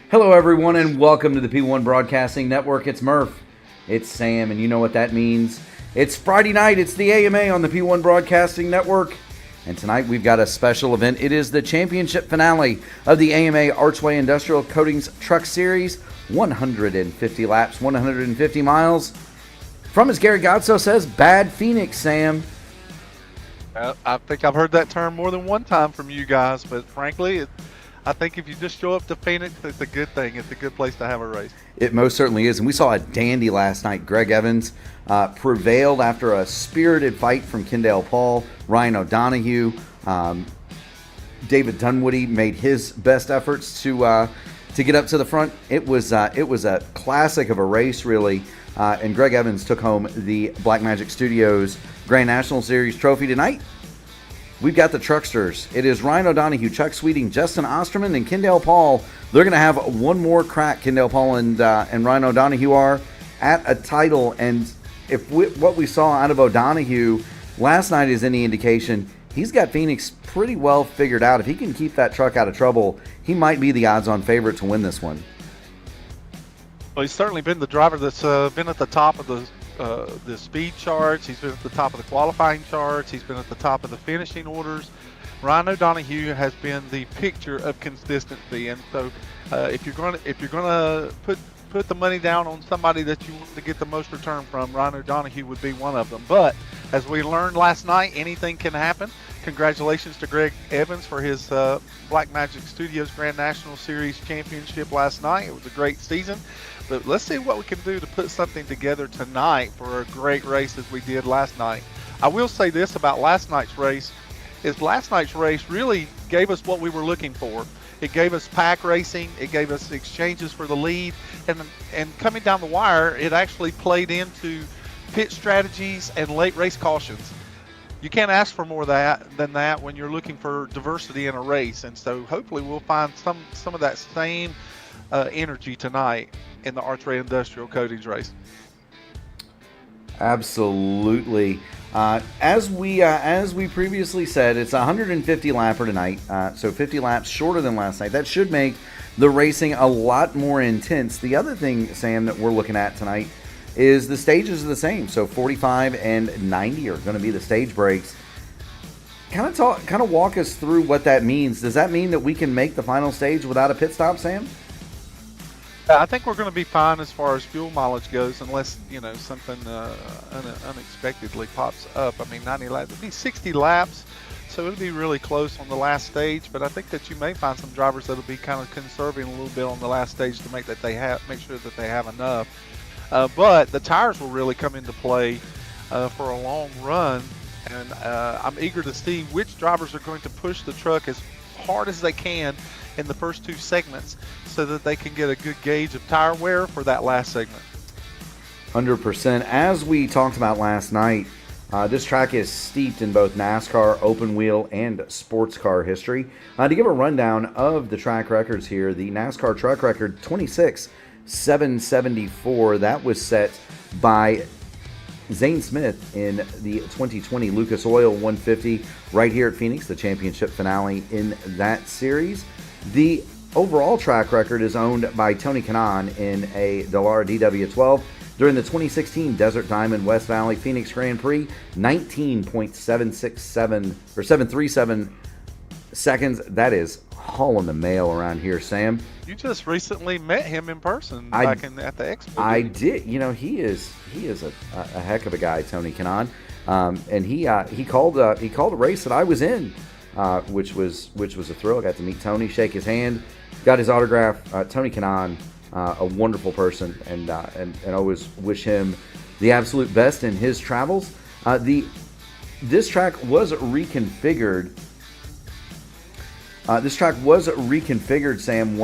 Hello, everyone, and welcome to the P1 Broadcasting Network. It's Murph, it's Sam, and you know what that means. It's Friday night, it's the AMA on the P1 Broadcasting Network, and tonight we've got a special event. It is the championship finale of the AMA Archway Industrial Coatings Truck Series, 150 laps, 150 miles. From, as Gary Godso says, Bad Phoenix, Sam. I think I've heard that term more than one time from you guys, but frankly, I think if you just show up to Phoenix, it's a good thing. It's a good place to have a race. It most certainly is, and we saw a dandy last night. Greg Evans prevailed after a spirited fight from Kendall Paul, Ryan O'Donoghue. David Dunwoody made his best efforts to get up to the front. It was a classic of a race, really, and Greg Evans took home the Blackmagic Studios Grand National Series trophy tonight. We've got the Trucksters. It is Ryan O'Donoghue, Chuck Sweeting, Justin Osterman, and Kendall Paul. They're going to have one more crack, Kendall Paul and Ryan O'Donoghue are, at a title. And if what we saw out of O'Donoghue last night is any indication, he's got Phoenix pretty well figured out. If he can keep that truck out of trouble, he might be the odds-on favorite to win this one. Well, he's certainly been the driver that's been at the top of the speed charts. He's been at the top of the qualifying charts. He's been at the top of the finishing orders. Ryan O'Donoghue has been the picture of consistency, and so if you're going to put the money down on somebody that you want to get the most return from, Ryan O'Donoghue would be one of them. But as we learned last night, anything can happen. Congratulations to Greg Evans for his Blackmagic Studios Grand National Series championship last night. It was a great season. But let's see what we can do to put something together tonight for a great race as we did last night. I will say this about last night's race, is last night's race really gave us what we were looking for. It gave us pack racing, it gave us exchanges for the lead, and coming down the wire, it actually played into pit strategies and late race cautions. You can't ask for more than that when you're looking for diversity in a race, and so hopefully we'll find some of that same energy tonight in the Archway Industrial Coatings race. Absolutely. As we previously said, it's a 150 lapper tonight, so 50 laps shorter than last night. That should make the racing a lot more intense. The other thing, Sam, that we're looking at tonight is the stages are the same. So 45 and 90 are going to be the stage breaks. Kind of walk us through what that means. Does that mean that we can make the final stage without a pit stop, Sam? I think we're going to be fine as far as fuel mileage goes, unless something unexpectedly pops up. I mean, 90 laps, it'll be 60 laps, so it'll be really close on the last stage. But I think that you may find some drivers that'll be kind of conserving a little bit on the last stage to make sure that they have enough. But the tires will really come into play for a long run, and I'm eager to see which drivers are going to push the truck as hard as they can in the first two segments so that they can get a good gauge of tire wear for that last segment. 100%. As we talked about last night, this track is steeped in both NASCAR, open wheel, and sports car history. To give a rundown of the track records here, the NASCAR truck record, 26,774. That was set by Zane Smith in the 2020 Lucas Oil 150 right here at Phoenix, the championship finale in that series. The overall track record is owned by Tony Kanaan in a Dallara DW12 during the 2016 Desert Diamond West Valley Phoenix Grand Prix, 19.767 or 737 seconds. That is hauling the mail around here, Sam. You just recently met him in person at the Expo. I did. He is a heck of a guy, Tony Kanaan, and he called a race that I was in, which was a thrill. I got to meet Tony, shake his hand, got his autograph. Tony Kanaan, a wonderful person, and always wish him the absolute best in his travels. This track was reconfigured. Sam,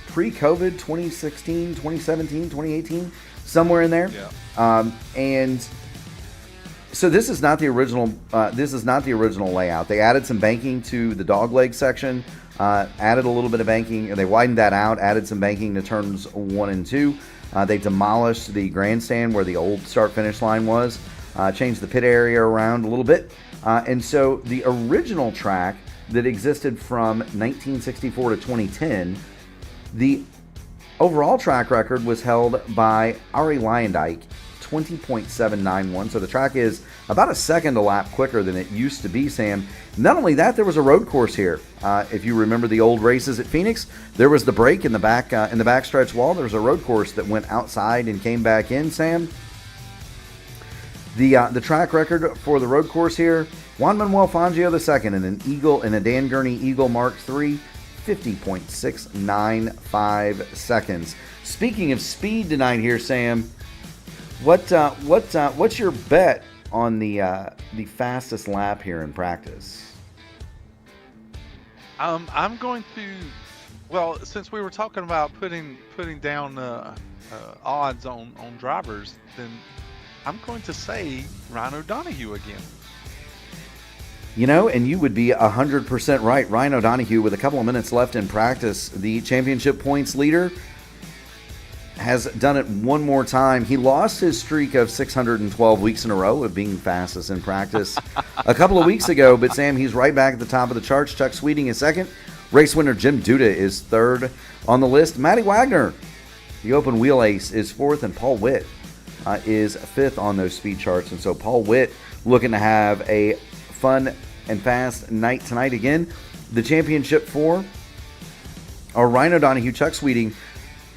pre-COVID, 2016, 2017, 2018, somewhere in there. Yeah. And so this is not the original. Layout. They added some banking to the dogleg section. Added a little bit of banking, and they widened that out. Added some banking to turns 1 and 2. They demolished the grandstand where the old start-finish line was. Changed the pit area around a little bit, and so the original track that existed from 1964 to 2010, the overall track record was held by Ari Lyondike, 20.791. So the track is about a second a lap quicker than it used to be, Sam. Not only that, there was a road course here. If you remember the old races at Phoenix, there was the break in the backstretch wall. There was a road course that went outside and came back in, Sam. The track record for the road course here, Juan Manuel Fangio II in a Dan Gurney Eagle Mark III, 50.695 seconds. Speaking of speed tonight here, Sam, what's your bet on the fastest lap here in practice? I'm going to, well, since we were talking about putting down odds on drivers, then I'm going to say Ryan O'Donoghue again. You know, and you would be 100% right. Ryan O'Donoghue, with a couple of minutes left in practice, the championship points leader, has done it one more time. He lost his streak of 612 weeks in a row of being fastest in practice a couple of weeks ago, but Sam, he's right back at the top of the charts. Chuck Sweeting is second. Race winner Jim Duda is third on the list. Matty Wagner, the open wheel ace, is fourth, and Paul Witt is fifth on those speed charts. And so Paul Witt looking to have a fun and fast night tonight. Again, the championship four are Ryan O'Donoghue, Chuck Sweeting,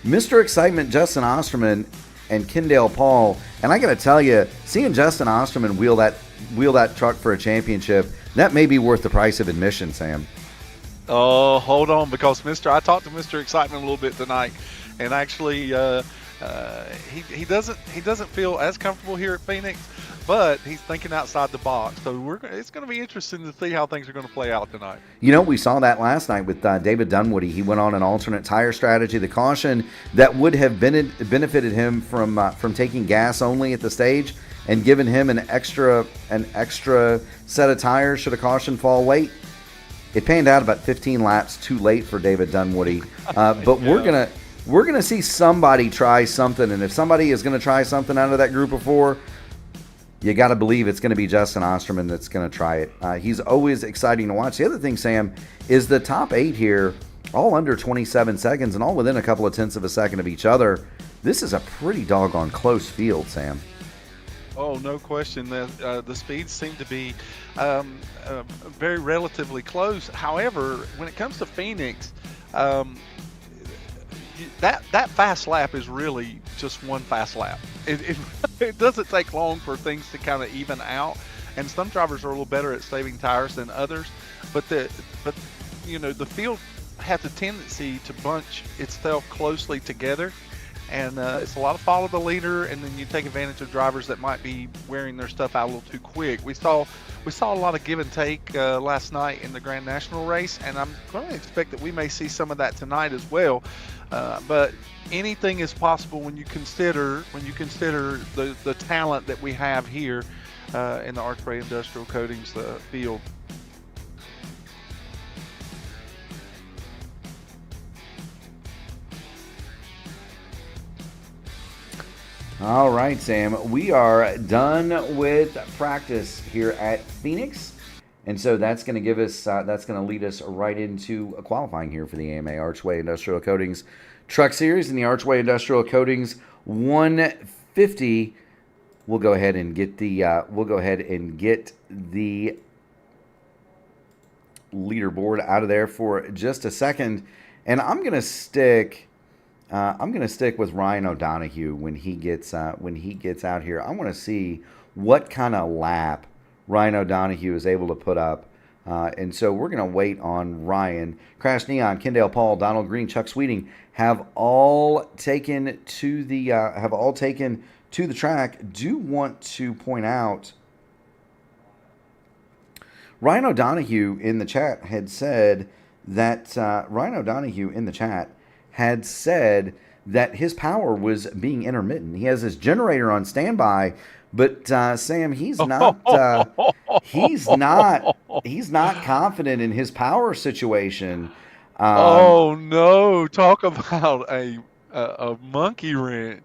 Mr. Excitement Justin Osterman, and Kendall Paul. And I got to tell you, seeing Justin Osterman wheel that truck for a championship, that may be worth the price of admission, Sam. Oh, hold on, because I talked to Mr. Excitement a little bit tonight, and actually he doesn't feel as comfortable here at Phoenix, but he's thinking outside the box. So it's going to be interesting to see how things are going to play out tonight. You know, we saw that last night with David Dunwoody. He went on an alternate tire strategy. The caution that would have benefited him from taking gas only at the stage and given him an extra set of tires should a caution fall late. It panned out about 15 laps too late for David Dunwoody. But yeah, we're gonna see somebody try something, and if somebody is gonna try something out of that group of four, you got to believe it's going to be Justin Osterman that's going to try it. He's always exciting to watch. The other thing, Sam, is the top 8 here, all under 27 seconds and all within a couple of tenths of a second of each other. This is a pretty doggone close field, Sam. Oh, no question. The speeds seem to be very relatively close. However, when it comes to Phoenix, that fast lap is really just one fast lap. It doesn't take long for things to kind of even out, and some drivers are a little better at saving tires than others. But the field has a tendency to bunch itself closely together, and it's a lot of follow the leader, and then you take advantage of drivers that might be wearing their stuff out a little too quick. We saw a lot of give and take last night in the Grand National race, and I'm going to expect that we may see some of that tonight as well. But anything is possible when you consider the talent that we have here in the Archway Industrial Coatings field. All right, Sam, we are done with practice here at Phoenix. And so that's going to give us, that's going to lead us right into a qualifying here for the AMA Archway Industrial Coatings Truck Series. In the Archway Industrial Coatings 150, we'll go ahead and get the leaderboard out of there for just a second, and I'm going to stick with Ryan O'Donoghue when he gets out here. I want to see what kind of lap Ryan O'Donoghue is able to put up. And so we're going to wait on Ryan. Crash Neon, Kendall Paul, Donald Green, Chuck Sweeting have all taken to the track. Do want to point out Ryan O'Donoghue in the chat had said that his power was being intermittent. He has his generator on standby. But Sam, he's not confident in his power situation. Oh no! Talk about a monkey wrench.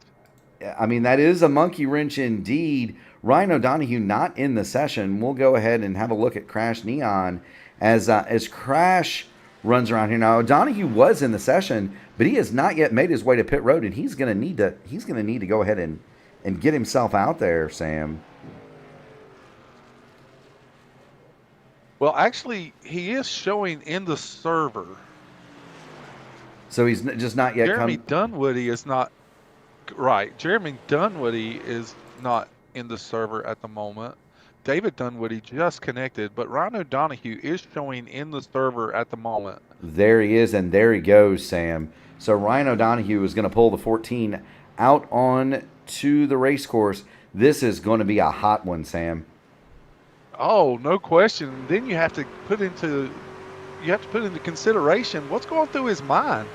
I mean, that is a monkey wrench indeed. Ryan O'Donoghue not in the session. We'll go ahead and have a look at Crash Neon as Crash runs around here. Now, O'Donoghue was in the session, but he has not yet made his way to pit road, and he's going to need to go ahead and get himself out there, Sam. Well, actually, he is showing in the server. So he's just not yet. Jeremy Dunwoody is not right. Jeremy Dunwoody is not in the server at the moment. David Dunwoody just connected, but Ryan O'Donoghue is showing in the server at the moment. There he is, and there he goes, Sam. So Ryan O'Donoghue is going to pull the 14 out on to the race course. This is going to be a hot one, Sam. Oh, no question. Then you have to put into consideration what's going through his mind.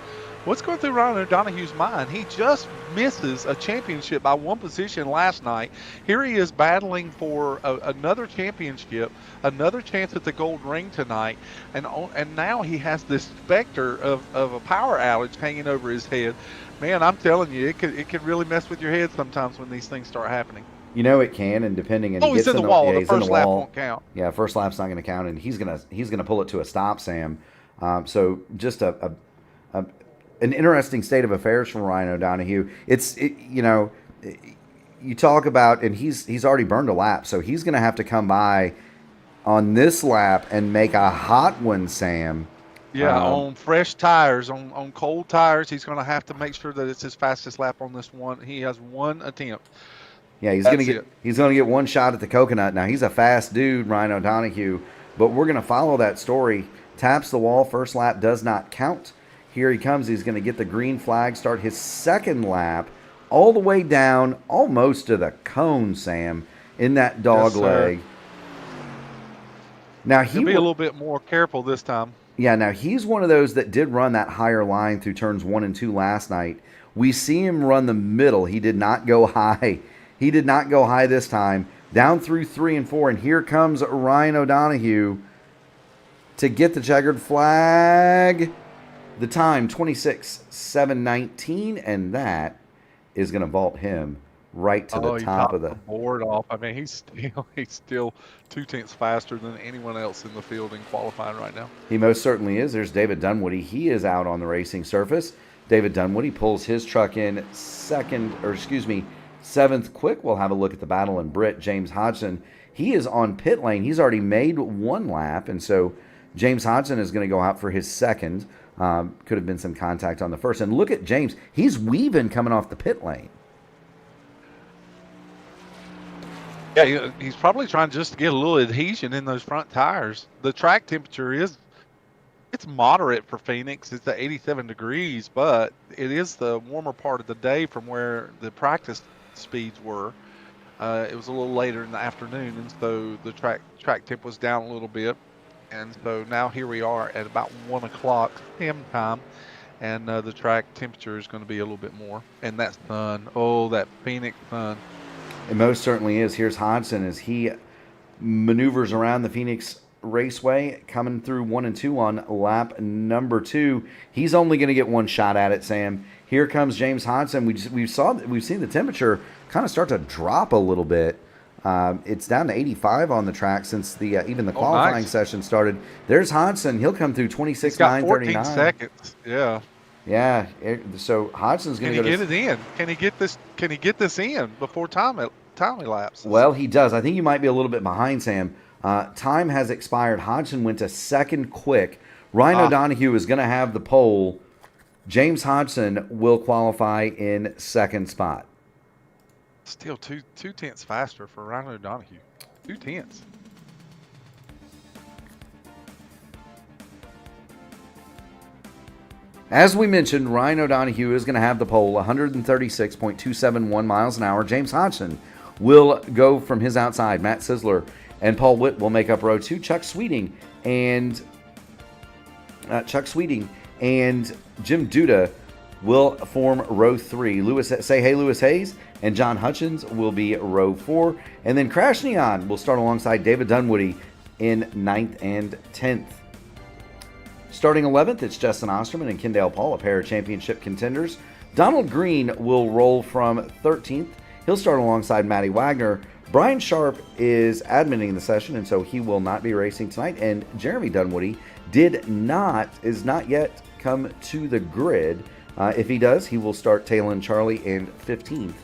What's going through Ryan O'Donoghue's mind? He just misses a championship by one position last night. Here he is battling for another championship, another chance at the gold ring tonight, and now he has this specter of a power outage hanging over his head. Man, I'm telling you, it could really mess with your head sometimes when these things start happening. You know it can, and depending. And he's in the wall. The first lap won't count. Yeah, first lap's not going to count, and he's gonna pull it to a stop, Sam. So just an interesting state of affairs for Ryan O'Donoghue. You talk about, and he's already burned a lap, so he's going to have to come by on this lap and make a hot one, Sam. Yeah, on fresh tires, on cold tires, he's going to have to make sure that it's his fastest lap on this one. He has one attempt. Yeah, he's going to get one shot at the coconut. Now, he's a fast dude, Ryan O'Donoghue, but we're going to follow that story. Taps the wall, first lap does not count. Here he comes. He's going to get the green flag, start his second lap all the way down almost to the cone, Sam, in that dog leg. Now he'll be a little bit more careful this time. Yeah, now he's one of those that did run that higher line through turns 1 and 2 last night. We see him run the middle. He did not go high. He did not go high this time. Down through 3 and 4, and here comes Ryan O'Donoghue to get the checkered flag. The time, 26:7:19, and that is going to vault him right to the top of the board off. I mean, he's still 2/10 faster than anyone else in the field in qualifying right now. He most certainly is. There's David Dunwoody. He is out on the racing surface. David Dunwoody pulls his truck in seventh quick. We'll have a look at the battle in Britt. James Hodgson, he is on pit lane. He's already made one lap, and so James Hodgson is going to go out for his second. Could have been some contact on the first. And look at James. He's weaving coming off the pit lane. Yeah, he's probably trying just to get a little adhesion in those front tires. The track temperature it's moderate for Phoenix. It's at 87 degrees, but it is the warmer part of the day from where the practice speeds were. It was a little later in the afternoon, and so the track temp was down a little bit. And so now here we are at about 1 o'clock PM time, and the track temperature is going to be a little bit more. And that sun, that Phoenix sun. It most certainly is. Here's Hodgson as he maneuvers around the Phoenix Raceway, coming through 1 and 2 on lap number 2. He's only going to get one shot at it, Sam. Here comes James Hodgson. We've seen the temperature kind of start to drop a little bit. It's down to 85 on the track since even the qualifying session started. There's Hodgson. He'll come through 26:9:39. 14 seconds. Yeah. Yeah. So Hodgson's going to get it in. Can he get this in before time elapses? Well, he does. I think you might be a little bit behind, Sam. Time has expired. Hodgson went to second quick. Ryan O'Donoghue is going to have the pole. James Hodgson will qualify in second spot. Still 2/10 faster for Ryan O'Donoghue. 2/10. As we mentioned, Ryan O'Donoghue is going to have the pole, 136.271 miles an hour. James Hodgson will go from his outside. Matt Sisler and Paul Witt will make up row 2. Chuck Sweeting and Jim Duda will form row 3. Lewis Hayes and John Hutchins will be row 4. And then Crash Neon will start alongside David Dunwoody in 9th and 10th. Starting 11th, it's Justin Osterman and Kendall Paul, a pair of championship contenders. Donald Green will roll from 13th. He'll start alongside Matty Wagner. Brian Sharp is adminning the session, and so he will not be racing tonight. And Jeremy Dunwoody is not yet come to the grid. If he does, he will start tailing Charlie in 15th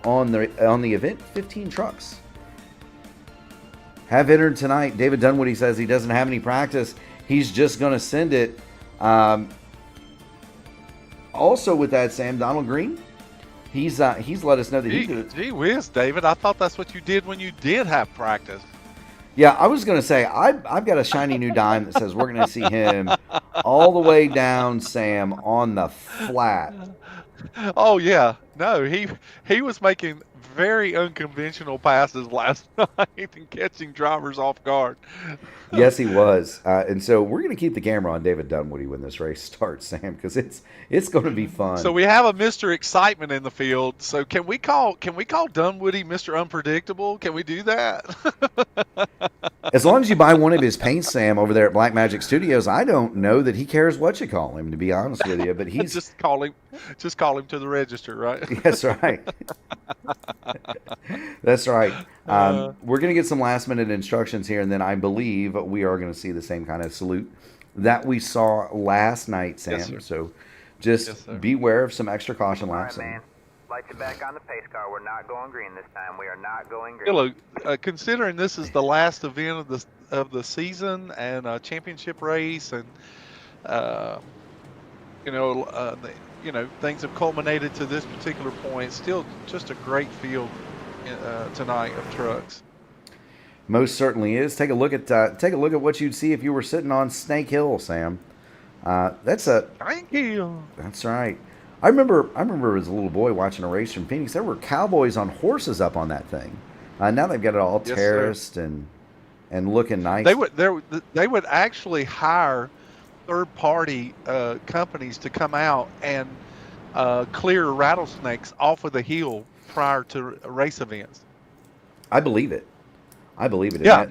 on the event. 15 trucks have entered tonight. David Dunwoody says he doesn't have any practice. He's just going to send it. Also with that, Sam, Donald Green, he's let us know that he could. Gee whiz, David! I thought that's what you did when you did have practice. Yeah, I was going to say, I've got a shiny new dime that says we're going to see him all the way down, Sam, on the flat. Oh, yeah. No, he was making very unconventional passes last night and catching drivers off guard. Yes, he was. And so we're going to keep the camera on David Dunwoody when this race starts, Sam, because it's going to be fun. So we have a Mr. Excitement in the field. So can we call Dunwoody Mr. Unpredictable? Can we do that? As long as you buy one of his paints, Sam, over there at Black Magic Studios, I don't know that he cares what you call him, to be honest with you. But he's just call him to the register, right? That's right. That's right. We're going to get some last minute instructions here, and then I believe we are going to see the same kind of salute that we saw last night, Sam. Yes, so just beware of some extra caution laps. All right, man. Light you back on the pace car. We're not going green this time. We are not going green. Hello. Considering this is the last event of the season and a championship race, and things have culminated to this particular point. Still, just a great field tonight of trucks. Most certainly is. Take a look at what you'd see if you were sitting on Snake Hill, Sam. Thank you. That's right. I remember as a little boy watching a race from Phoenix. There were cowboys on horses up on that thing. Now they've got it all terraced and looking nice. They would actually hire third-party companies to come out and clear rattlesnakes off of the hill prior to race events. I believe it. Yeah,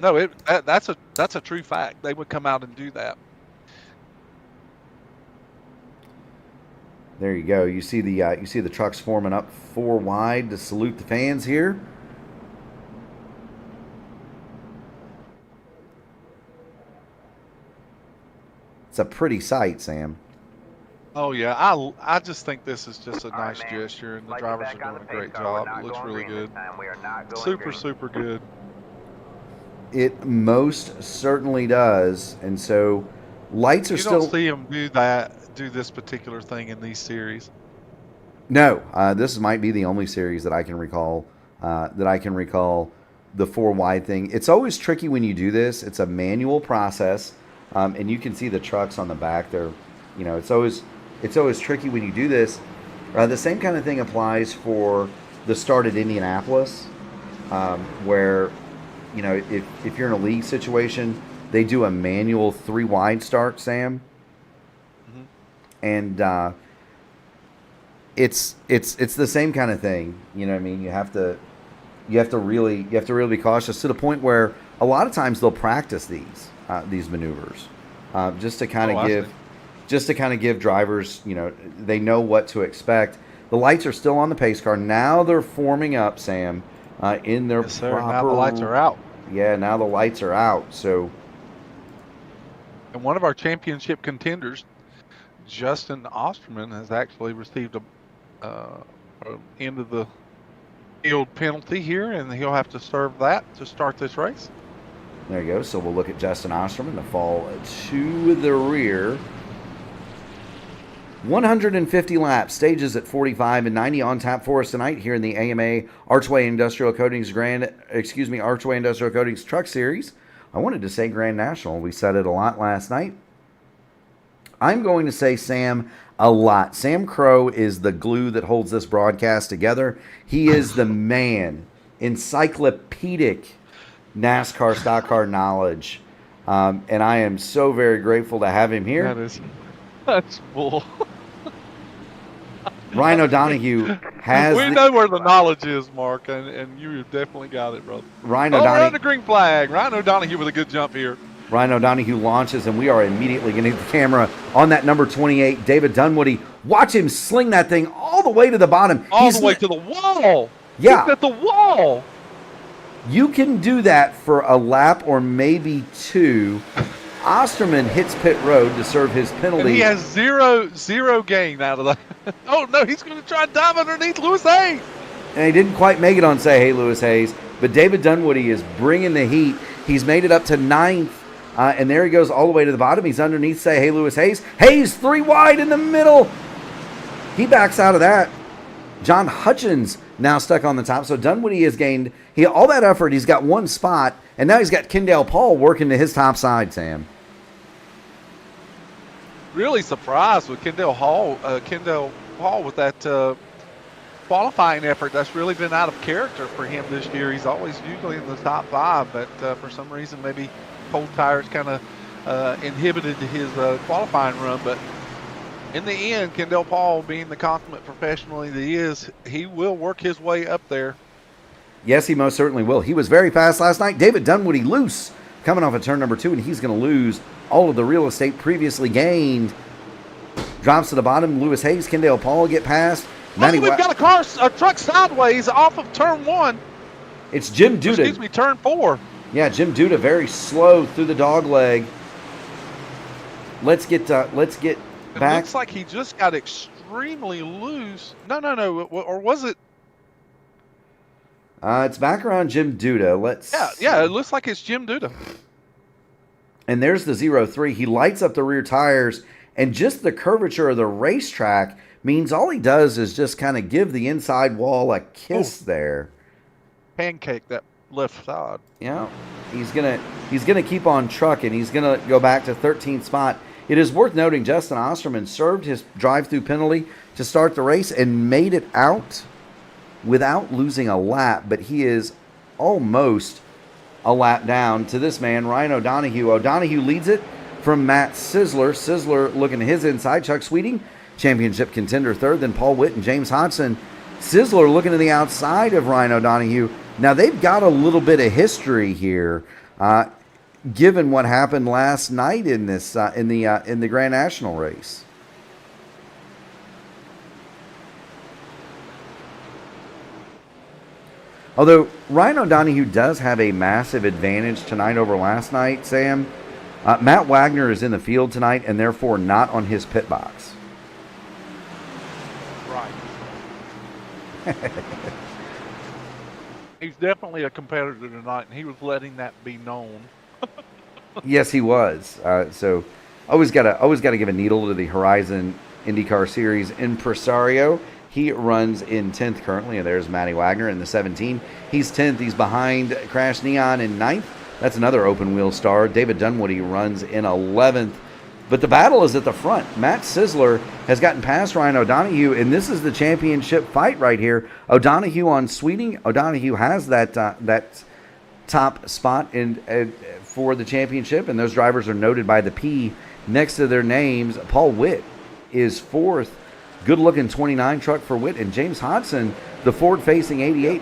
that's a true fact. They would come out and do that. There you go. You see the trucks forming up 4 wide to salute the fans here. It's a pretty sight, Sam. Oh yeah, I just think this is just a nice gesture, and the drivers are doing a great job. It looks really good. Super good. It most certainly does, and so lights are still. You don't see them do this particular thing in these series. No, this might be the only series that I can recall. The 4 wide thing. It's always tricky when you do this. It's a manual process, and you can see the trucks on the back there. It's always tricky when you do this. The same kind of thing applies for the start at Indianapolis, where if you're in a league situation, they do a manual 3 wide start, Sam. And it's the same kind of thing. You know what I mean? You have to really be cautious to the point where a lot of times they'll practice these maneuvers just to kind of give drivers, they know what to expect. The lights are still on the pace car. Now they're forming up, Sam, in their proper. Now the lights are out. Yeah, now the lights are out. So, and one of our championship contenders, Justin Osterman, has actually received a end of the field penalty here, and he'll have to serve that to start this race. There you go. So we'll look at Justin Osterman to fall to the rear. 150 laps, stages at 45 and 90 on tap for us tonight here in the AMA Archway Industrial Coatings Archway Industrial Coatings Truck Series. I wanted to say Grand National. We said it a lot last night. I'm going to say, Sam, a lot. Sam Crow is the glue that holds this broadcast together. He is the man. Encyclopedic NASCAR stock car knowledge. And I am so very grateful to have him here. That's bull. Ryan O'Donoghue has. We know where the knowledge is, Mark, and you definitely got it, brother. Ryan O'Donoghue. Run the green flag. Ryan O'Donoghue with a good jump here. Ryan O'Donoghue launches, and we are immediately going to get the camera on that number 28, David Dunwoody. Watch him sling that thing all the way to the bottom. All the way to the wall. Yeah. He's at the wall. You can do that for a lap or maybe two. Osterman hits pit road to serve his penalty. And he has zero gain out of that. Oh, no, he's going to try and dive underneath Lewis Hayes. And he didn't quite make it on Say Hey Lewis Hayes. But David Dunwoody is bringing the heat. He's made it up to 9th. And there he goes all the way to the bottom. He's underneath Say Hey Lewis Hayes. Hayes 3 wide in the middle. He backs out of that. John Hutchins now stuck on the top. So Dunwoody has gained all that effort. He's got one spot. And now he's got Kendall Paul working to his top side, Sam. Really surprised with Kendall Paul with that qualifying effort. That's really been out of character for him this year. He's always usually in the top 5, but for some reason maybe cold tires kind of inhibited his qualifying run. But in the end, Kendall Paul, being the consummate professional he is, he will work his way up there. Yes, he most certainly will. He was very fast last night. David Dunwoody loose coming off of turn number 2, and he's going to lose all of the real estate previously gained. Drops to the bottom. Lewis Hayes, Kendall Paul get past. We've got a truck sideways off of turn 1. It's Jim Duda. Excuse me, turn 4. Yeah, Jim Duda very slow through the dog leg. Let's get back. It looks like he just got extremely loose. No. Or was it? It's back around Jim Duda. Yeah. It looks like it's Jim Duda. And there's the 0-3. He lights up the rear tires, and just the curvature of the racetrack means all he does is just kind of give the inside wall a kiss there. Pancake that left side. Yeah. He's gonna keep on trucking. He's gonna go back to 13th spot. It is worth noting Justin Osterman served his drive-through penalty to start the race and made it out without losing a lap, but he is almost a lap down to this man, Ryan O'Donoghue. O'Donoghue leads it from Matt Sizzler. Sizzler looking to his inside. Chuck Sweeting, championship contender, 3rd. Then Paul Witt and James Hodson. Sizzler looking to the outside of Ryan O'Donoghue. Now, they've got a little bit of history here, given what happened last night in this in the Grand National race. Although Ryan O'Donoghue does have a massive advantage tonight over last night, Sam, Matt Wagner is in the field tonight and therefore not on his pit box. Right. He's definitely a competitor tonight, and he was letting that be known. Yes, he was. So always gotta give a needle to the Horizon IndyCar Series impresario. He runs in 10th currently, and there's Matty Wagner in the 17. He's 10th. He's behind Crash Neon in 9th. That's another open wheel star. David Dunwoody runs in 11th. But the battle is at the front. Matt Sizzler has gotten past Ryan O'Donoghue, and this is the championship fight right here. O'Donoghue on Sweeting. O'Donoghue has that top spot for the championship, and those drivers are noted by the P next to their names. Paul Witt is 4th. Good-looking 29 truck for Witt, and James Hodson, the forward-facing 88.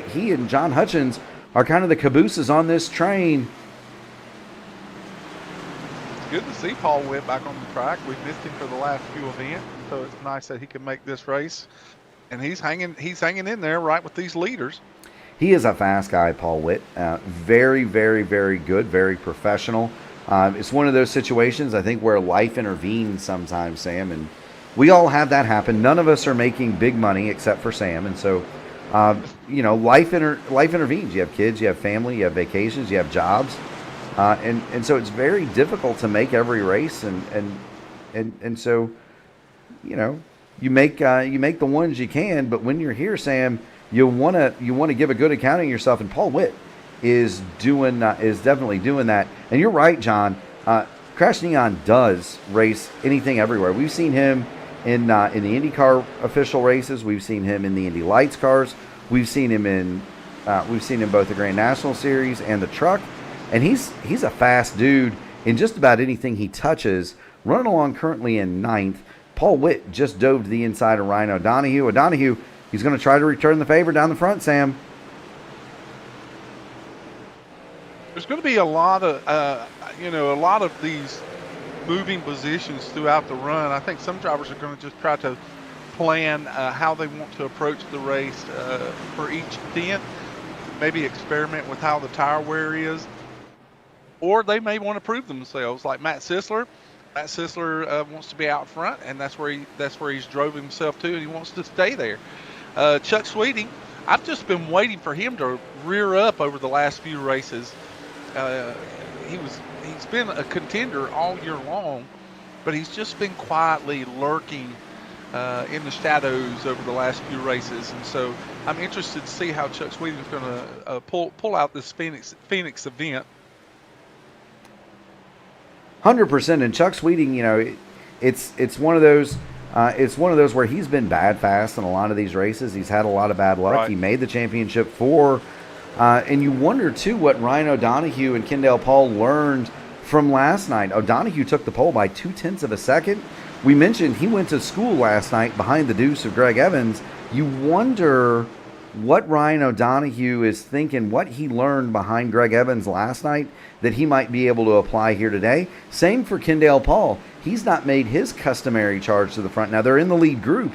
He and John Hutchins are kind of the cabooses on this train. It's good to see Paul Witt back on the track. We've missed him for the last few events, so it's nice that he can make this race. And he's hanging in there right with these leaders. He is a fast guy, Paul Witt. Very, very, very good, very professional. It's one of those situations, I think, where life intervenes sometimes, Sam, and we all have that happen. None of us are making big money except for Sam, and so life intervenes. You have kids, you have family, you have vacations, you have jobs, and so it's very difficult to make every race, and so you make the ones you can. But when you're here, Sam, you want to give a good account of yourself, and Paul Witt is definitely doing that. And you're right, John. Crash Neon does race anything everywhere. We've seen him in the IndyCar official races. We've seen him in the Indy Lights cars. We've seen him in both the Grand National Series and the truck. And he's a fast dude in just about anything he touches. Running along currently in 9th. Paul Witt just dove to the inside of Ryan O'Donoghue. O'Donoghue, he's going to try to return the favor down the front, Sam. There's going to be a lot of these moving positions throughout the run. I think some drivers are going to just try to plan how they want to approach the race for each event. Maybe experiment with how the tire wear is, or they may want to prove themselves, like Matt Sisler. Matt Sisler wants to be out front, and that's where he's drove himself to, and he wants to stay there. Chuck Sweeting, I've just been waiting for him to rear up over the last few races. He's been a contender all year long, but he's just been quietly lurking in the shadows over the last few races, and so I'm interested to see how Chuck Sweeting is going to pull out this Phoenix event. 100%. And Chuck Sweeting, you know, it's one of those. It's one of those where he's been bad fast in a lot of these races. He's had a lot of bad luck. Right. He made the championship and you wonder too what Ryan O'Donoghue and Kendall Paul learned from last night. O'Donoghue took the pole by 0.2 of a second. We mentioned he went to school last night behind the deuce of Greg Evans. You wonder what Ryan O'Donoghue is thinking, what he learned behind Greg Evans last night that he might be able to apply here today. Same for Kendall Paul. He's not made his customary charge to the front. Now, they're in the lead group.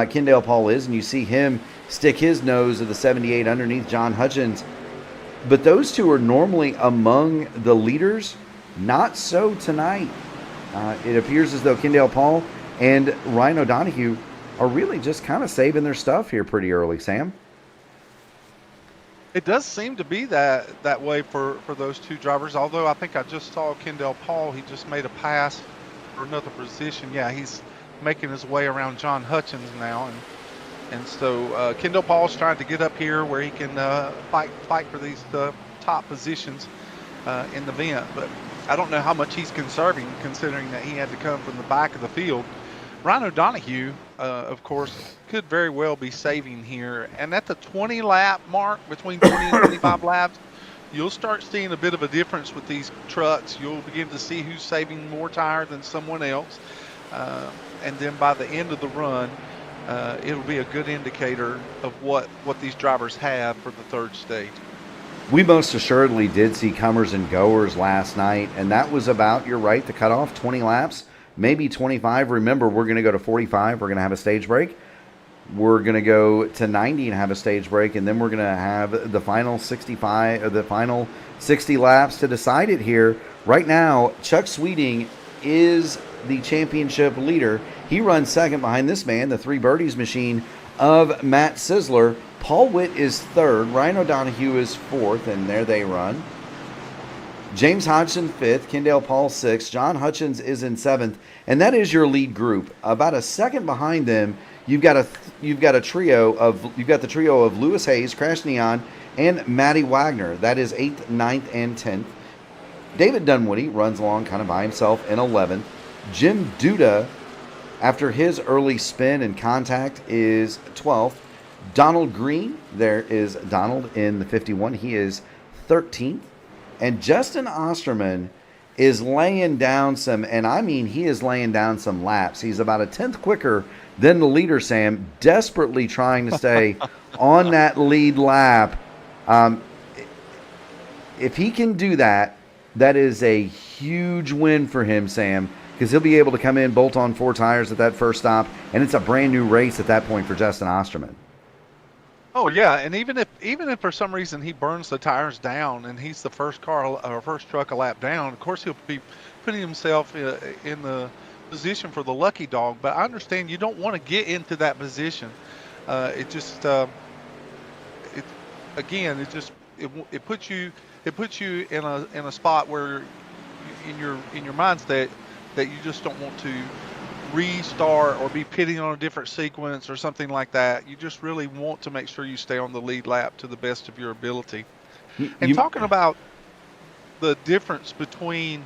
Kendall Paul is, and you see him stick his nose of the 78 underneath John Hutchins. But those two are normally among the leaders. Not so tonight. It appears as though Kendall Paul and Ryan O'Donoghue are really just kind of saving their stuff here pretty early, Sam. It does seem to be that way for those two drivers, although I think I just saw Kendall Paul. He just made a pass for another position. Yeah, he's making his way around John Hutchins now, and so Kendall Paul's trying to get up here where he can fight for these top positions in the event, but I don't know how much he's conserving, considering that he had to come from the back of the field. Ryan O'Donoghue, of course, could very well be saving here. And at the 20-lap mark, between 20 and 25 laps, you'll start seeing a bit of a difference with these trucks. You'll begin to see who's saving more tire than someone else. And then by the end of the run, it'll be a good indicator of what these drivers have for the third stage. We most assuredly did see comers and goers last night, and that was about, you're right, the cutoff, 20 laps, maybe 25. Remember, we're going to go to 45. We're going to have a stage break. We're going to go to 90 and have a stage break, and then we're going to have the final 65, or the final 60 laps to decide it here. Right now, Chuck Sweeting is the championship leader. He runs second behind this man, the Three Birdies machine of Matt Sisler. Paul Witt is third. Ryan O'Donoghue is fourth, and there they run. James Hodgson fifth. Kendall Paul sixth. John Hutchins is in seventh, and that is your lead group. About a second behind them, you've got the trio of Lewis Hayes, Crash Neon, and Matty Wagner. That is 8th, 9th, and 10th. David Dunwoody runs along kind of by himself in 11th. Jim Duda, after his early spin and contact, is 12th. Donald Green, there is Donald in the 51. He is 13th. And Justin Osterman is laying down some, and I mean he is laying down some laps. He's about a 10th quicker than the leader, Sam, desperately trying to stay on that lead lap. If he can do that, that is a huge win for him, Sam, because he'll be able to come in, bolt on 4 tires at that first stop, and it's a brand new race at that point for Justin Osterman. Oh yeah, and even if for some reason he burns the tires down and he's the first truck a lap down, of course he'll be putting himself in the position for the lucky dog. But I understand you don't want to get into that position. It puts you in a spot where in your mindset that you just don't want to restart or be pitting on a different sequence or something like that. You just really want to make sure you stay on the lead lap to the best of your ability. And talking about the difference between,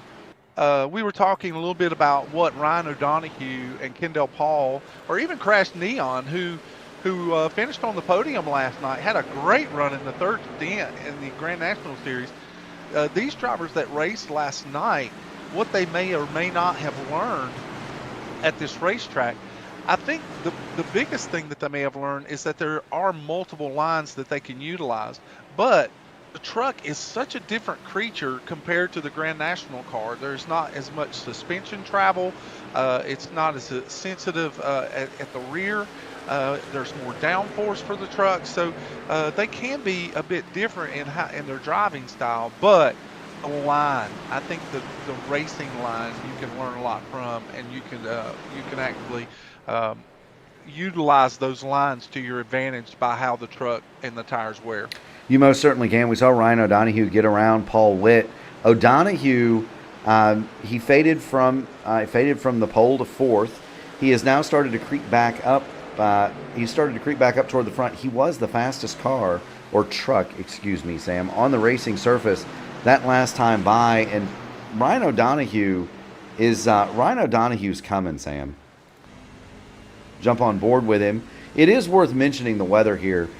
we were talking a little bit about what Ryan O'Donoghue and Kendall Paul, or even Crash Neon, who finished on the podium last night, had a great run in the third stint in the Grand National Series. These drivers that raced last night, what they may or may not have learned at this racetrack, I think the biggest thing that they may have learned is that there are multiple lines that they can utilize. But the truck is such a different creature compared to the Grand National car. There's not as much suspension travel. It's not as sensitive at the rear. There's more downforce for the truck, so they can be a bit different in their driving style. But the line, I think the racing line you can learn a lot from, and you can actually utilize those lines to your advantage by how the truck and the tires wear. You most certainly can. We saw Ryan O'Donohue get around Paul Witt. O'Donohue, he faded from the pole to fourth. He has now started to creep back up. He started to creep back up toward the front. He was the fastest car, or truck, excuse me, Sam, on the racing surface that last time by. And Ryan O'Donohue's coming, Sam. Jump on board with him. It is worth mentioning the weather here.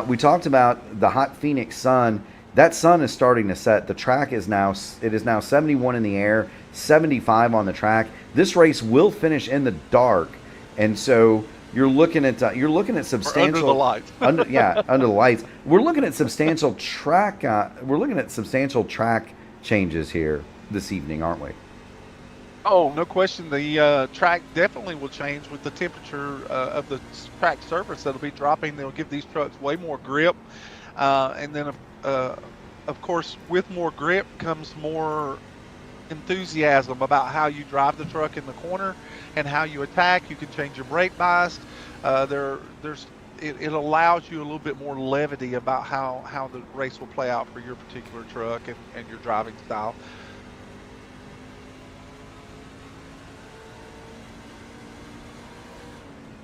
We talked about the hot Phoenix sun. That sun is starting to set. The track is now 71 in the air, 75 on the track. This race will finish in the dark, and so you're looking at substantial under the lights. under the lights. We're looking at substantial track. We're looking at substantial track changes here this evening, aren't we? Oh, no question. The track definitely will change with the temperature of the track surface that'll be dropping. They'll give these trucks way more grip. And then, of course, with more grip comes more enthusiasm about how you drive the truck in the corner and how you attack. You can change your brake bias. It allows you a little bit more levity about how the race will play out for your particular truck and your driving style.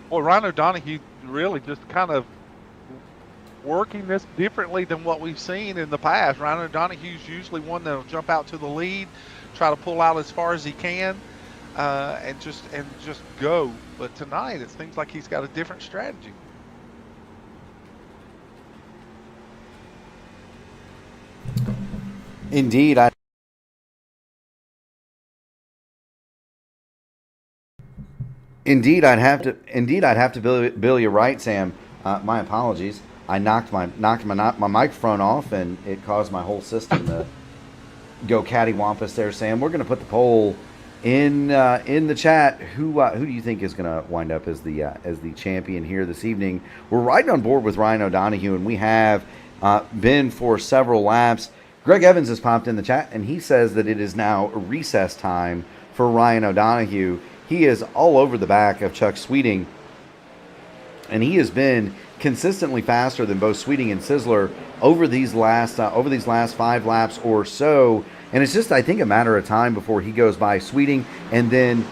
Well, Ryan O'Donohue really just kind of working this differently than what we've seen in the past. Ryan O'Donohue's usually one that'll jump out to the lead, try to pull out as far as he can, and just go. But tonight, it seems like he's got a different strategy. Indeed, I'd have to bill you right, Sam. My apologies. I knocked my microphone off, and it caused my whole system to go cattywampus there, Sam. We're going to put the poll in the chat. Who do you think is going to wind up as the champion here this evening? We're riding on board with Ryan O'Donohue, and we have been for several laps. Greg Evans has popped in the chat, and he says that it is now recess time for Ryan O'Donohue. He is all over the back of Chuck Sweeting, and he has been consistently faster than both Sweeting and Sizzler over these last 5 laps or so. And it's just, I think, a matter of time before he goes by Sweeting and then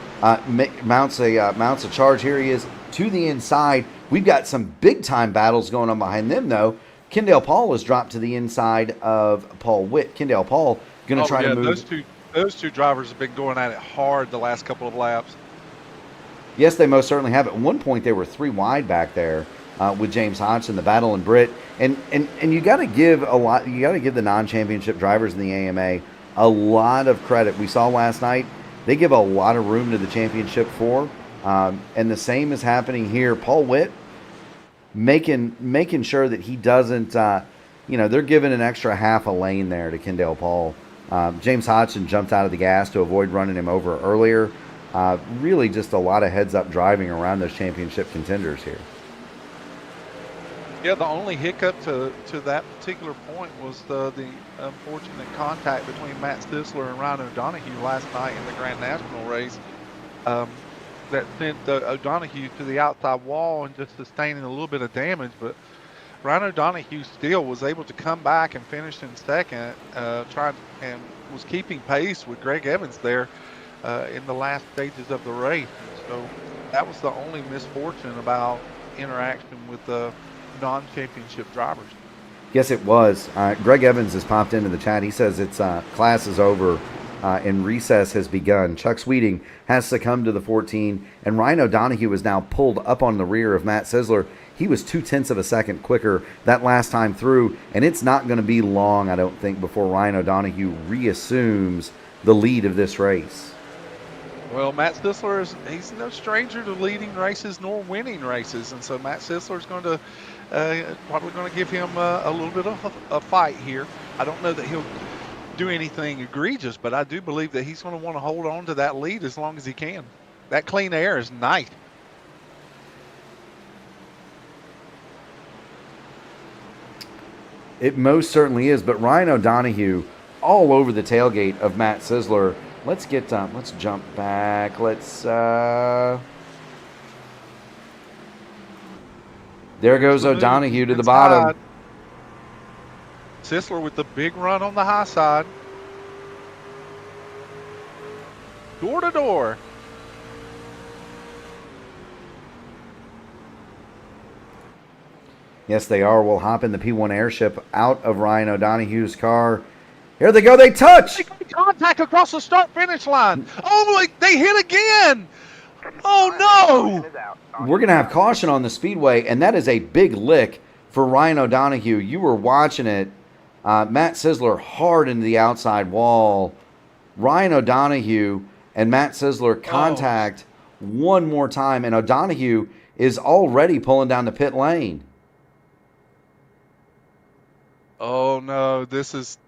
mounts a charge. Here he is to the inside. We've got some big time battles going on behind them, though. Kendall Paul has dropped to the inside of Paul Witt. Kendall Paul going to try to move. Those two drivers have been going at it hard the last couple of laps. Yes, they most certainly have. At one point, they were 3 wide back there with James Hodgson, the battle and Britt, and you got to give a lot. You got to give the non-championship drivers in the AMA a lot of credit. We saw last night they give a lot of room to the championship 4, and the same is happening here. Paul Witt making sure that he doesn't. They're giving an extra half a lane there to Kendall Paul. James Hodgson jumped out of the gas to avoid running him over earlier. Really just a lot of heads-up driving around those championship contenders here. Yeah, the only hiccup to that particular point was the unfortunate contact between Matt Sisler and Ryan O'Donohue last night in the Grand National race that sent O'Donohue to the outside wall and just sustaining a little bit of damage. But Ryan O'Donohue still was able to come back and finish in second, and was keeping pace with Greg Evans there in the last stages of the race. So that was the only misfortune about interaction with the non-championship drivers. Yes, it was. Greg Evans has popped into the chat. He says it's class is over and recess has begun. Chuck Sweeting has succumbed to the 14, and Ryan O'Donohue is now pulled up on the rear of Matt Sisler. He was 0.2 of a second quicker that last time through, and it's not going to be long, I don't think, before Ryan O'Donohue reassumes the lead of this race. Well, Matt Sisler he's no stranger to leading races nor winning races, and so Matt Sisler is going to probably going to give him a little bit of a fight here. I don't know that he'll do anything egregious, but I do believe that he's going to want to hold on to that lead as long as he can. That clean air is nice. It most certainly is, but Ryan O'Donoghue all over the tailgate of Matt Sisler. Let's jump back. There goes O'Donoghue to the bottom. Sisler with the big run on the high side. Door to door. Yes, they are. We'll hop in the P1 airship out of Ryan O'Donoghue's car. Here they go. They touch. They make contact across the start-finish line. Oh, they hit again. Oh, no. We're going to have caution on the speedway, and that is a big lick for Ryan O'Donoghue. You were watching it. Matt Sisler hard into the outside wall. Ryan O'Donoghue and Matt Sisler contact one more time, and O'Donoghue is already pulling down the pit lane. Oh no, this is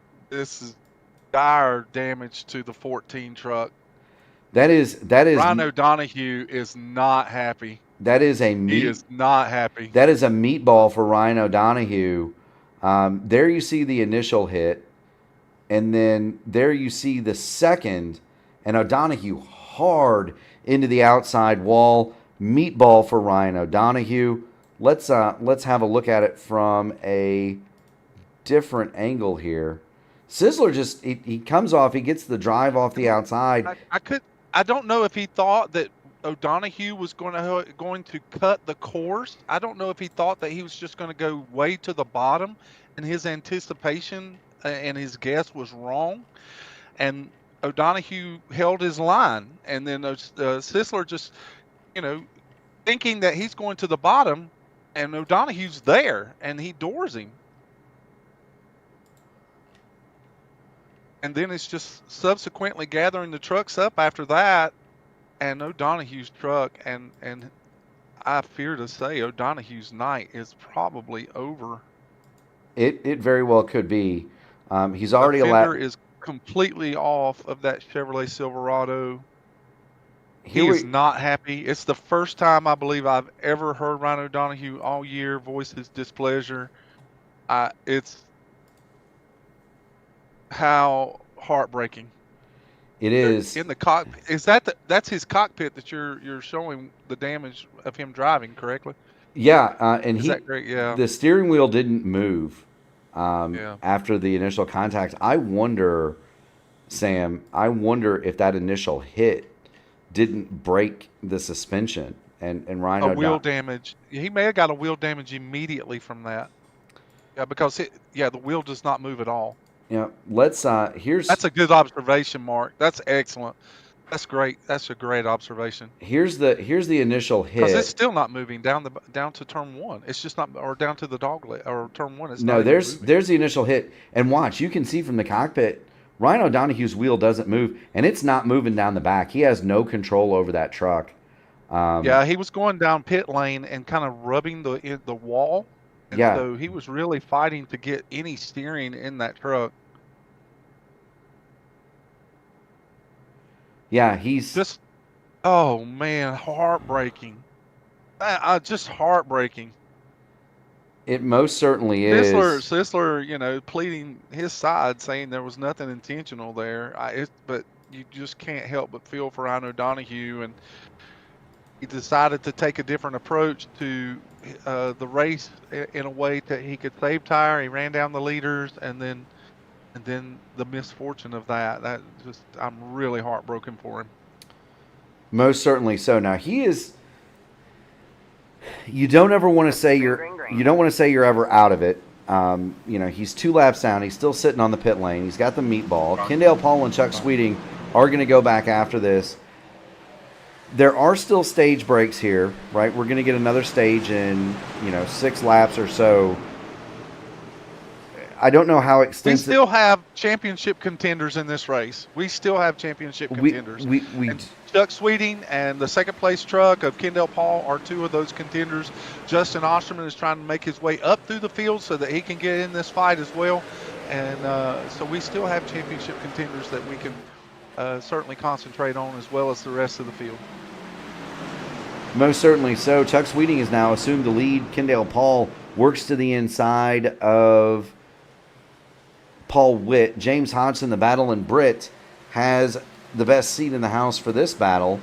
dire damage to the 14 truck. That is Ryan O'Donoghue is not happy. He is not happy. That is a meatball for Ryan O'Donoghue. There you see the initial hit, and then there you see the second, and O'Donoghue hard into the outside wall. Meatball for Ryan O'Donoghue. Let's have a look at it from a different angle here. Sisler just he comes off, he gets the drive off the outside. I don't know if he thought that O'Donoghue was going to cut the course. I don't know if he thought that he was just going to go way to the bottom, and his anticipation and his guess was wrong. And O'Donoghue held his line, and then Sisler just, thinking that he's going to the bottom, and O'Donoghue's there, and he doors him. And then it's just subsequently gathering the trucks up after that, and O'Donoghue's truck, and I fear to say O'Donoghue's night is probably over. It very well could be. He's already the fender is completely off of that Chevrolet Silverado. He is not happy. It's the first time I believe I've ever heard Ryan O'Donoghue all year voice his displeasure. It's how heartbreaking. It is. In the cockpit. That's his cockpit that you're showing the damage of him driving, correctly? Yeah, and is that great? Yeah. The steering wheel didn't move after the initial contact. I wonder, Sam, if that initial hit didn't break the suspension and Ryan wheel damage. He may have got a wheel damage immediately from that. Yeah, because the wheel does not move at all. Yeah, let's That's a good observation, Mark. That's excellent. That's great. That's a great observation. Here's the initial hit. Because it's still not moving down to turn one. It's just not, or down to the dogleg or turn one. It's no. There's the initial hit, and watch. You can see from the cockpit, Ryan O'Donoghue's wheel doesn't move, and it's not moving down the back. He has no control over that truck. He was going down pit lane and kind of rubbing the wall. And so he was really fighting to get any steering in that truck. Yeah, he's just, oh man, heartbreaking. Just heartbreaking. It most certainly is. Sisler, pleading his side, saying there was nothing intentional there. But you just can't help but feel for Ryan O'Donoghue, and he decided to take a different approach to the race in a way that he could save tire. He ran down the leaders, and then the misfortune of that I'm really heartbroken for him. Most certainly so. Now you don't ever want to say you're ever out of it. He's 2 laps down. He's still sitting on the pit lane. He's got the meatball. Kendall Paul and Chuck Sweeting are going to go back after this. There are still stage breaks here, right? We're going to get another stage in, 6 laps or so. I don't know how extensive. We still have championship contenders in this race. We still have championship contenders. Chuck Sweeting and the second place truck of Kendall Paul are 2 of those contenders. Justin Osterman is trying to make his way up through the field so that he can get in this fight as well. And so we still have championship contenders that we can certainly concentrate on, as well as the rest of the field. Most certainly so. Chuck Sweeting has now assumed the lead. Kendall Paul works to the inside of Paul Witt. James Hodgson, the battle, and Britt has the best seat in the house for this battle.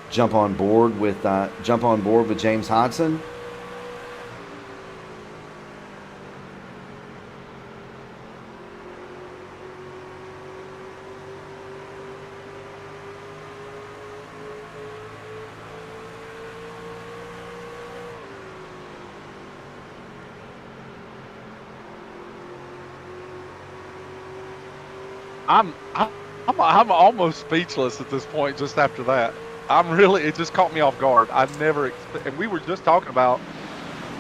Jump on board with James Hodgson. I'm almost speechless at this point. Just after that, it just caught me off guard. I never, and we were just talking about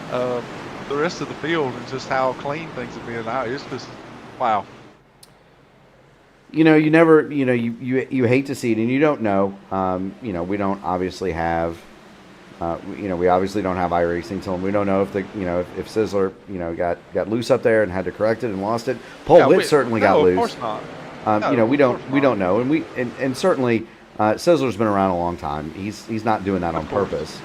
the rest of the field and just how clean things have been. It's just, wow. You hate to see it, and you don't know. We don't obviously have. We obviously don't have iRacing till we don't know if if Sizzler got loose up there and had to correct it and lost it. Paul Witt certainly got loose. Of course not. We don't know, and certainly Sizzler's been around a long time. He's not doing that on purpose.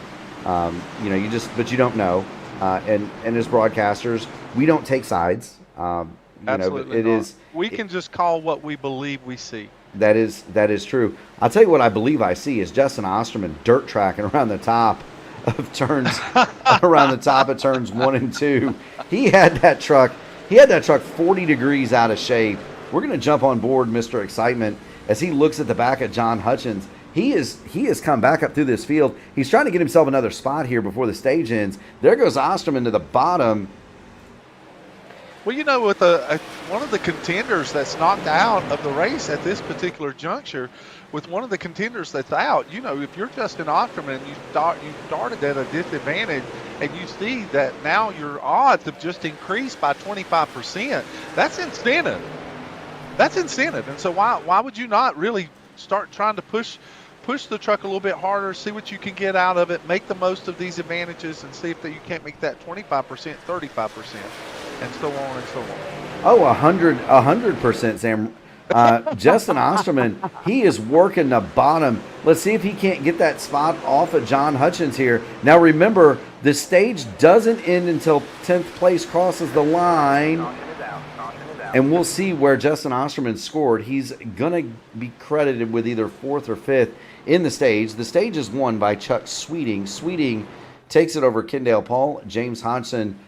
But you don't know. And as broadcasters, we don't take sides. Absolutely not. We can just call what we believe we see. That is true. I'll tell you what I believe I see is Justin Osterman dirt tracking around the top of turns of turns 1 and 2. He had that truck 40 degrees out of shape. We're going to jump on board Mr. Excitement as he looks at the back of John Hutchins. He has come back up through this field. He's trying to get himself another spot here before the stage ends. There goes Osterman to the bottom. Well, with one of the contenders that's knocked out of the race at this particular juncture, with one of the contenders that's out, if you're Justin Osterman, you started at a disadvantage, and you see that now your odds have just increased by 25%. That's incentive. And so why would you not really start trying to push the truck a little bit harder, see what you can get out of it, make the most of these advantages, and see if you can't make that 25%, 35%, and so on and so on. Oh, 100%, Sam. Justin Osterman, he is working the bottom. Let's see if he can't get that spot off of John Hutchins here. Now remember, the stage doesn't end until 10th place crosses the line. And we'll see where Justin Osterman scored. He's going to be credited with either 4th or 5th in the stage. The stage is won by Chuck Sweeting. Sweeting takes it over Kendall Paul, James Hodgson,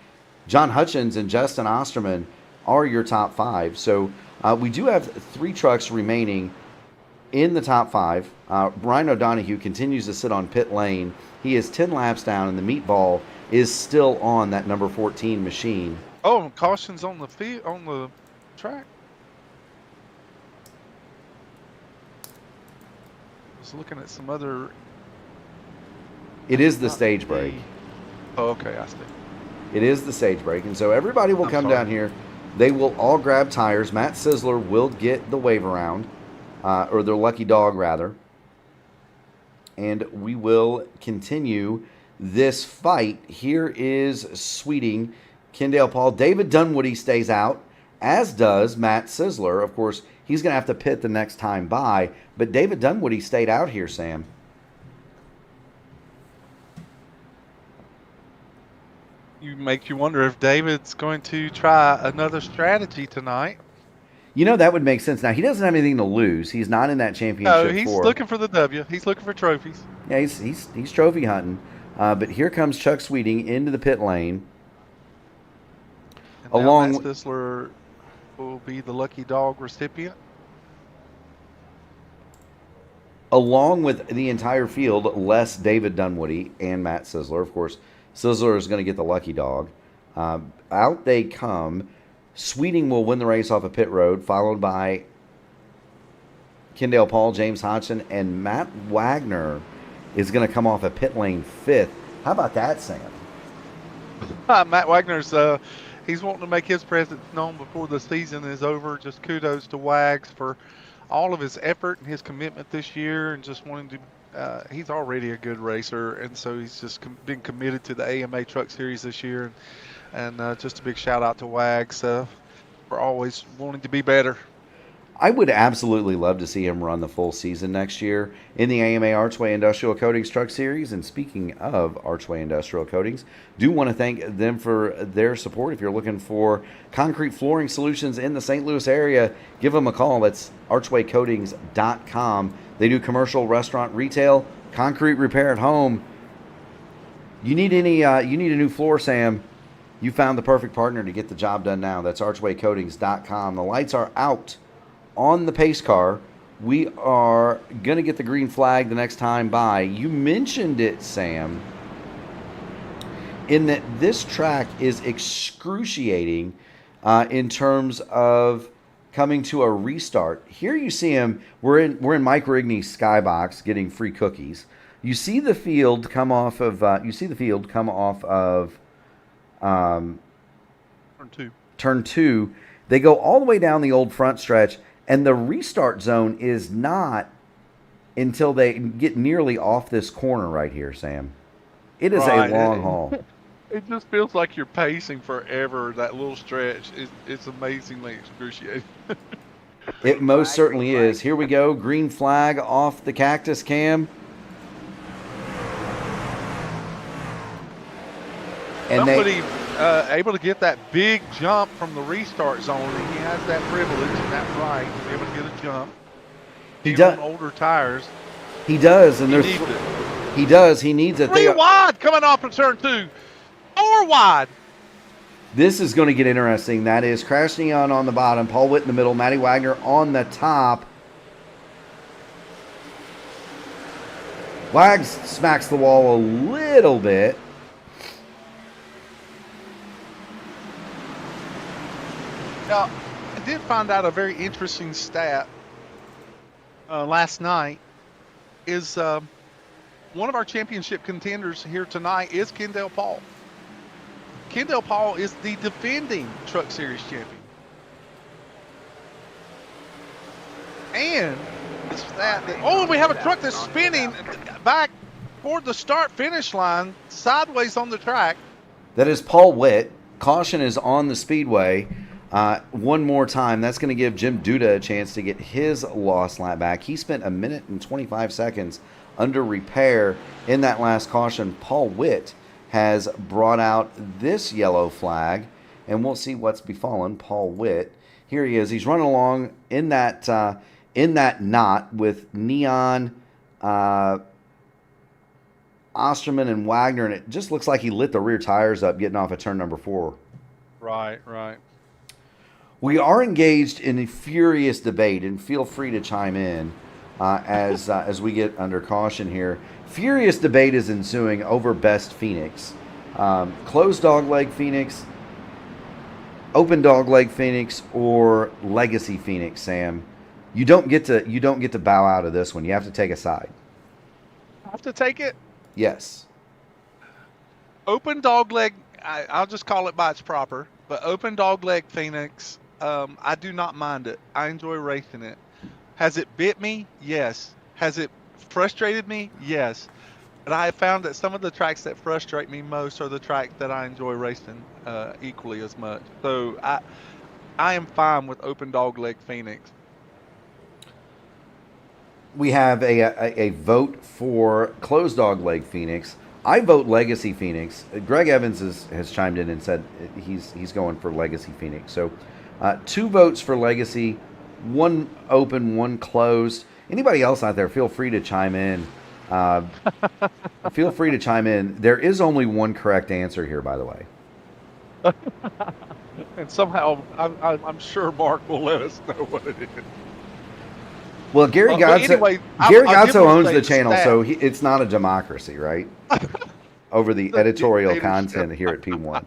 John Hutchins, and Justin Osterman are your top 5. So we do have 3 trucks remaining in the top 5. Ryan O'Donohue continues to sit on pit lane. He is 10 laps down, and the meatball is still on that number 14 machine. Oh, and caution's on the track. I was looking at some other. It is the stage break. Oh, okay, I see. It is the stage break, and so everybody will come down here. They will all grab tires. Matt Sizzler will get the wave around, or the lucky dog rather, and we will continue this fight. Here is Sweeting, Kendall Paul, David Dunwoody stays out, as does Matt Sizzler. Of course, he's going to have to pit the next time by, but David Dunwoody stayed out here, Sam. Makes you wonder if David's going to try another strategy tonight. That would make sense. Now, he doesn't have anything to lose. He's not in that championship. No, he's looking for the W. He's looking for trophies. Yeah, he's trophy hunting. But here comes Chuck Sweeting into the pit lane. And along Matt Sizzler will be the lucky dog recipient. Along with the entire field, less David Dunwoody and Matt Sizzler. Of course, Sizzler is going to get the lucky dog. Out they come. Sweeting will win the race off of pit road, followed by Kendall Paul, James Hodgson, and Matt Wagner is going to come off of pit lane 5th. How about that, Sam? Matt Wagner's he's wanting to make his presence known before the season is over. Just kudos to Wags for all of his effort and his commitment this year, and just wanting to he's already a good racer, and so he's just been committed to the AMA Truck Series this year. And just a big shout out to Wags for always wanting to be better. I would absolutely love to see him run the full season next year in the AMA Archway Industrial Coatings Truck Series. And speaking of Archway Industrial Coatings, do want to thank them for their support. If you're looking for concrete flooring solutions in the St. Louis area, give them a call. That's archwaycoatings.com. They do commercial, restaurant, retail, concrete repair at home. You need a new floor, Sam. You found the perfect partner to get the job done now. That's archwaycoatings.com. The lights are out on the pace car. We are going to get the green flag the next time by. You mentioned it, Sam, in that this track is excruciating in terms of coming to a restart. Here you see him. We're in Mike Rigney's skybox getting free cookies. You see the field come off of turn two. They go all the way down the old front stretch. And the restart zone is not until they get nearly off this corner right here, Sam. It is a long haul. It just feels like you're pacing forever. That little stretch, it's amazingly excruciating. It most certainly is. Here we go. Green flag off the cactus cam. And somebody able to get that big jump from the restart zone, and he has that privilege and that right to be able to get a jump. He does. Older tires. He does, and he does. He needs it. 3 wide coming off of turn 2. 4 wide. This is going to get interesting. That is Crash Neon on the bottom, Paul Witt in the middle, Matty Wagner on the top. Wags smacks the wall a little bit. Now, I did find out a very interesting stat last night. Is one of our championship contenders here tonight is Kendall Paul. Kendall Paul is the defending Truck Series champion. And this stat that, we have a truck that's spinning back toward the start-finish line, sideways on the track. That is Paul Witt. Caution is on the speedway. One more time. That's going to give Jim Duda a chance to get his lost lap back. He spent 1 minute and 25 seconds under repair in that last caution. Paul Witt has brought out this yellow flag, and we'll see what's befallen Paul Witt. Here he is. He's running along in that knot with Neon, Osterman, and Wagner, and it just looks like he lit the rear tires up getting off of turn number 4. Right. We are engaged in a furious debate, and feel free to chime in as we get under caution here. Furious debate is ensuing over best Phoenix. Closed dogleg Phoenix, open dogleg Phoenix, or legacy Phoenix, Sam. You don't get to bow out of this one. You have to take a side. I have to take it? Yes. Open dogleg, I'll just call it by its proper, but open dogleg Phoenix, I do not mind it. I enjoy racing it. Has it bit me? Yes. Has it frustrated me? Yes. But I have found that some of the tracks that frustrate me most are the tracks that I enjoy racing equally as much. So I am fine with open dogleg Phoenix. We have a vote for closed dogleg Phoenix. I vote Legacy Phoenix. Greg Evans has chimed in and said he's going for Legacy Phoenix. So 2 votes for Legacy, 1 open, 1 closed. Anybody else out there, feel free to chime in. Feel free to chime in. There is only 1 correct answer here, by the way. And somehow, I'm sure Mark will let us know what it is. Well, Gary Gazzo owns the channel, so it's not a democracy, right? Over the editorial content here at P1.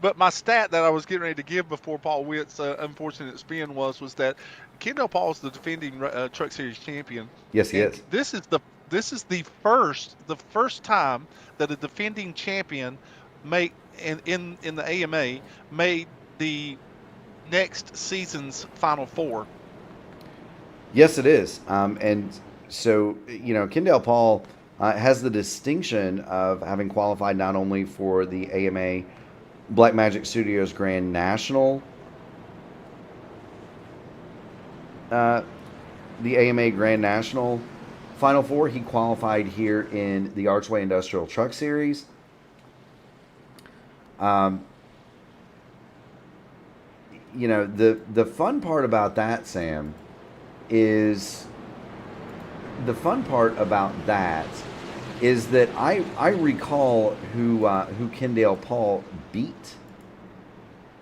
But my stat that I was getting ready to give before Paul Witt's unfortunate spin was that Kendall Paul is the defending Truck Series champion. Yes, he is. This is the first time that a defending champion in the AMA made the next season's Final Four. Yes, it is. And So, Kendall Paul has the distinction of having qualified not only for the AMA Blackmagic Studios Grand National, the AMA Grand National Final Four, he qualified here in the Archway Industrial Truck Series. The fun part about that, Sam, is that I recall who Kendall Paul beat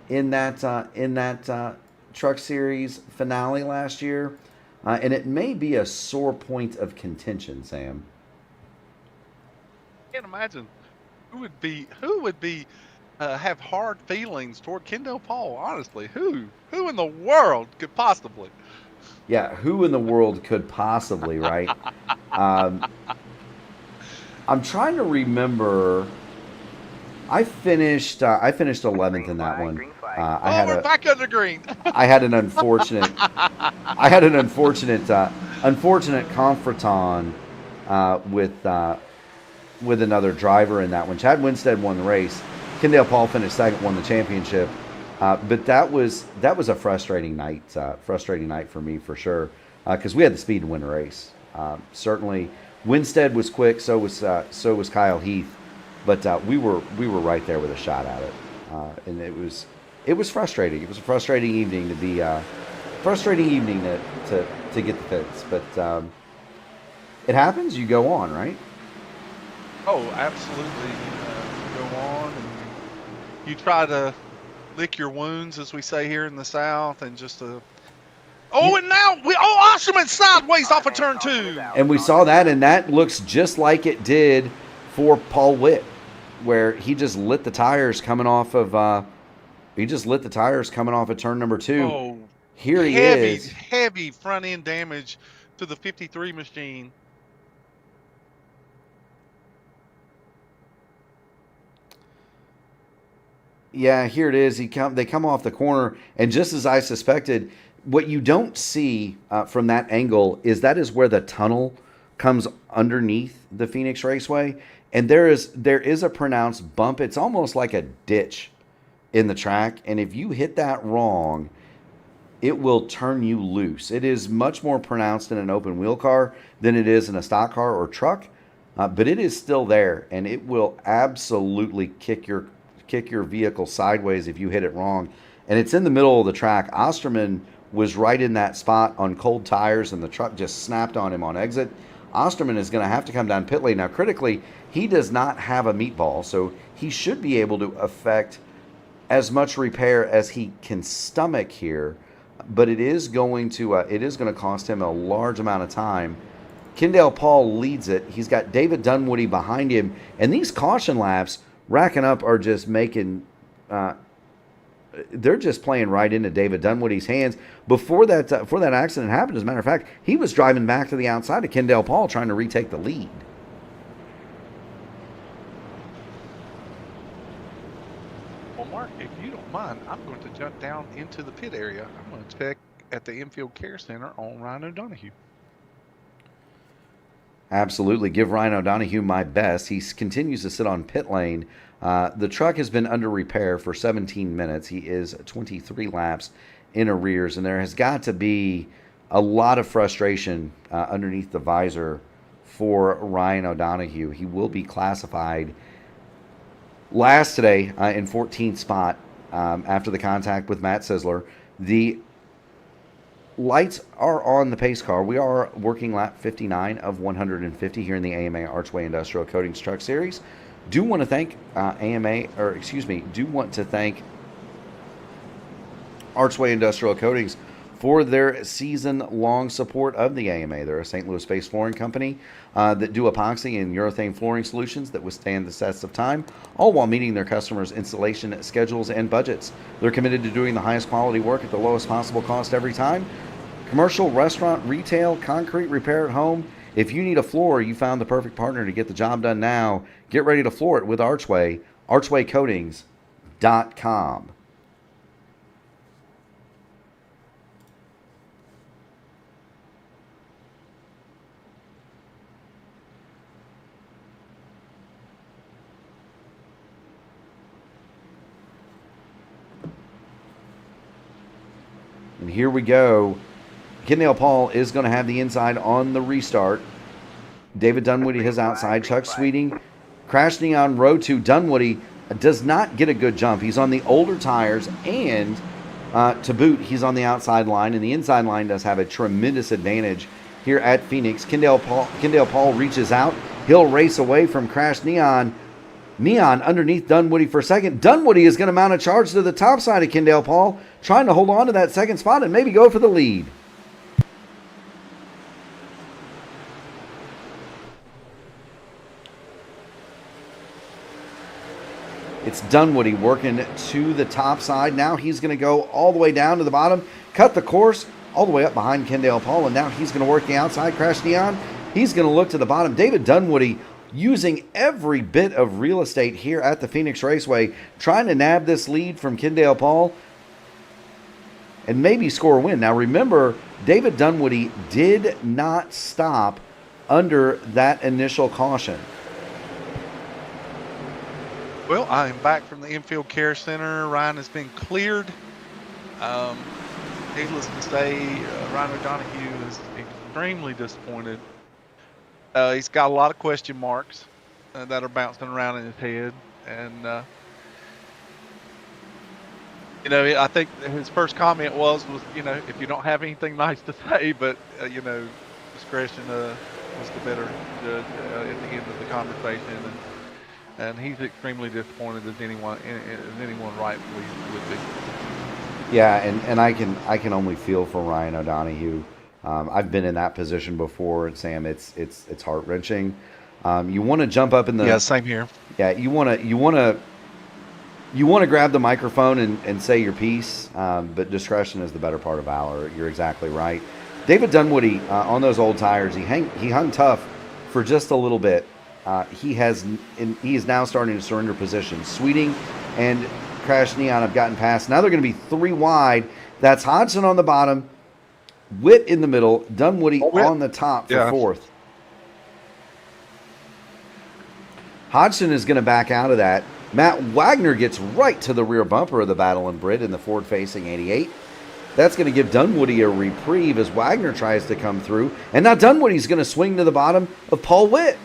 in that Truck Series finale last year, and it may be a sore point of contention, Sam. I can't imagine who would be have hard feelings toward Kendall Paul. Honestly, who in the world could possibly? Yeah, who in the world could possibly, right? I'm trying to remember. I finished 11th in that one. We're back under green. I had an unfortunate confrontation with another driver in that one. Chad Winstead won the race. Kendall Paul finished second, won the championship. But that was a frustrating night for me for sure, because we had the speed to win the race. Certainly, Winstead was quick, so was Kyle Heath, but we were right there with a shot at it, and it was frustrating. It was a frustrating evening to get the fence, but it happens. You go on, right? Oh, absolutely. You go on and you try to lick your wounds, as we say here in the South, and just and now Osterman sideways off of turn 2. And we saw that, and that looks just like it did for Paul Witt, where he just lit the tires coming off of turn number 2. Oh, here he is. Heavy front end damage to the 53 machine. Yeah, here it is. They come off the corner, and just as I suspected, what you don't see from that angle is where the tunnel comes underneath the Phoenix Raceway, and there is a pronounced bump. It's almost like a ditch in the track, and if you hit that wrong, it will turn you loose. It is much more pronounced in an open wheel car than it is in a stock car or truck, but it is still there, and it will absolutely kick your vehicle sideways if you hit it wrong. And it's in the middle of the track. Osterman was right in that spot on cold tires, and the truck just snapped on him on exit. Osterman is going to have to come down pit lane. Now, critically, he does not have a meatball, so he should be able to effect as much repair as he can stomach here, but it is going to cost him a large amount of time. Kendall Paul leads it. He's got David Dunwoody behind him, and these caution laps racking up are just making they're just playing right into David Dunwoody's hands. Before that accident happened, as a matter of fact, he was driving back to the outside of Kendall Paul trying to retake the lead. Well, Mark, if you don't mind, I'm going to jump down into the pit area. I'm going to check at the Infield Care Center on Ryan O'Donoghue. Absolutely. Give Ryan O'Donoghue my best. He continues to sit on pit lane. The truck has been under repair for 17 minutes. He is 23 laps in arrears, and there has got to be a lot of frustration underneath the visor for Ryan O'Donoghue. He will be classified last today in 14th spot after the contact with Matt Sisler. The lights are on the pace car. We are working lap 59 of 150 here in the AMA Archway Industrial Coatings Truck Series. Do want to thank Archway Industrial Coatings for their season-long support of the AMA. They're a St. Louis-based flooring company that do epoxy and urethane flooring solutions that withstand the tests of time, all while meeting their customers' installation schedules and budgets. They're committed to doing the highest quality work at the lowest possible cost every time. Commercial, restaurant, retail, concrete repair at home. If you need a floor, you found the perfect partner to get the job done now. Get ready to floor it with Archway, archwaycoatings.com. And here we go. Kendall Paul is going to have the inside on the restart. David Dunwoody his outside. Chuck Sweeting crashing on row 2. Dunwoody does not get a good jump. He's on the older tires, and to boot, he's on the outside line, and the inside line does have a tremendous advantage here at Phoenix. Kendall Paul reaches out. He'll race away from Crash Neon. Neon underneath Dunwoody for second. Dunwoody is going to mount a charge to the top side of Kendall Paul, trying to hold on to that second spot and maybe go for the lead. It's Dunwoody working to the top side. Now he's going to go all the way down to the bottom, cut the course all the way up behind Kendall Paul, and now he's going to work the outside. Crash Neon, he's going to look to the bottom. David Dunwoody using every bit of real estate here at the Phoenix Raceway, trying to nab this lead from Kendall Paul and maybe score a win. Now remember, David Dunwoody did not stop under that initial caution. Well, I am back from the infield care center. Ryan has been cleared. Needless to say, Ryan O'Donoghue is extremely disappointed. He's got a lot of question marks that are bouncing around in his head. And, I think his first comment was, if you don't have anything nice to say, but, discretion was the better judge at the end of the conversation. And he's extremely disappointed as anyone rightfully would be. Yeah, and I can only feel for Ryan O'Donoghue. I've been in that position before, Sam. It's heart wrenching. You want to jump up in the same here. Yeah, you want to grab the microphone and say your piece, but discretion is the better part of valor. You're exactly right. David Dunwoody on those old tires, he hung tough for just a little bit. He is now starting to surrender position. Sweeting and Crash Neon have gotten past. Now they're going to be 3 wide. That's Hodgson on the bottom, Witt in the middle, Dunwoody on the top for fourth. Hodgson is going to back out of that. Matt Wagner gets right to the rear bumper of the Battle and Brit in the forward-facing 88. That's going to give Dunwoody a reprieve as Wagner tries to come through. And now Dunwoody's going to swing to the bottom of Paul Witt.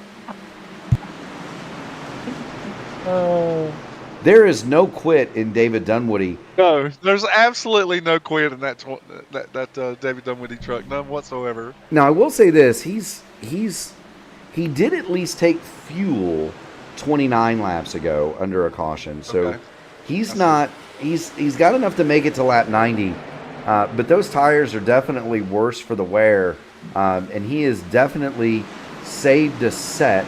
There is no quit in David Dunwoody. No, there's absolutely no quit in that David Dunwoody truck, none whatsoever. Now I will say this: he did at least take fuel 29 laps ago under a caution, so he's got enough to make it to lap 90. But those tires are definitely worse for the wear, and he is definitely saved a set.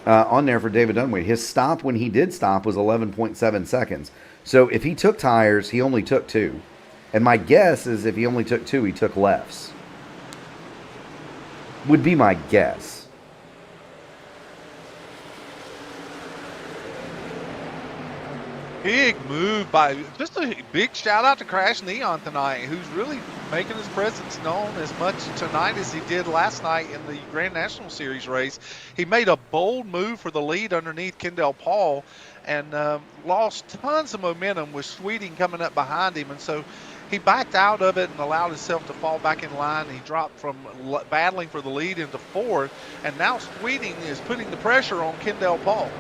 On there for David Dunwoody. His stop when he did stop was 11.7 seconds. So if he took tires, he only took 2. And my guess is if he only took 2, he took lefts. Would be my guess. Big move by, just a big shout out to Crash Neon tonight, who's really making his presence known as much tonight as he did last night in the Grand National Series race. He made a bold move for the lead underneath Kendall Paul and lost tons of momentum with Sweeting coming up behind him. And so he backed out of it and allowed himself to fall back in line. He dropped from battling for the lead into fourth. And now Sweeting is putting the pressure on Kendall Paul.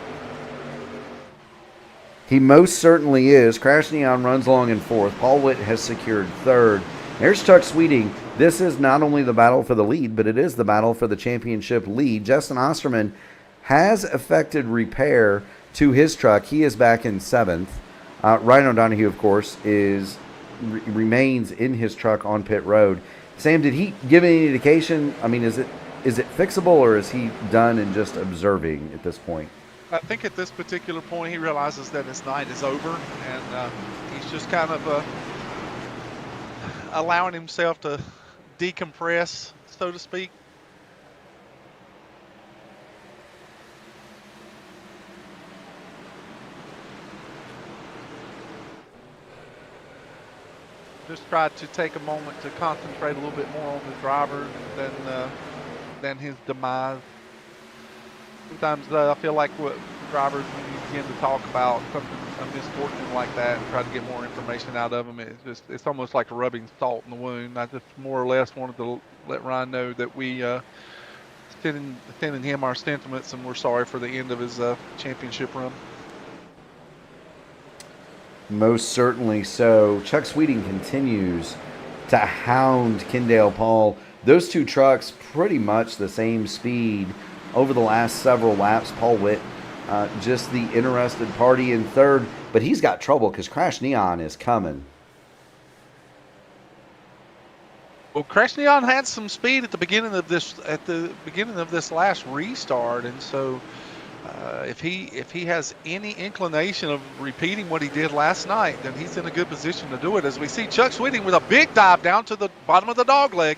He most certainly is. Crash Neon runs along in fourth. Paul Witt has secured third. There's Chuck Sweeting. This is not only the battle for the lead, but it is the battle for the championship lead. Justin Osterman has effected repair to his truck. He is back in seventh. Ryan O'Donoghue, of course, remains in his truck on pit road. Sam, did he give any indication? I mean, is it fixable, or is he done and just observing at this point? I think at this particular point he realizes that his night is over, and he's just kind of allowing himself to decompress, so to speak. Just tried to take a moment to concentrate a little bit more on the driver than his demise. sometimes I feel like what drivers, when you begin to talk about something, a misfortune like that, and try to get more information out of them, it's almost like rubbing salt in the wound. I just more or less wanted to let Ryan know that we sending him our sentiments, and we're sorry for the end of his championship run. Most certainly so. Chuck Sweeting continues to hound Kendall Paul. Those two trucks pretty much the same speed over the last several laps. Paul Witt, just the interested party in third, but he's got trouble because Crash Neon is coming. Well, Crash Neon had some speed at the beginning of this last restart, and so if he has any inclination of repeating what he did last night, then he's in a good position to do it. As we see Chuck Sweeting with a big dive down to the bottom of the dog leg.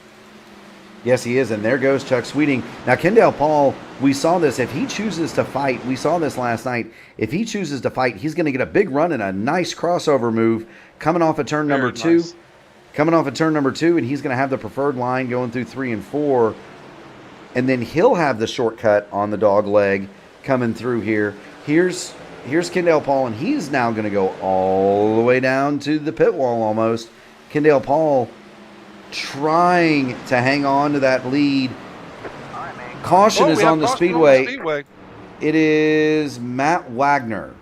Yes, he is, and there goes Chuck Sweeting. Now, Kendall Paul, we saw this. If he chooses to fight, we saw this last night. If he chooses to fight, he's going to get a big run and a nice crossover move coming off of turn number two. Nice. Coming off of turn number 2, and he's going to have the preferred line going through 3 and 4. And then he'll have the shortcut on the dog leg coming through here. Here's Kendall Paul, and he's now going to go all the way down to the pit wall almost. Kendall Paul trying to hang on to that lead. Caution is on the speedway. It is Matt Wagner.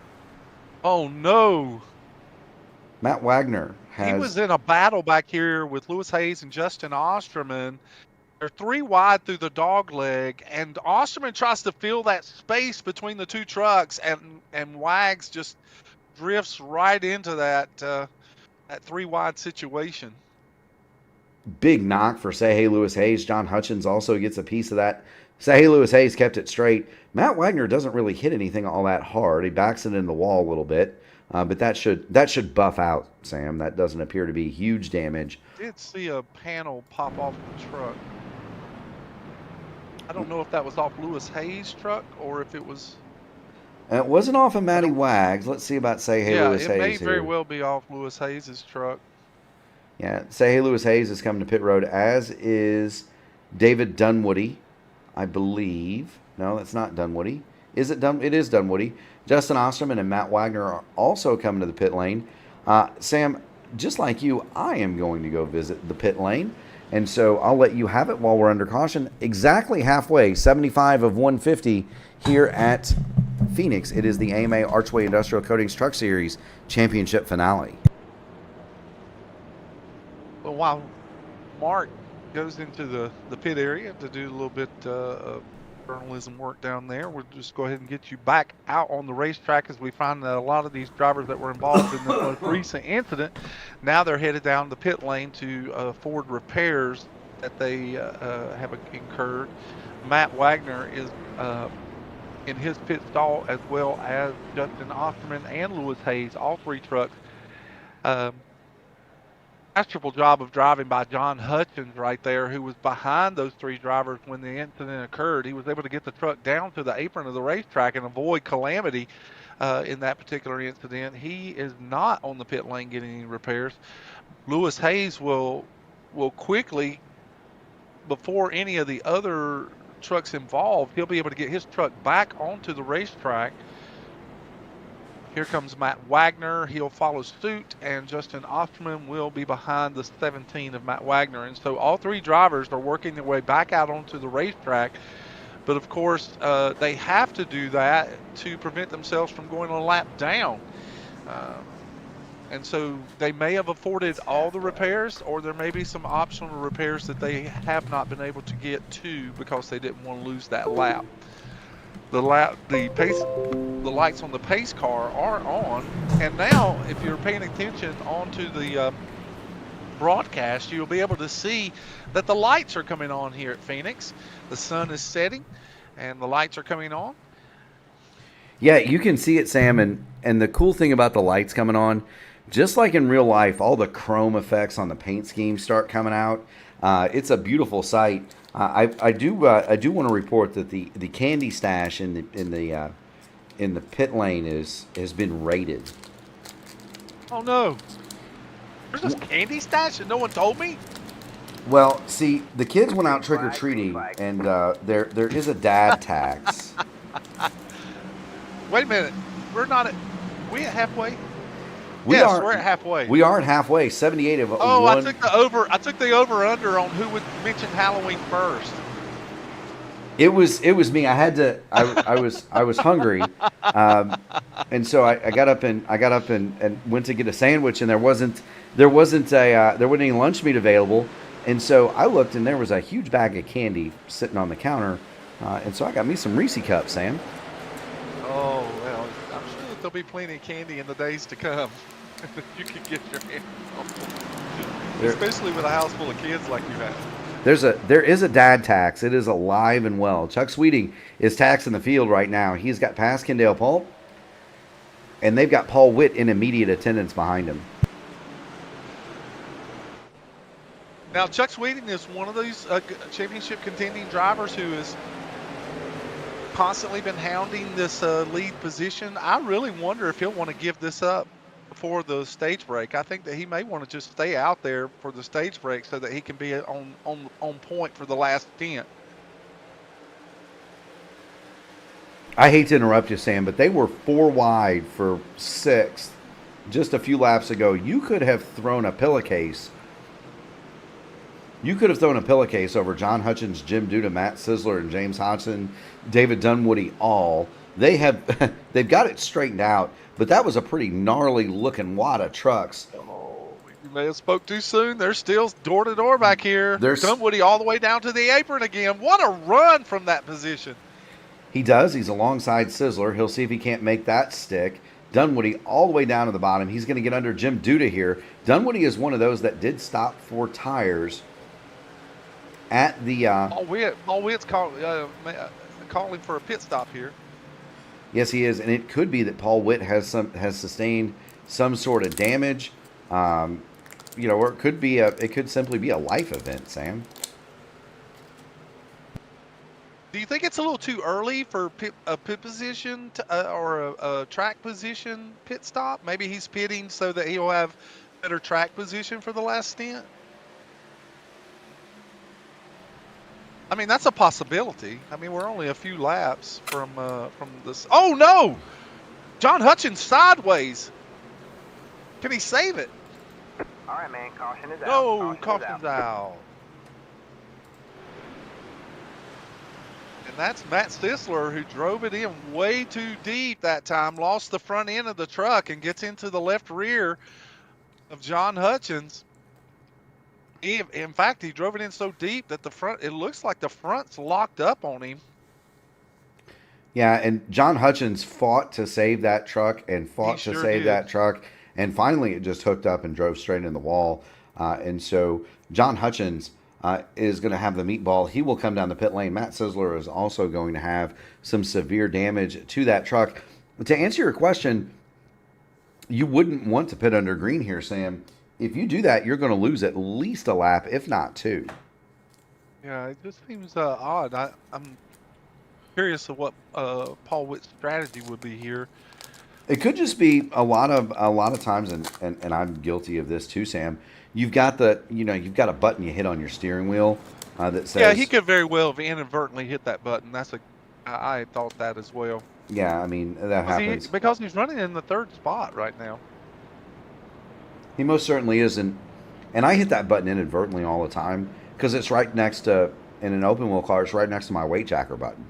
Oh, no. Matt Wagner. He was in a battle back here with Lewis Hayes and Justin Osterman. They're 3 wide through the dog leg, and Osterman tries to fill that space between the two trucks, and Wags just drifts right into that 3 wide situation. Big knock for Say Hey Lewis Hayes. John Hutchins also gets a piece of that. Say Hey Lewis Hayes kept it straight. Matt Wagner doesn't really hit anything all that hard. He backs it in the wall a little bit. But that should buff out, Sam. That doesn't appear to be huge damage. I did see a panel pop off the truck. I don't know if that was off Lewis Hayes' truck or if it was... It wasn't off of Matty Wags. Let's see about Say Hey Lewis Hayes Yeah, it may here. very well be off Lewis Hayes' truck. Yeah, Say Hey Lewis Hayes is coming to pit road, as is David Dunwoody, I believe. No, that's not Dunwoody. Is it It is Dunwoody. Justin Osterman and Matt Wagner are also coming to the pit lane. Sam, just like you, I am going to go visit the pit lane. And so I'll let you have it while we're under caution. Exactly halfway, 75 of 150 here at Phoenix. It is the AMA Archway Industrial Coatings Truck Series Championship Finale. Well, while Mark goes into the pit area to do a little bit of journalism work down there, we'll just go ahead and get you back out on the racetrack, as we find that a lot of these drivers that were involved in the most recent incident, now they're headed down the pit lane to forward repairs that they have incurred. Matt Wagner is in his pit stall, as well as Justin Osterman and Lewis Hayes, all 3 trucks. Masterful job of driving by John Hutchins right there, who was behind those 3 drivers when the incident occurred. He was able to get the truck down to the apron of the racetrack and avoid calamity in that particular incident. He is not on the pit lane getting any repairs. Lewis Hayes will quickly, before any of the other trucks involved, he'll be able to get his truck back onto the racetrack. Here comes Matt Wagner. He'll follow suit, and Justin Osterman will be behind the 17 of Matt Wagner. And so all 3 drivers are working their way back out onto the racetrack. But, of course, they have to do that to prevent themselves from going a lap down. And so they may have afforded all the repairs, or there may be some optional repairs that they have not been able to get to because they didn't want to lose that lap. The lights on the pace car are on, and now if you're paying attention onto the broadcast, you'll be able to see that the lights are coming on here at Phoenix. The sun is setting, and the lights are coming on. Yeah, you can see it, Sam, and the cool thing about the lights coming on, just like in real life, all the chrome effects on the paint scheme start coming out. It's a beautiful sight. I do want to report that the candy stash in the pit lane has been raided. Oh no! There's a candy stash and no one told me. Well, see, the kids went out trick or treating, and there is a dad tax. Wait a minute. We're not at. We at halfway? We Yes, are. we're at halfway. We are at halfway. 78 of Oh, one. I took the over under on who would mention Halloween first. It was me. I had to. I was hungry, and so I got up and went to get a sandwich, and there wasn't any lunch meat available, and so I looked, and there was a huge bag of candy sitting on the counter, and so I got me some Reese cups, Sam. Oh well, I'm sure that there'll be plenty of candy in the days to come. You can get your hands on, especially with a house full of kids like you have. There is a dad tax. It is alive and well. Chuck Sweeting is taxing the field right now. He's got past Kendall Pulp, and they've got Paul Witt in immediate attendance behind him. Now, Chuck Sweeting is one of these championship contending drivers who has constantly been hounding this lead position. I really wonder if he'll want to give this up before the stage break. I think that he may want to just stay out there for the stage break so that he can be on point for the last stint. I hate to interrupt you, Sam, but they were 4 wide for 6th just a few laps ago. You could have thrown a pillowcase. You could have thrown a pillowcase over John Hutchins, Jim Duda, Matt Sisler, and James Hodgson, David Dunwoody, all. They've got it straightened out, but that was a pretty gnarly looking wad of trucks. Oh, you may have spoke too soon. They're still door to door back here. There's Dunwoody all the way down to the apron again. What a run from that position. He does. He's alongside Sisler. He'll see if he can't make that stick. Dunwoody all the way down to the bottom. He's going to get under Jim Duda here. Dunwoody is one of those that did stop for tires at the... Paul Witt's calling for a pit stop here. Yes, he is, and it could be that Paul Witt has sustained some sort of damage, or it could simply be a life event, Sam. Do you think it's a little too early for a pit position or a track position pit stop? Maybe he's pitting so that he'll have better track position for the last stint. I mean, that's a possibility. I mean, we're only a few laps from this. Oh no! John Hutchins sideways. Can he save it? All right, man. Caution is out. No, caution's out. And that's Matt Sisler, who drove it in way too deep that time, lost the front end of the truck, and gets into the left rear of John Hutchins. In fact, he drove it in so deep that it looks like the front's locked up on him. Yeah, and John Hutchins fought to save that truck and that truck, and finally it just hooked up and drove straight in the wall. And so John Hutchins is going to have the meatball. He will come down the pit lane. Matt Sisler is also going to have some severe damage to that truck. To answer your question, you wouldn't want to pit under green here, Sam. If you do that, you're going to lose at least a lap, if not 2. Yeah, it just seems odd. I'm curious of what Paul Witt's strategy would be here. It could just be a lot of times, and I'm guilty of this too, Sam. You've got a button you hit on your steering wheel that says. Yeah, he could very well have inadvertently hit that button. I thought that as well. Yeah, I mean that happens because he's running in the 3rd spot right now. He most certainly is, and I hit that button inadvertently all the time because it's right next to, in an open wheel car, it's right next to my weight jacker button.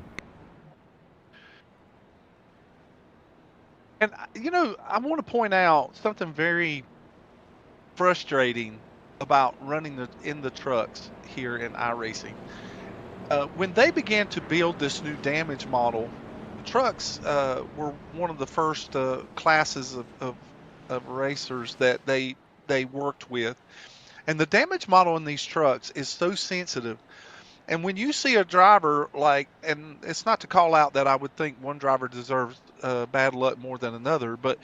And, I want to point out something very frustrating about running in the trucks here in iRacing. When they began to build this new damage model, the trucks were one of the first classes of racers that they worked with. And the damage model in these trucks is so sensitive. And when you see a driver and it's not to call out that I would think one driver deserves bad luck more than another, but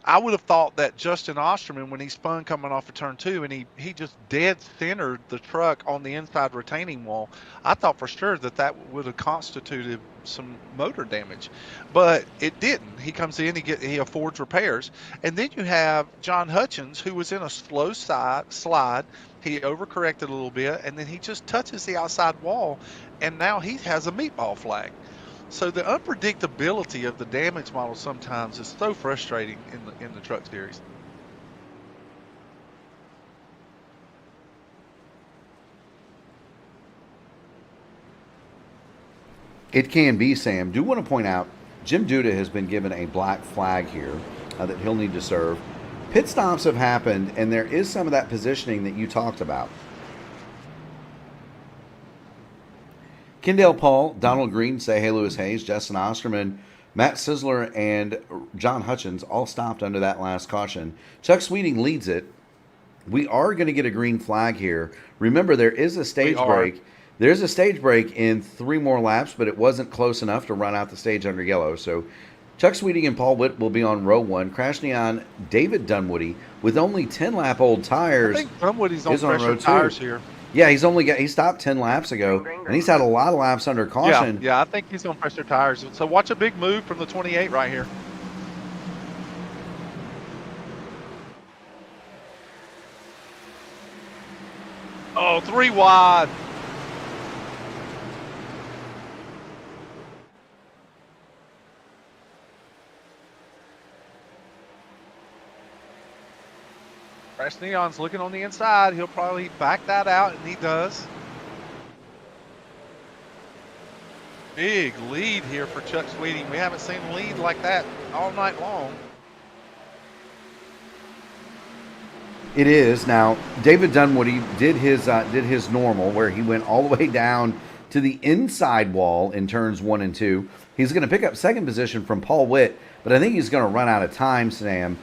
I would have thought that Justin Osterman, when he spun coming off of turn 2 and he just dead centered the truck on the inside retaining wall, I thought for sure that would have constituted some motor damage, but it didn't. He comes in, he affords repairs, and then you have John Hutchins, who was in a slow slide. He overcorrected a little bit, and then he just touches the outside wall, and now he has a meatball flag. So the unpredictability of the damage model sometimes is so frustrating in the truck series. It can be, Sam. Do want to point out, Jim Duda has been given a black flag here that he'll need to serve. Pit stops have happened, and there is some of that positioning that you talked about. Kendall Paul, Donald Green, Say Hey Lewis Hayes, Justin Osterman, Matt Sizzler, and John Hutchins all stopped under that last caution. Chuck Sweeting leads it. We are going to get a green flag here. Remember, there is a stage break. There's a stage break in 3 more laps, but it wasn't close enough to run out the stage under yellow. So Chuck Sweeting and Paul Witt will be on row 1. Crashing on David Dunwoody with only 10-lap-old tires. I think Dunwoody's on row pressure 2. tires here. Yeah, he stopped 10 laps ago, and he's had a lot of laps under caution. Yeah, I think he's on pressure tires. So watch a big move from the 28 right here. Oh, 3 wide. Crash Neon's looking on the inside. He'll probably back that out, and he does. Big lead here for Chuck Sweeting. We haven't seen a lead like that all night long. It is. Now, David Dunwoody did his normal, where he went all the way down to the inside wall in turns 1 and 2. He's going to pick up second position from Paul Witt, but I think he's going to run out of time, Sam,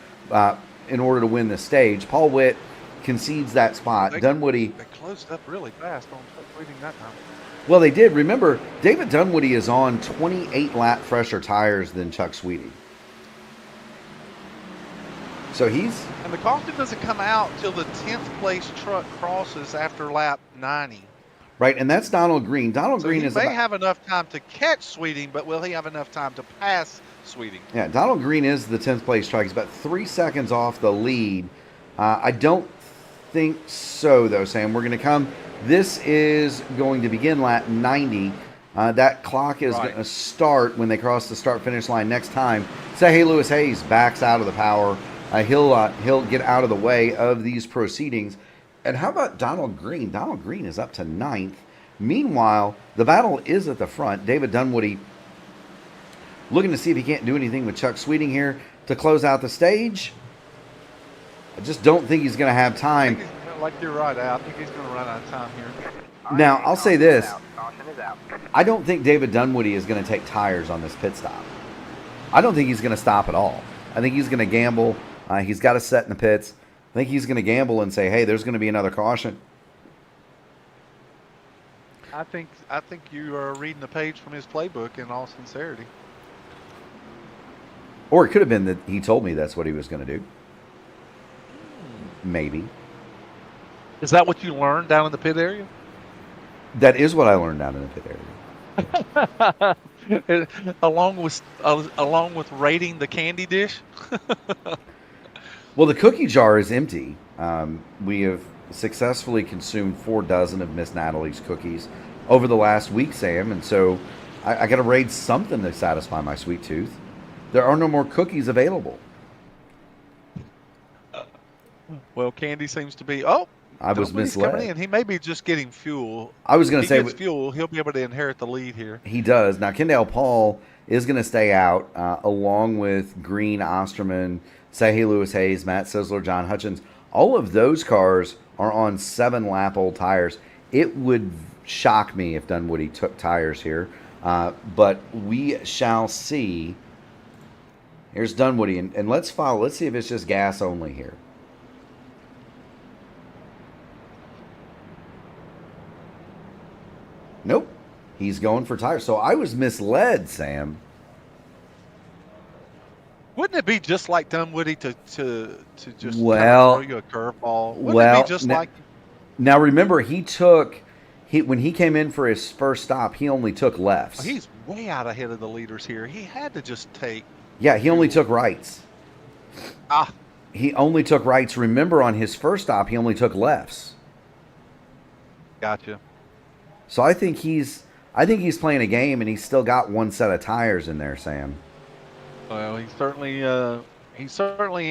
in order to win the stage. Paul Witt concedes that spot. Dunwoody... They closed up really fast on Chuck Sweeting that time. Well, they did. Remember, David Dunwoody is on 28-lap fresher tires than Chuck Sweeting. So he's... And the caution doesn't come out till the 10th place truck crosses after lap 90. Right, and that's Donald Green. Donald Green He may have enough time to catch Sweeting, but will he have enough time to pass Sweeting? Yeah, Donald Green is the 10th place truck. He's about 3 seconds off the lead. I don't think so, though, Sam. We're going to come... This is going to begin lap 90. That clock is going to start when they cross the start-finish line next time. Say Hey Lewis Hayes backs out of the power. He'll get out of the way of these proceedings. And how about Donald Green? Donald Green is up to 9th. Meanwhile, the battle is at the front. David Dunwoody looking to see if he can't do anything with Chuck Sweeting here to close out the stage. I just don't think he's going to have time. Like you're right, Al. I think he's going to run out of time here. Now, I'll say this. I don't think David Dunwoody is going to take tires on this pit stop. I don't think he's going to stop at all. I think he's going to gamble. He's got a set in the pits. I think he's going to gamble and say, hey, there's going to be another caution. I think you are reading the page from his playbook in all sincerity. Or it could have been that he told me that's what he was going to do. Maybe. Is that what you learned down in the pit area? That is what I learned down in the pit area. along with rating the candy dish. Well, the cookie jar is empty. We have successfully consumed 4 dozen of Miss Natalie's cookies over the last week, Sam, and so I got to raid something to satisfy my sweet tooth. There are no more cookies available. Well, Candy seems to be. Oh, I was misled. Coming in. He may be just getting fuel. I was going to say, gets fuel, he'll be able to inherit the lead here. He does. Now, Kendall Paul is going to stay out, along with Green, Osterman, Say Hey Lewis Hayes, Matt Sizzler, John Hutchins. All of those cars are on 7-lap-old tires. It would shock me if Dunwoody took tires here, but we shall see. Here's Dunwoody, and let's follow. Let's see if it's just gas only here. Nope. He's going for tires. So I was misled, Sam. Wouldn't it be just like Dunwoody to just throw you a curveball? Wouldn't it be just like... Now remember, when he came in for his first stop, he only took lefts. He's way out ahead of the leaders here. He had to just take... Yeah, he only took rights. Ah. He only took rights. Remember, on his first stop, he only took lefts. Gotcha. So I think he's I think he's playing a game, and he's still got one set of tires in there, Sam. Well, he's certainly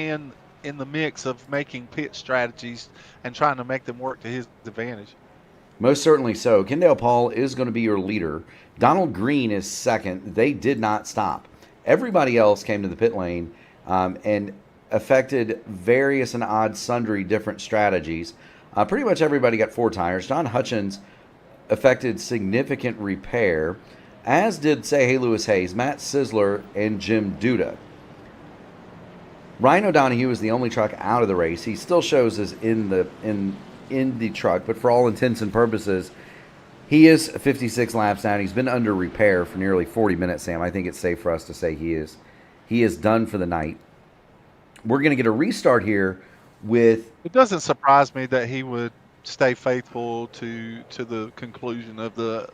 in the mix of making pit strategies and trying to make them work to his advantage. Most certainly so. Kendall Paul is going to be your leader. Donald Green is second. They did not stop. Everybody else came to the pit lane and affected various and odd sundry different strategies. Pretty much everybody got 4 tires. John Hutchins affected significant repair, as did Say Lewis Hayes, Matt Sizzler, and Jim Duda. Ryan O'Donohue is the only truck out of the race. He still shows as in the truck, but for all intents and purposes, he is 56 laps down. He's been under repair for nearly 40 minutes, Sam. I think it's safe for us to say he is done for the night. We're going to get a restart here with... It doesn't surprise me that he would stay faithful to the conclusion of the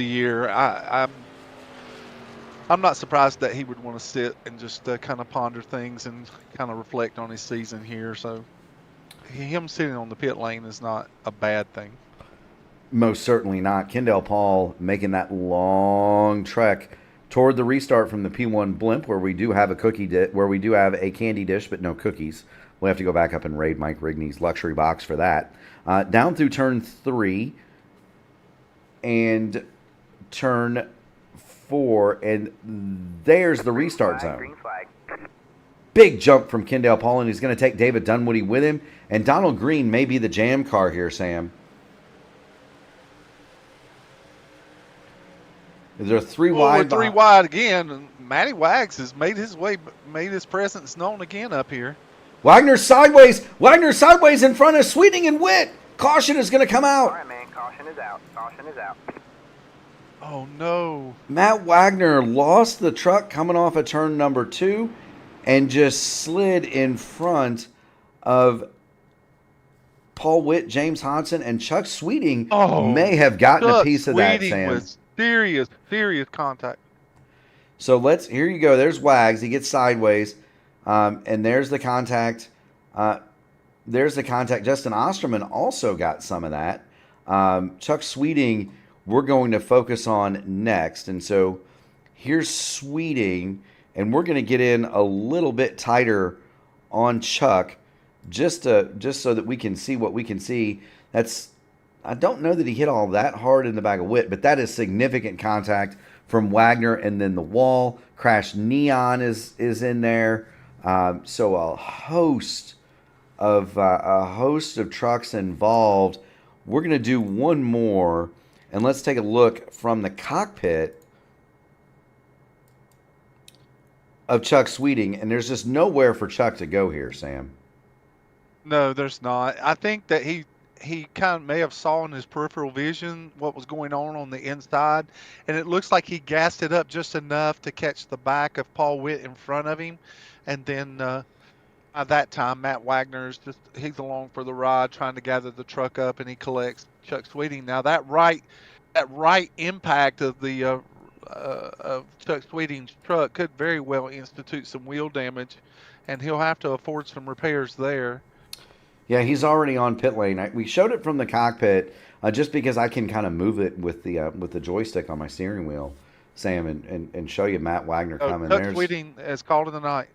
year. I'm not surprised that he would want to sit and just kind of ponder things and kind of reflect on his season here. So him sitting on the pit lane is not a bad thing. Most certainly not. Kendall Paul making that long trek toward the restart from the P1 blimp, where we do have a candy dish, but no cookies. We'll have to go back up and raid Mike Rigney's luxury box for that. Down through turn 3 and turn 4, and there's the restart zone. Green flag. Big jump from Kendall Paul, and he's going to take David Dunwoody with him. And Donald Green may be the jam car here, Sam. There are 3 wide. We're 3 wide again. And Matty Wags has made his presence known again up here. Wagner sideways in front of Sweeting and Witt. Caution is going to come All out. right, man. Caution is out. Caution is out. Oh, no. Matt Wagner lost the truck coming off of turn number 2 and just slid in front of Paul Witt, James Hodson, and Chuck Sweeting may have gotten a piece of that, Sam. Was serious contact. So here you go. There's Wags. He gets sideways. And there's the contact. Justin Osterman also got some of that. Chuck Sweeting, we're going to focus on next. And so here's Sweeting, and we're going to get in a little bit tighter on Chuck just so that we can see what we can see. I don't know that he hit all that hard in the bag of Witt, but that is significant contact from Wagner, and then the wall. Crash Neon is in there. So a host of trucks involved. We're going to do one more, and let's take a look from the cockpit of Chuck Sweeting. And there's just nowhere for Chuck to go here, Sam. No, there's not. I think that he kind of may have saw in his peripheral vision what was going on the inside, and it looks like he gassed it up just enough to catch the back of Paul Witt in front of him. And then by that time, Matt Wagner's he's along for the ride, trying to gather the truck up, and he collects Chuck Sweeting. Now that right impact of the of Chuck Sweeting's truck could very well institute some wheel damage, and he'll have to afford some repairs there. Yeah, he's already on pit lane. We showed it from the cockpit just because I can kind of move it with the joystick on my steering wheel, Sam, and show you Matt Wagner coming. Chuck Sweeting has called in the night.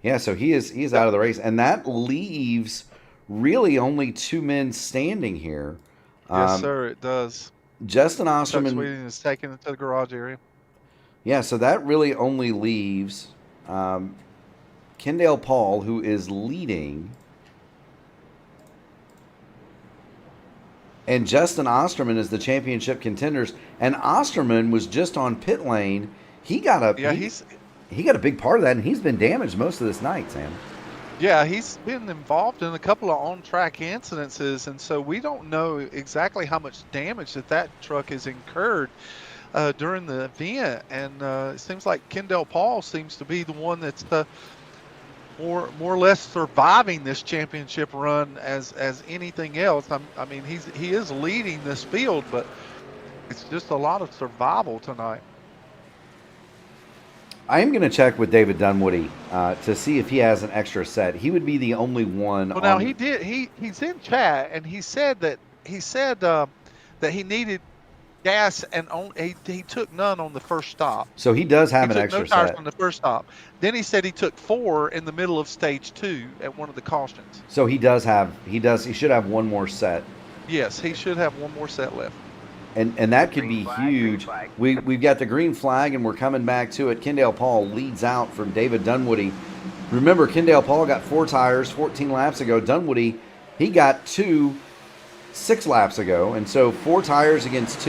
Yeah, so he's out of the race, and that leaves really only 2 men standing here. Yes, sir, it does. Justin Osterman. Chuck Sweeting is taken into the garage area. Yeah, so that really only leaves Kendall Paul, who is leading, and Justin Osterman is the championship contenders. And Osterman was just on pit lane. He got a big part of that, and he's been damaged most of this night, Sam. Yeah, he's been involved in a couple of on-track incidences, and so we don't know exactly how much damage that truck has incurred during the event. And it seems like Kendall Paul seems to be the one that's more or less surviving this championship run as anything else. I mean, he is leading this field, but it's just a lot of survival tonight. I am going to check with David Dunwoody to see if he has an extra set. He would be the only one. Well, now he did. He's in chat, and he said that he needed gas, and he took none on the first stop. So he does He have an took no extra tires set. on the first stop. Then he said he took 4 in the middle of stage 2 at one of the cautions. So he should have one more set. Yes, he should have one more set left. And that could Green be flag, green huge. flag. We've got the green flag, and we're coming back to it. Kendall Paul leads out from David Dunwoody. Remember, Kendall Paul got 4 tires 14 laps ago. Dunwoody, he got 2 6 laps ago, and so 4 tires against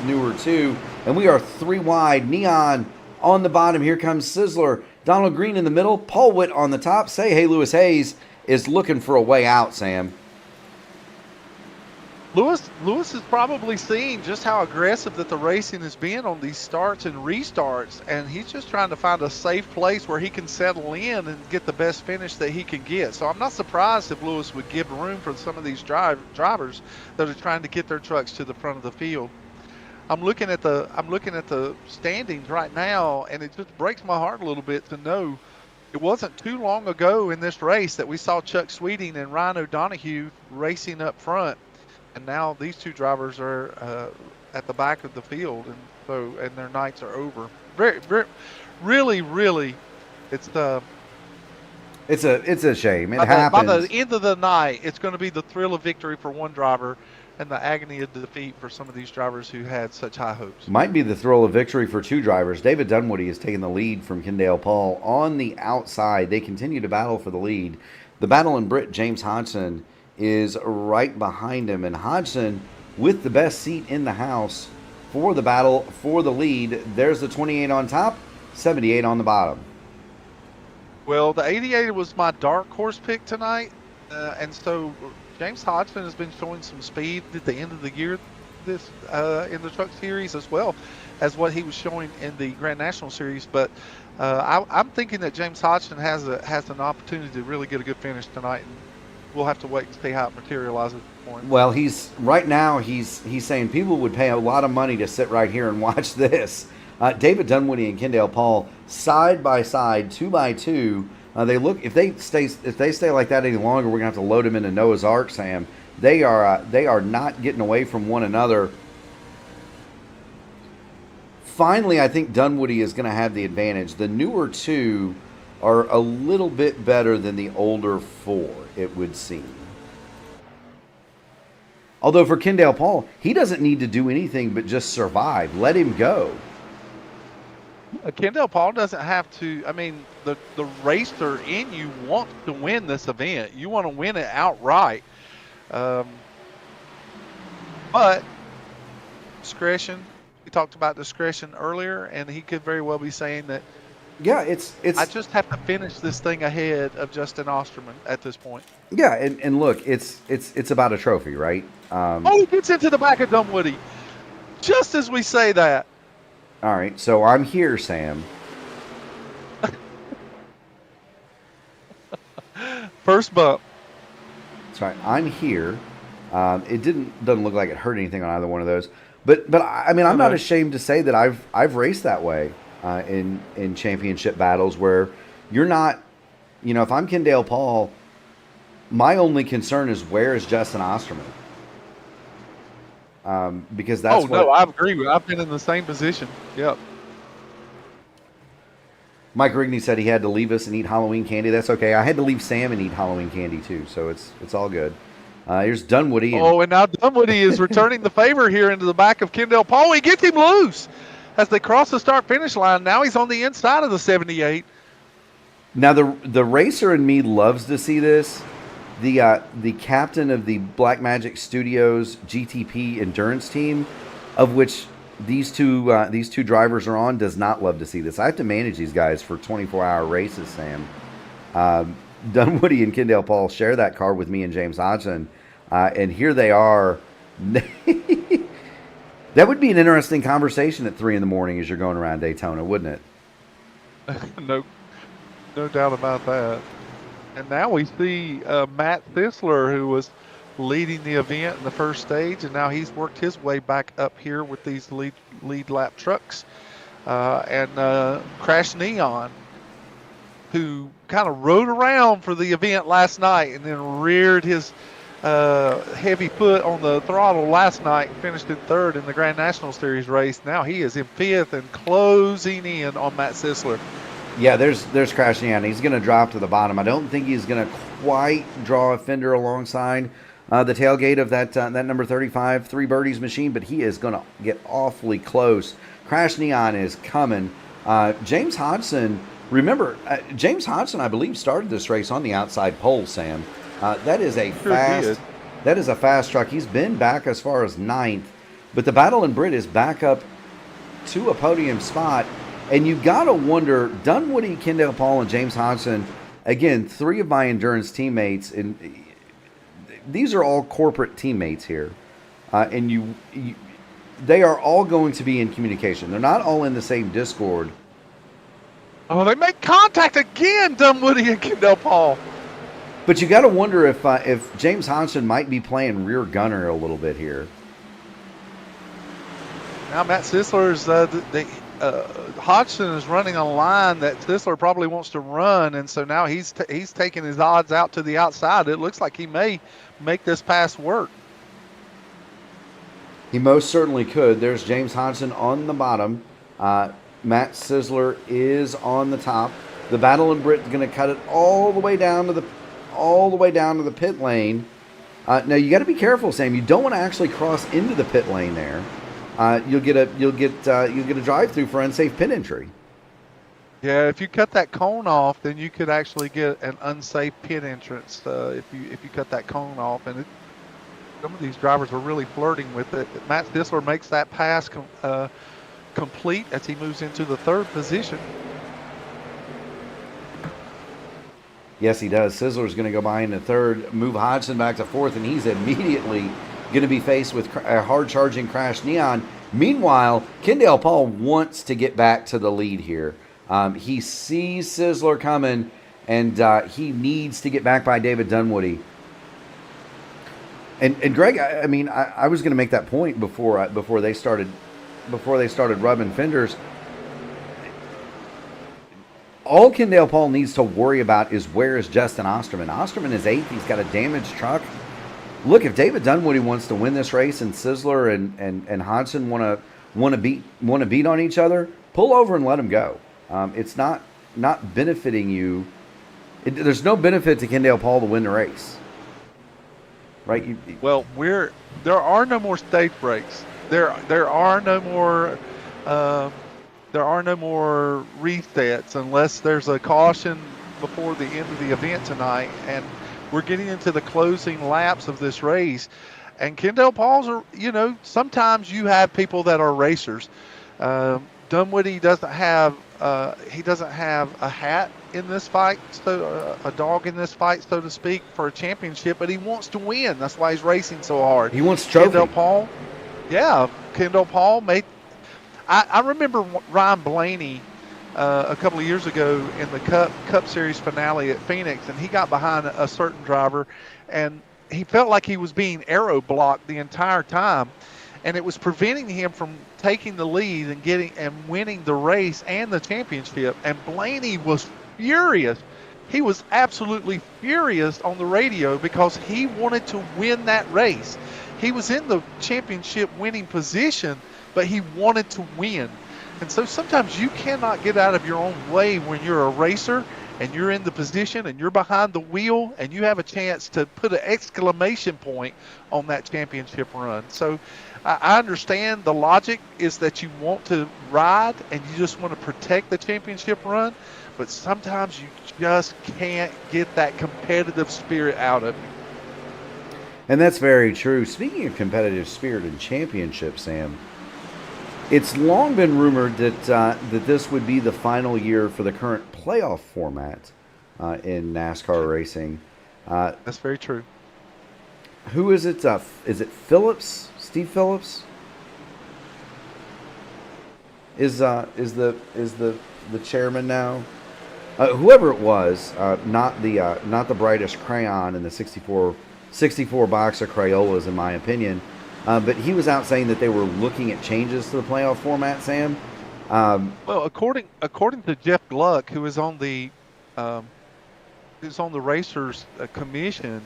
newer 2, and we are 3 wide. Neon on the bottom. Here comes Sizzler. Donald Green in the middle. Paul Witt on the top. Say hey, Lewis Hayes is looking for a way out. Sam. Lewis is probably seeing just how aggressive that the racing has been on these starts and restarts, and he's just trying to find a safe place where he can settle in and get the best finish that he can get. So I'm not surprised if Lewis would give room for some of these drivers that are trying to get their trucks to the front of the field. I'm looking at the standings right now, and it just breaks my heart a little bit to know it wasn't too long ago in this race that we saw Chuck Sweeting and Ryan O'Donoghue racing up front. And now these 2 drivers are at the back of the field, and their nights are over. Very, very, really, it's a shame. It happens. By the end of the night, it's going to be the thrill of victory for one driver, and the agony of defeat for some of these drivers who had such high hopes. Might be the thrill of victory for 2 drivers. David Dunwoody is taking the lead from Kendall Paul on the outside. They continue to battle for the lead. The battle in Brit, James Hodgson is right behind him, and Hodgson with the best seat in the house for the battle for the lead. There's the 28 on top, 78 on the bottom. Well, the 88 was my dark horse pick tonight, and so James Hodgson has been showing some speed at the end of the year this in the Truck Series, as well as what he was showing in the Grand National Series. But I'm thinking that James Hodgson has an opportunity to really get a good finish tonight, and we'll have to wait and see how it materializes for him. Well, he's saying people would pay a lot of money to sit right here and watch this. David Dunwoody and Kendall Paul side by side, 2 by 2. They look, if they stay like that any longer, we're gonna have to load them into Noah's Ark, Sam. They are not getting away from one another. Finally, I think Dunwoody is going to have the advantage. The newer 2 are a little bit better than the older 4, it would seem. Although for Kendall Paul, he doesn't need to do anything but just survive. Let him go. Kendall Paul doesn't have to. I mean, the racer in you wants to win this event. You want to win it outright. But discretion. We talked about discretion earlier, and he could very well be saying that. Yeah, it's. I just have to finish this thing ahead of Justin Osterman at this point. Yeah, and look, it's about a trophy, right? He gets into the back of Dunwoody, just as we say that. All right, so I'm here, Sam. First bump. That's right. I'm here. It doesn't look like it hurt anything on either one of those. But I mean, I'm not ashamed to say that I've raced that way in championship battles where you're not, if I'm Kendall Paul, my only concern is where is Justin Osterman. Because that's no, I agree. I've been in the same position. Yep. Mike Rigney said he had to leave us and eat Halloween candy. That's okay. I had to leave Sam and eat Halloween candy too, so it's all good. Here's Dunwoody. And now Dunwoody is returning the favor here into the back of Kendall Paul. He gets him loose as they cross the start-finish line. Now he's on the inside of the 78. Now the racer in me loves to see this. The captain of the Blackmagic Studios GTP endurance team, of which these two drivers are on, does not love to see this. I have to manage these guys for 24-hour races, Sam. Dunwoody and Kendall Paul share that car with me and James Hodgson, and here they are. That would be an interesting conversation at 3 a.m. as you're going around Daytona, wouldn't it? No doubt about that. And now we see Matt Thisler, who was leading the event in the first stage, and now he's worked his way back up here with these lead lap trucks. And Crash Neon, who kind of rode around for the event last night and then reared his heavy foot on the throttle last night, finished in third in the Grand National Series race. Now he is in fifth and closing in on Matt Sisler. Yeah, there's crashing out. He's going to drop to the bottom. I don't think he's going to quite draw a fender alongside the tailgate of that number 35 Three Birdies machine, but he is going to get awfully close. Crash Neon is coming. James Hodgson, remember, James Hodgson, I believe, started this race on the outside pole, Sam. That is a fast truck. He's been back as far as 9th, but the battle in Brit is back up to a podium spot. And you got to wonder, Dunwoody, Kendall Paul, and James Hodgson, again, 3 of my endurance teammates, and these are all corporate teammates here. And they are all going to be in communication. They're not all in the same Discord. Oh, they make contact again, Dunwoody and Kendall Paul. But you got to wonder if James Hodgson might be playing rear gunner a little bit here. Now Matt Sisler's Hodgson is running a line that Sisler probably wants to run, and so now he's taking his odds out to the outside. It looks like he may make this pass work. He most certainly could. There's James Hodgson on the bottom. Matt Sisler is on the top. The battle in Brit is going to cut it all the way down to the pit lane. Now you got to be careful, Sam. You don't want to actually cross into the pit lane there. You'll get a drive-through for unsafe pit entry. Yeah, if you cut that cone off, then you could actually get an unsafe pit entrance if you cut that cone off. And some of these drivers are really flirting with it. Matt Sisler makes that pass complete as he moves into the 3rd position. Yes, he does. Sizzler's going to go by into 3rd, move Hodgson back to 4th, and he's immediately going to be faced with a hard-charging Crash Neon. Meanwhile, Kendall Paul wants to get back to the lead here. He sees Sisler coming, and he needs to get back by David Dunwoody. And Greg, I mean, I was going to make that point before they started rubbing fenders. All Kendall Paul needs to worry about is where is Justin Osterman. Osterman is 8th. He's got a damaged truck. Look, if David Dunwoody wants to win this race and Sisler and Hodgson want to beat on each other, pull over and let them go. It's not benefiting you. There's no benefit to Kendall Paul to win the race, right? Well, there are no more stage breaks. There are no more resets unless there's a caution before the end of the event tonight, and we're getting into the closing laps of this race. And Kendall Paul's are, sometimes you have people that are racers. Dunwoody doesn't have a hat in this fight, so a dog in this fight, so to speak, for a championship, but he wants to win. That's why he's racing so hard. He wants a trophy. Kendall Paul made. I remember Ryan Blaney a couple of years ago in the Cup Series finale at Phoenix, and he got behind a certain driver, and he felt like he was being aero blocked the entire time, and it was preventing him from taking the lead and winning the race and the championship. And Blaney was furious. He was absolutely furious on the radio because he wanted to win that race. He was in the championship winning position, but he wanted to win. And so sometimes you cannot get out of your own way when you're a racer and you're in the position and you're behind the wheel and you have a chance to put an exclamation point on that championship run. So I understand the logic is that you want to ride and you just want to protect the championship run, but sometimes you just can't get that competitive spirit out of you. And that's very true. Speaking of competitive spirit and championship, Sam, it's long been rumored that this would be the final year for the current playoff format in NASCAR racing. That's very true. Who is it? Is it Phillips? Steve Phillips? Is the chairman now? Whoever it was, not the brightest crayon in the 64 box of Crayolas, in my opinion. But he was out saying that they were looking at changes to the playoff format, Sam. Well, according to Jeff Gluck, who is on the Racers Commission,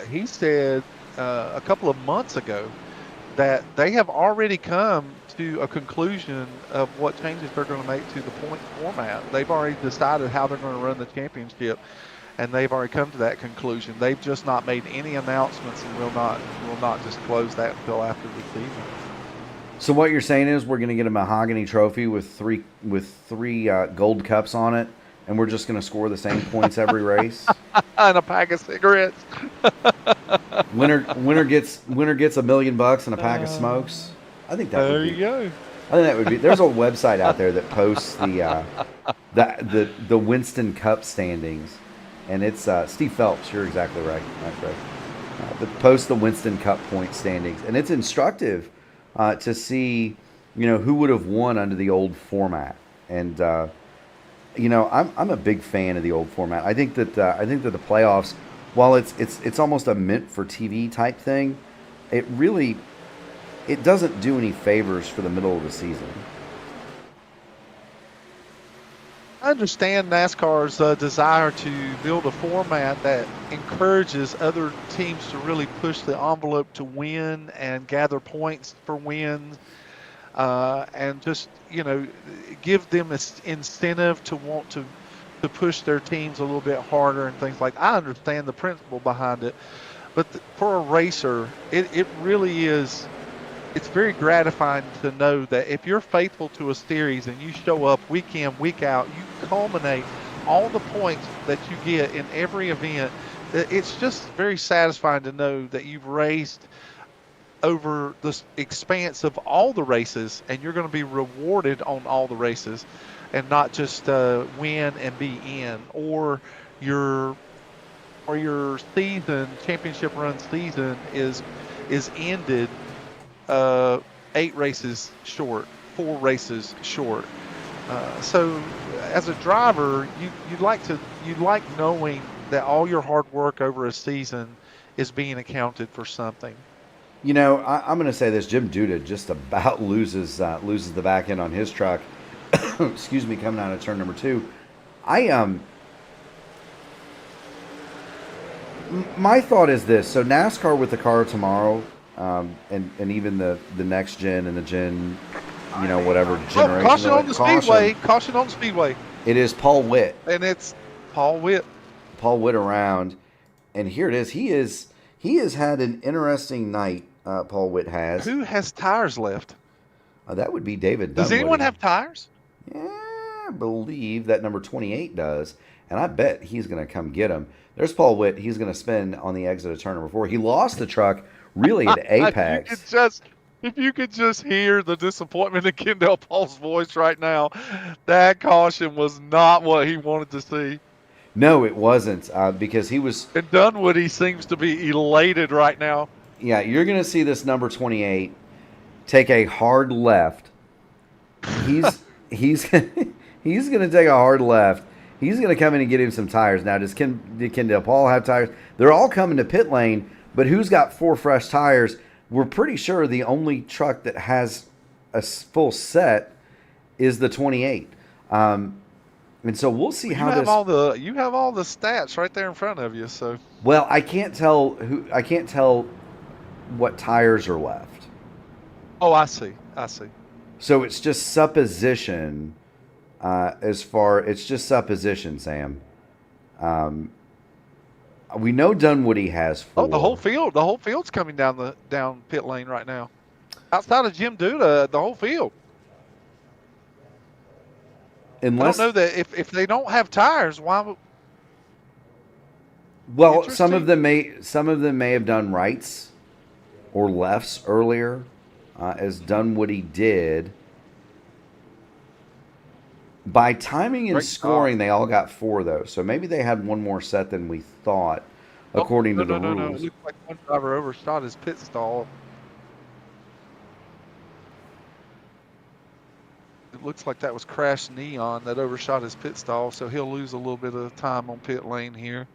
he said a couple of months ago that they have already come to a conclusion of what changes they're going to make to the point format. They've already decided how they're going to run the championship, and they've already come to that conclusion. They've just not made any announcements and will not disclose that until after the season. So what you're saying is we're going to get a mahogany trophy with three gold cups on it, and we're just going to score the same points every race. And a pack of cigarettes. Winner gets $1 million and a pack of smokes. I think that. There you go. I think that would be. There's a website out there that posts the Winston Cup standings, and it's Steve Phelps. You're exactly right. That's right. But post the Winston Cup point standings, and it's instructive to see, who would have won under the old format. And I'm a big fan of the old format. I think that the playoffs, while it's almost a meant for TV type thing, it doesn't do any favors for the middle of the season. I understand NASCAR's desire to build a format that encourages other teams to really push the envelope to win and gather points for wins, and just give them an incentive to want to push their teams a little bit harder and things like. I understand the principle behind it, but for a racer, it really is. It's very gratifying to know that if you're faithful to a series and you show up week in, week out, you culminate all the points that you get in every event. It's just very satisfying to know that you've raced over the expanse of all the races, and you're going to be rewarded on all the races, and not just win and be in, or your season, championship run season is ended 8 races short, 4 races short. So as a driver, you like knowing that all your hard work over a season is being accounted for something. I'm going to say this: Jim Duda just about loses the back end on his truck. Excuse me, coming out of turn number 2. My thought is this: so NASCAR with the car tomorrow. And even the next gen and the gen, whatever generation. Caution on the speedway. Caution on the speedway. It is Paul Witt. And it's Paul Witt. Paul Witt around. And here it is. He has had an interesting night, Paul Witt has. Who has tires left? That would be David Does Dunwoody. anyone have tires? Yeah, I believe that number 28 does. And I bet he's going to come get him. There's Paul Witt. He's going to spin on the exit of turn number 4. He lost the truck really at apex. If you could just hear the disappointment in Kendall Paul's voice right now, that caution was not what he wanted to see. No, it wasn't, because he was. And Dunwoody seems to be elated right now. Yeah, you're going to see this number 28 take a hard left. He's going to take a hard left. He's going to come in and get him some tires. Now, did Kendall Paul have tires? They're all coming to pit lane. But who's got 4 fresh tires? We're pretty sure the only truck that has a full set is the 28. And so we'll see how this. You have all the stats right there in front of you. So. Well, I can't tell what tires are left. Oh, I see. So it's just supposition. It's just supposition, Sam. We know Dunwoody has 4. Oh, the whole field's coming down pit lane right now. Outside of Jim Duda, the whole field. Unless, I don't know that if they don't have tires, why? Well, some of them may have done rights or lefts earlier, as Dunwoody did. By timing and scoring, they all got 4, though. So maybe they had one more set than we thought, according to the rules. No. It looks like one driver overshot his pit stall. It looks like that was Crash Neon that overshot his pit stall, so he'll lose a little bit of time on pit lane here.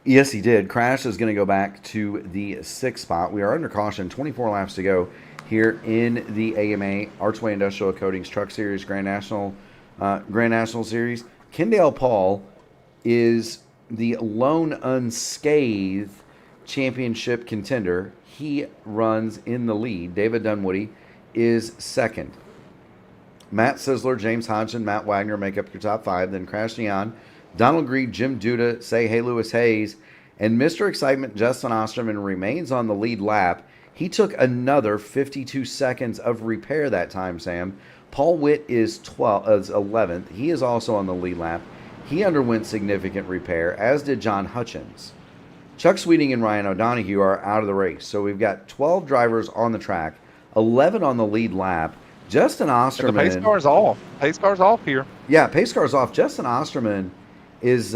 Yes, he did. Crash is going to go back to the 6th spot. We are under caution, 24 laps to go here in the AMA Archway Industrial Coatings Truck Series Grand National Series. Kendall Paul is the lone unscathed championship contender. He runs in the lead. David Dunwoody is second. Matt Sisler, James Hodgson, Matt Wagner make up your top 5. Then Crash Neon, Donald Greed, Jim Duda, Say Hey Lewis Hayes, and Mr. Excitement Justin Osterman remains on the lead lap. He took another 52 seconds of repair that time, Sam. Paul Witt is 11th. He is also on the lead lap. He underwent significant repair, as did John Hutchins. Chuck Sweeting and Ryan O'Donohue are out of the race. So we've got 12 drivers on the track, 11 on the lead lap. Justin Osterman. The pace car's off. Pace car's off here. Yeah, pace car's off. Justin Osterman is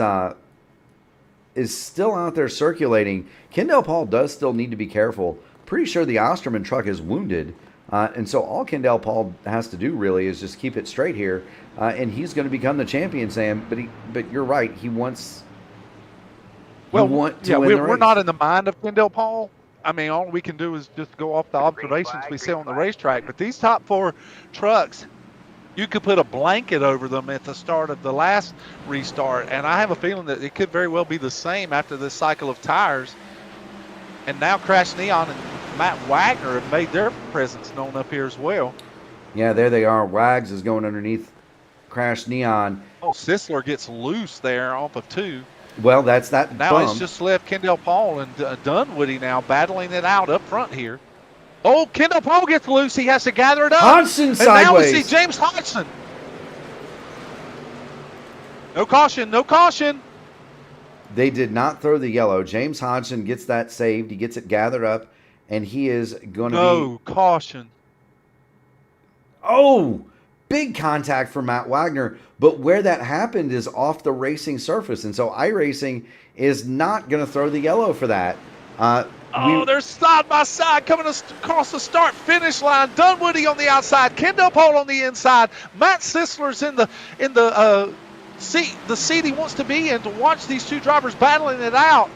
still out there circulating. Kendall Paul does still need to be careful. Pretty sure the Osterman truck is wounded. And so all Kendall Paul has to do really is just keep it straight here. And he's going to become the champion, Sam. But you're right. He wants to win the race. We're not in the mind of Kendall Paul. I mean, all we can do is just go off the observations we see on the racetrack. But these top 4 trucks, you could put a blanket over them at the start of the last restart. And I have a feeling that it could very well be the same after this cycle of tires. And now Crash Neon and Matt Wagner have made their presence known up here as well. Yeah, there they are. Wags is going underneath Crash Neon. Oh, Sisler gets loose there off of 2. Well, that's that Now bump. it's just left Kendall Paul and Dunwoody now battling it out up front here. Oh, Kendall Paul gets loose. He has to gather it up. Hodgson and sideways. Now we see James Hodgson. No caution, no caution. They did not throw the yellow. James Hodgson gets that saved. He gets it gathered up, and he is going to be... No caution. Oh, big contact for Matt Wagner. But where that happened is off the racing surface. And so iRacing is not going to throw the yellow for that. They're side by side coming across the start-finish line. Dunwoody on the outside. Kendall Paul on the inside. Matt Sisler's in the seat he wants to be in to watch these 2 drivers battling it out.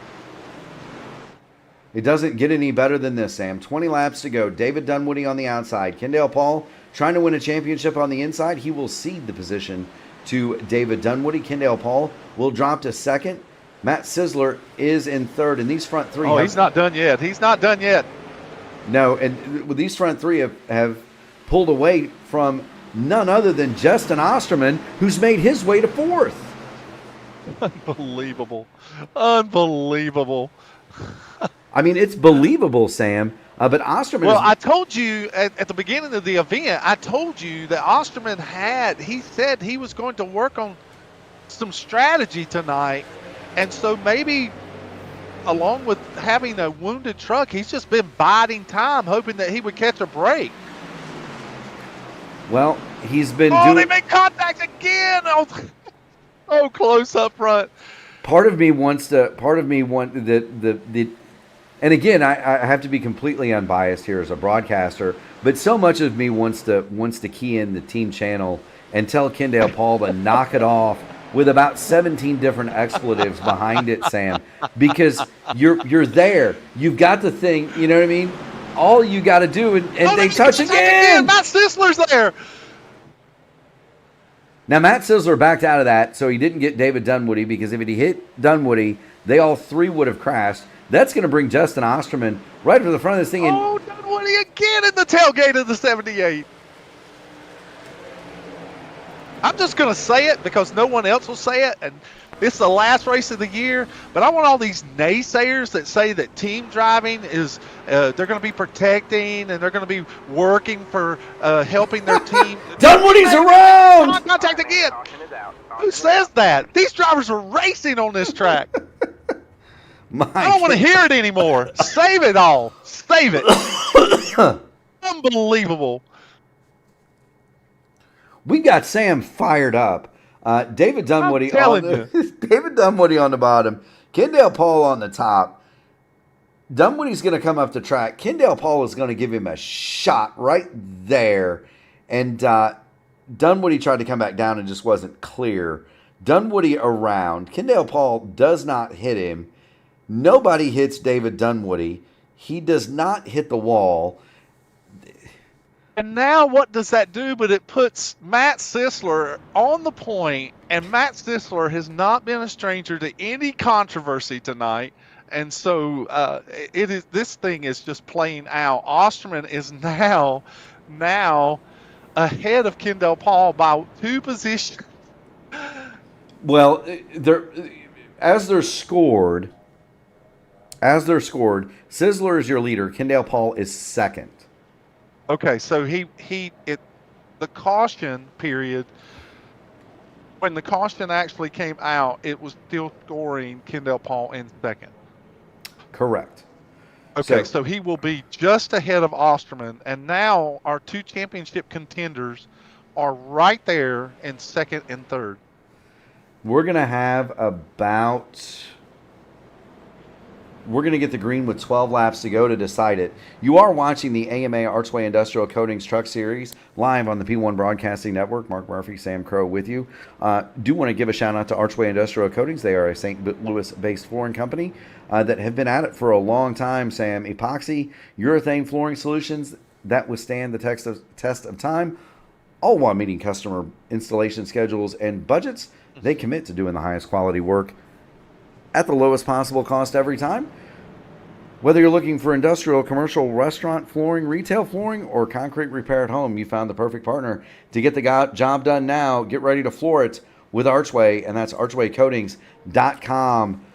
It doesn't get any better than this, Sam. 20 laps to go. David Dunwoody on the outside. Kendall Paul trying to win a championship on the inside. He will cede the position to David Dunwoody. Kendall Paul will drop to second. Matt Sisler is in third. And these front 3... Oh, he's not done yet. He's not done yet. No, and these front 3 have pulled away from none other than Justin Osterman, who's made his way to 4th. Unbelievable. Unbelievable. I mean, it's believable, Sam. But Osterman... Well, I told you at the beginning of the event, I told you that Osterman he said he was going to work on some strategy tonight. And so maybe along with having a wounded truck, he's just been biding time, hoping that he would catch a break. Well, he's been they make contact again. Oh, close up front. Part of me wants the and again, I have to be completely unbiased here as a broadcaster, but so much of me wants to key in the team channel and tell Kendall Paul to knock it off with about 17 different expletives behind it, Sam, because you're there. You've got the thing, you know what I mean? All you got to do, and they touch again. Matt Sisler's there. Now, Matt Sisler backed out of that, so he didn't get David Dunwoody, because if he hit Dunwoody, they all 3 would have crashed. That's going to bring Justin Osterman right to the front of this thing. Oh, Dunwoody again in the tailgate of the 78. I'm just going to say it because no one else will say it, and it's the last race of the year, but I want all these naysayers that say that team driving is they're going to be protecting and they're going to be working for helping their team. Dunwoody's around! Contact again! Who says that? These drivers are racing on this track. I don't want to hear it anymore. Save it all. Save it. Unbelievable. We got Sam fired up. David Dunwoody David Dunwoody on the bottom. Kendall Paul on the top. Dunwoody's going to come up the track. Kendall Paul is going to give him a shot right there. And Dunwoody tried to come back down and just wasn't clear. Dunwoody around. Kendall Paul does not hit him. Nobody hits David Dunwoody. He does not hit the wall. And now what does that do? But it puts Matt Sisler on the point, and Matt Sisler has not been a stranger to any controversy tonight. And so this thing is just playing out. Osterman is now ahead of Kendall Paul by 2 positions. Well, as they're scored, Sizzler is your leader. Kendall Paul is second. Okay, so the caution period, when the caution actually came out, it was still scoring Kendall Paul in second. Correct. Okay, so he will be just ahead of Osterman, and now our 2 championship contenders are right there in second and third. We're going to have we're going to get the green with 12 laps to go to decide it. You are watching the AMA Archway Industrial Coatings Truck Series live on the P1 Broadcasting Network. Mark Murphy, Sam Crow with you. Do want to give a shout out to Archway Industrial Coatings. They are a St. Louis-based flooring company that have been at it for a long time, Sam. Epoxy, urethane flooring solutions that withstand the test of time, all while meeting customer installation schedules and budgets. They commit to doing the highest quality work at the lowest possible cost every time. Whether you're looking for industrial, commercial, restaurant flooring, retail flooring, or concrete repair at home, you found the perfect partner to get the job done now. Get ready to floor it with Archway, and that's archwaycoatings.com.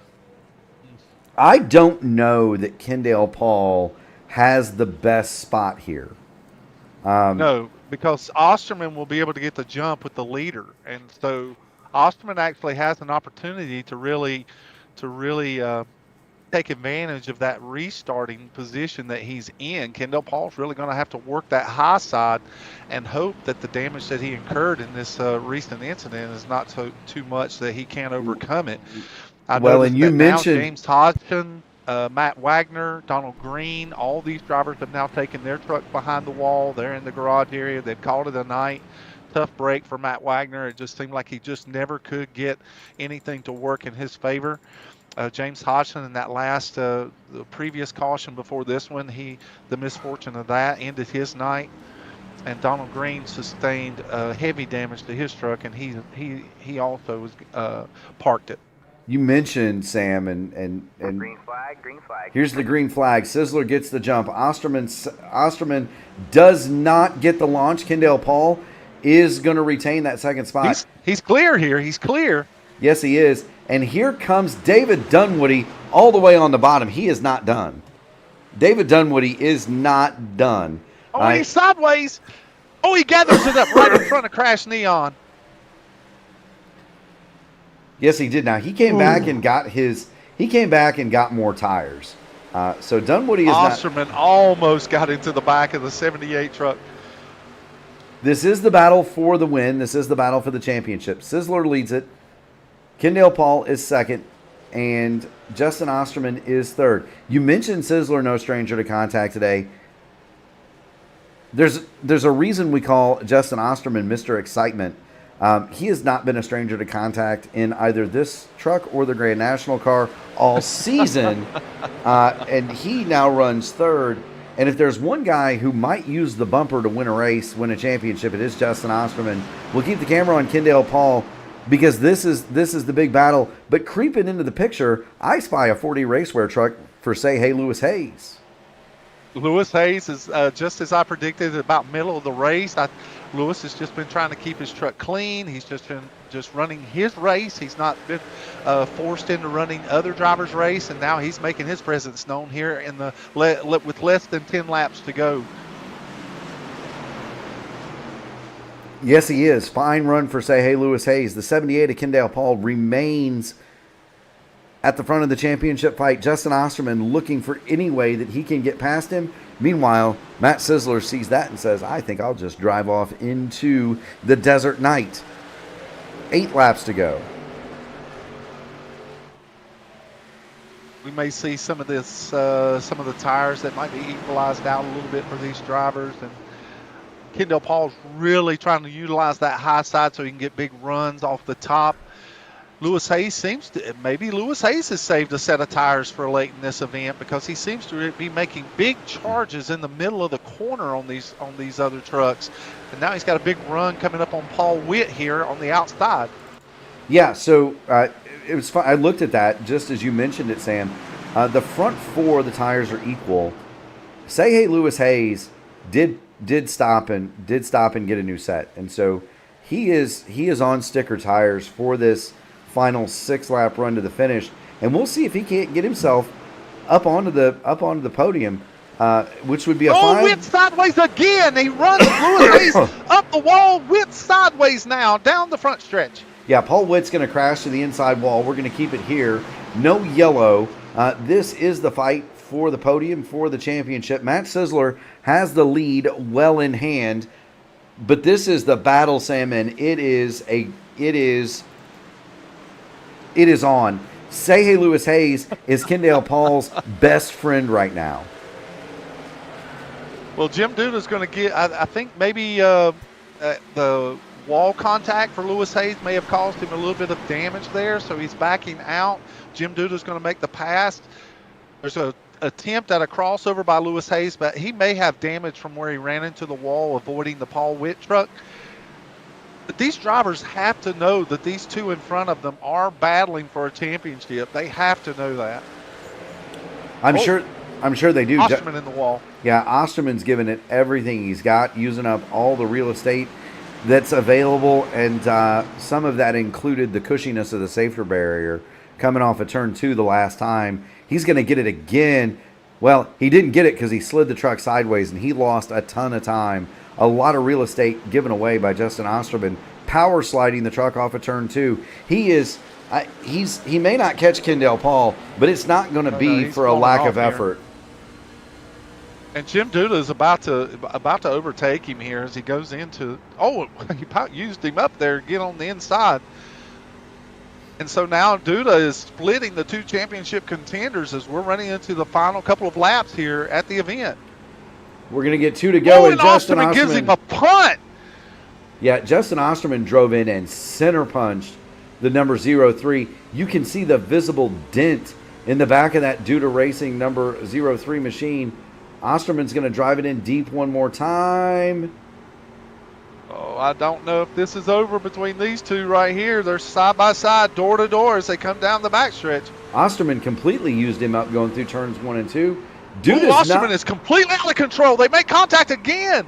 I don't know that Kendall Paul has the best spot here. No, because Osterman will be able to get the jump with the leader, and so Osterman actually has an opportunity to really take advantage of that restarting position that he's in. Kendall Paul's really going to have to work that high side and hope that the damage that he incurred in this recent incident is not too much that he can't overcome it. And you mentioned James Hodgson, Matt Wagner, Donald Green, all these drivers have now taken their truck behind the wall. They're in the garage area. They've called it a night. Tough break for Matt Wagner. It just seemed like he just never could get anything to work in his favor. James Hodgson in that the previous caution before this one, the misfortune of that ended his night. And Donald Green sustained heavy damage to his truck, and he also was parked it. You mentioned, Sam, and green flag. Here's the green flag. Sizzler gets the jump. Osterman does not get the launch. Kendall Paul is going to retain that second spot. He's clear here. He's clear. Yes, he is. And here comes David Dunwoody all the way on the bottom. He is not done. David Dunwoody is not done. Oh, he's sideways. Oh, he gathers it up right in front of Crash Neon. Yes, he did. Now he came back and got more tires. So Dunwoody is Osterman almost got into the back of the 78 truck. This is the battle for the win. This is the battle for the championship. Sizzler leads it. Kendall Paul is second, and Justin Osterman is third. You mentioned Sizzler, no stranger to contact today. There's a reason we call Justin Osterman Mr. Excitement. He has not been a stranger to contact in either this truck or the Grand National car all season, and he now runs third. And if there's one guy who might use the bumper to win a race, win a championship, it is Justin Osterman. We'll keep the camera on Kendall Paul because this is the big battle. But creeping into the picture, I spy a 4D racewear truck for Say Hey Lewis Hayes. Lewis Hayes is just as I predicted, about middle of the race. Lewis has just been trying to keep his truck clean. He's just been running his race. He's not been forced into running other drivers' race, and now he's making his presence known here in the with less than 10 laps to go. Yes, he is. Fine run for Say Hey Lewis Hayes. The 78 of Kendall Paul remains at the front of the championship fight. Justin Osterman looking for any way that he can get past him. Meanwhile, Matt Sizzler sees that and says, I think I'll just drive off into the desert night. 8 laps to go. We may see some of this, some of the tires that might be equalized out a little bit for these drivers. And Kendall Paul's really trying to utilize that high side so he can get big runs off the top. Lewis Hayes seems to, maybe Lewis Hayes has saved a set of tires for late in this event, because he seems to be making big charges in the middle of the corner on these other trucks. And now he's got a big run coming up on Paul Witt here on the outside. Yeah, so it was fun. I looked at that just as you mentioned it, Sam. The front four of the tires are equal. Say Hey Lewis Hayes did stop and get a new set, and so he is on sticker tires for this final 6-lap run to the finish, and we'll see if he can't get himself up onto the podium, which would be a fine. Witt sideways again. He runs Lewis Hayes up the wall. Witt sideways now down the front stretch. Yeah, Paul Witt's going to crash to the inside wall. We're going to keep it here. No yellow. This is the fight for the podium, for the championship. Matt Sizzler has the lead well in hand, but this is the battle, Sam, and it is on. Say Hey Lewis Hayes is Kendall Paul's best friend right now. Well, Jim Duda's going to get, I think maybe the wall contact for Lewis Hayes may have caused him a little bit of damage there, so he's backing out. Jim Duda's going to make the pass. There's an attempt at a crossover by Lewis Hayes, but he may have damage from where he ran into the wall, avoiding the Paul Witt truck. But these drivers have to know that these two in front of them are battling for a championship. They have to know that. I'm sure they do. Osterman in the wall. Yeah, Osterman's given it everything he's got, using up all the real estate that's available, and some of that included the cushiness of the safety barrier coming off of turn 2 the last time. He's going to get it again. Well, he didn't get it because he slid the truck sideways, and he lost a ton of time. A lot of real estate given away by Justin Osterman, power sliding the truck off of turn 2. He may not catch Kendall Paul, but it's not going to be for a lack of effort. And Jim Duda is about to overtake him here as he goes into. Oh, he about used him up there, get on the inside. And so now Duda is splitting the two championship contenders as we're running into the final couple of laps here at the event. We're going to get 2 to go, and Justin Osterman gives him a punt. Yeah, Justin Osterman drove in and center punched the number 03. You can see the visible dent in the back of that Duda Racing number 03 machine. Osterman's going to drive it in deep one more time. Oh, I don't know if this is over between these two right here. They're side by side, door to door as they come down the backstretch. Osterman completely used him up going through turns 1 and 2. Osterman is completely out of control. They make contact again.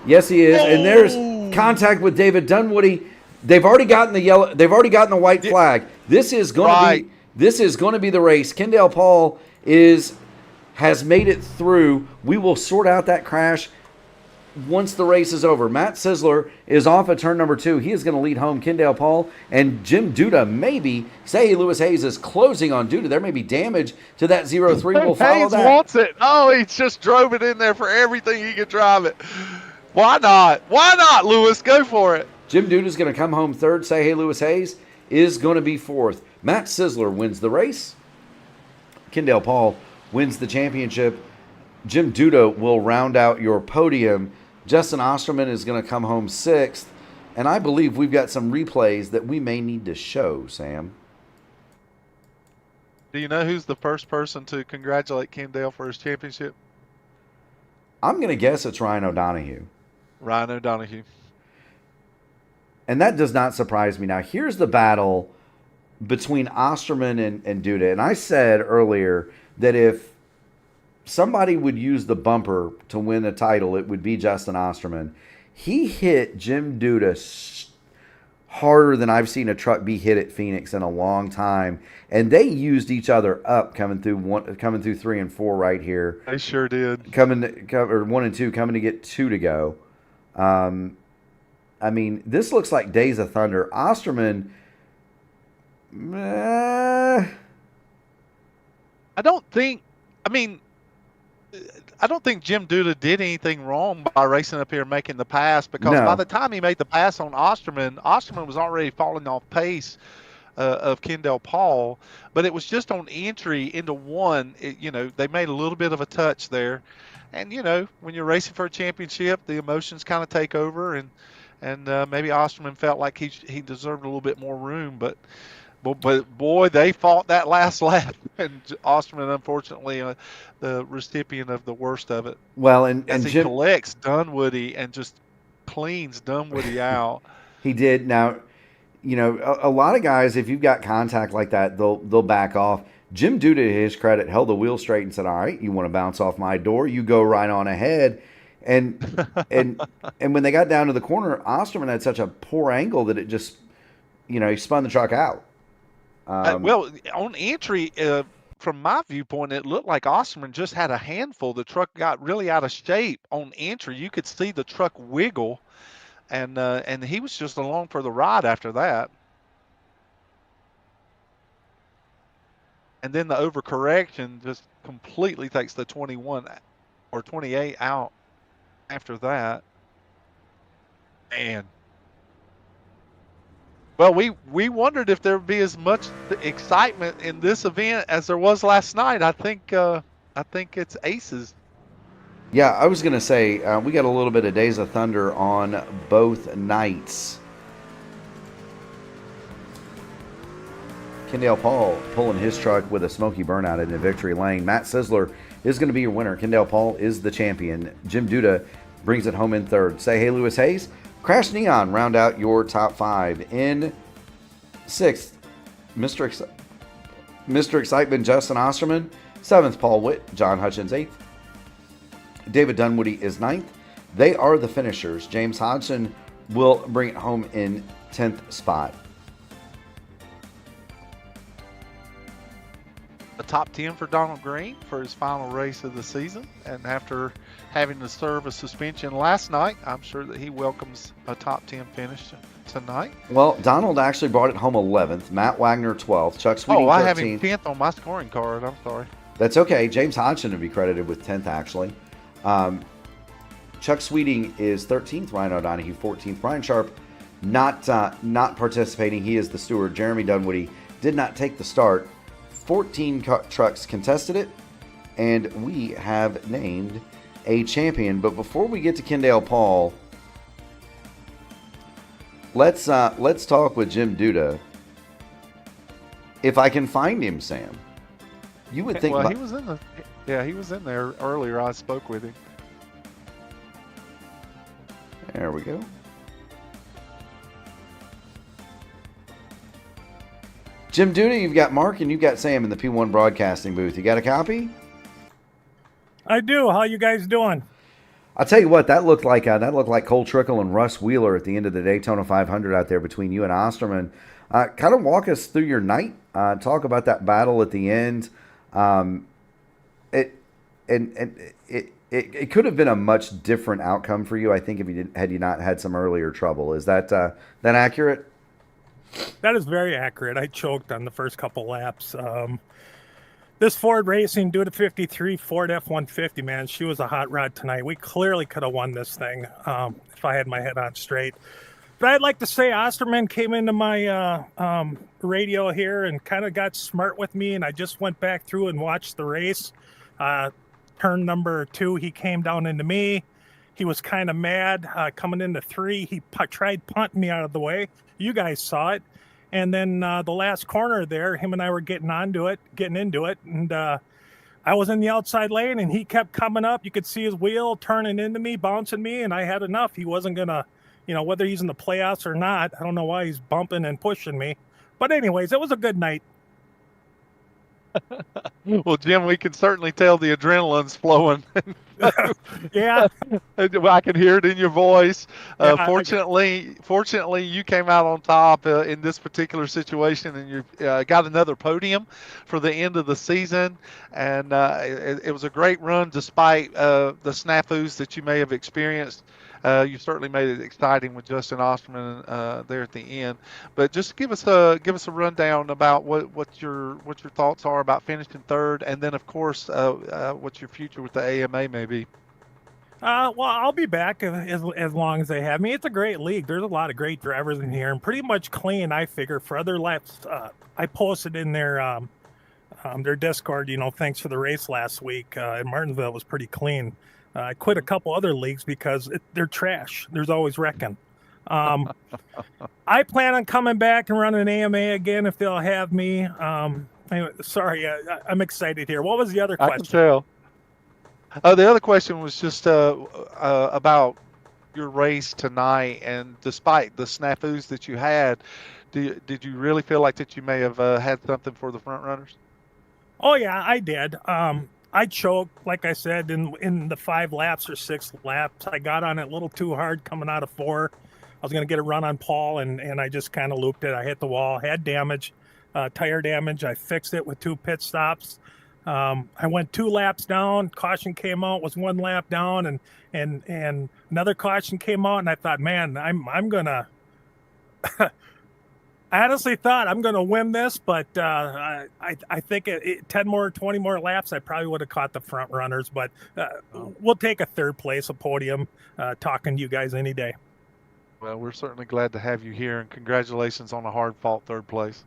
Yes, he is. And there's contact with David Dunwoody. They've already gotten the yellow. They've already gotten the white flag. This is going to be the race. Kendall Paul has made it through. We will sort out that crash once the race is over. Matt Sizzler is off at turn number 2. He is going to lead home Kendall Paul, and Jim Duda maybe. Say Lewis Hayes is closing on Duda. There may be damage to that 03. We'll follow Hayes that. wants it. Oh, he just drove it in there for everything he could drive it. Why not? Why not, Lewis? Go for it. Jim Duda's going to come home third. Say Hey Lewis Hayes is going to be fourth. Matt Sizzler wins the race. Kendall Paul wins the championship. Jim Duda will round out your podium. Justin Osterman is going to come home sixth. And I believe we've got some replays that we may need to show, Sam. Do you know who's the first person to congratulate Kendall for his championship? I'm going to guess it's Ryan O'Donohue. Ryan O'Donohue. And that does not surprise me. Now, here's the battle between Osterman and Duda. And I said earlier that if somebody would use the bumper to win a title, it would be Justin Osterman. He hit Jim Duda harder than I've seen a truck be hit at Phoenix in a long time. And they used each other up coming through 3 and 4 right here. They sure did. 1 and 2 coming to get 2 to go. I mean, this looks like Days of Thunder. Osterman, I don't think Jim Duda did anything wrong by racing up here and making the pass, because by the time he made the pass on Osterman was already falling off pace of Kendall Paul. But it was just on entry into one. They made a little bit of a touch there. And, when you're racing for a championship, the emotions kind of take over. And and maybe Osterman felt like he deserved a little bit more room, but boy, they fought that last lap, and Osterman, unfortunately, the recipient of the worst of it. Well, and as he Jim collects Dunwoody and just cleans Dunwoody out. he did. Now, a lot of guys, if you've got contact like that, they'll back off. Jim Duda, to his credit, held the wheel straight and said, "All right, you want to bounce off my door? You go right on ahead." And when they got down to the corner, Osterman had such a poor angle that it just, he spun the truck out. Well, on entry, from my viewpoint, it looked like Osterman just had a handful. The truck got really out of shape on entry. You could see the truck wiggle, and he was just along for the ride after that. And then the overcorrection just completely takes the 21 or 28 out after that. Man. Well, we wondered if there would be as much excitement in this event as there was last night. I think it's aces. Yeah, I was going to say, we got a little bit of Days of Thunder on both nights. Kendall Paul pulling his truck with a smoky burnout into victory lane. Matt Sisler is going to be your winner. Kendall Paul is the champion. Jim Duda brings it home in third. Say hey, Lewis Hayes. Crash Neon round out your top five. In sixth, Mr. Excitement, Justin Osterman. Seventh, Paul Witt. John Hutchins, eighth. David Dunwoody is ninth. They are the finishers. James Hodgson will bring it home in 10th spot. A top 10 for Donald Green for his final race of the season. And after having to serve a suspension last night, I'm sure that he welcomes a top 10 finish tonight. Well, Donald actually brought it home 11th. Matt Wagner 12th. Chuck Sweeting 13th. I have him 10th on my scoring card. I'm sorry. That's okay. James Hodgson would be credited with 10th, actually. Chuck Sweeting is 13th. Ryan O'Donohue 14th. Brian Sharp not participating. He is the steward. Jeremy Dunwoody did not take the start. 14 trucks contested it, and we have named a champion. But before we get to Kendall Paul, let's talk with Jim Duda. If I can find him, Sam, you would think. Well, he was in there earlier. I spoke with him. There we go. Jim Duda, you've got Mark and you've got Sam in the P1 broadcasting booth. You got a copy? I do. How you guys doing? I'll tell you what, that looked like Cole Trickle and Russ Wheeler at the end of the Daytona 500 out there between you and Osterman. Kind of walk us through your night. Talk about that battle at the end. It could have been a much different outcome for you, I think, had you not had some earlier trouble. Is that accurate? That is very accurate. I choked on the first couple laps. This Ford Racing Duda 53 Ford F-150, man, she was a hot rod tonight. We clearly could have won this thing if I had my head on straight. But I'd like to say Osterman came into my radio here and kind of got smart with me, and I just went back through and watched the race. Turn number 2, he came down into me. He was kind of mad coming into 3. He tried punting me out of the way. You guys saw it. And then the last corner there, him and I were getting into it. And I was in the outside lane, and he kept coming up. You could see his wheel turning into me, bouncing me, and I had enough. He wasn't going to, whether he's in the playoffs or not, I don't know why he's bumping and pushing me. But anyways, it was a good night. Well, Jim, we can certainly tell the adrenaline's flowing. Yeah. I can hear it in your voice. Yeah, Fortunately, you came out on top in this particular situation, and you got another podium for the end of the season. And it was a great run despite the snafus that you may have experienced. You certainly made it exciting with Justin Osterman there at the end. But just give us a rundown about what your thoughts are about finishing third, and then of course what your future with the AMA may be. Well, I'll be back as long as they have me. It's a great league. There's a lot of great drivers in here, and pretty much clean. I figure for other laps, I posted in their Discord. Thanks for the race last week in Martinsville. It was pretty clean. I quit a couple other leagues because they're trash. There's always wrecking. I plan on coming back and running AMA again if they'll have me. Anyway, sorry, I'm excited here. What was the other I can question? tell. The other question was just about your race tonight, and despite the snafus that you had, did you really feel like that you may have had something for the front runners? Oh yeah, I did. I choked, like I said, in the 5 laps or 6 laps. I got on it a little too hard coming out of 4. I was going to get a run on Paul, and I just kind of looped it. I hit the wall, had damage, tire damage. I fixed it with 2 pit stops. I went 2 laps down. Caution came out, was 1 lap down, and another caution came out, and I thought, man, I'm gonna. I honestly thought I'm going to win this, but I think 10 more, 20 more laps, I probably would have caught the front runners. But we'll take a 3rd place, a podium, talking to you guys any day. Well, we're certainly glad to have you here, and congratulations on a hard-fought 3rd place.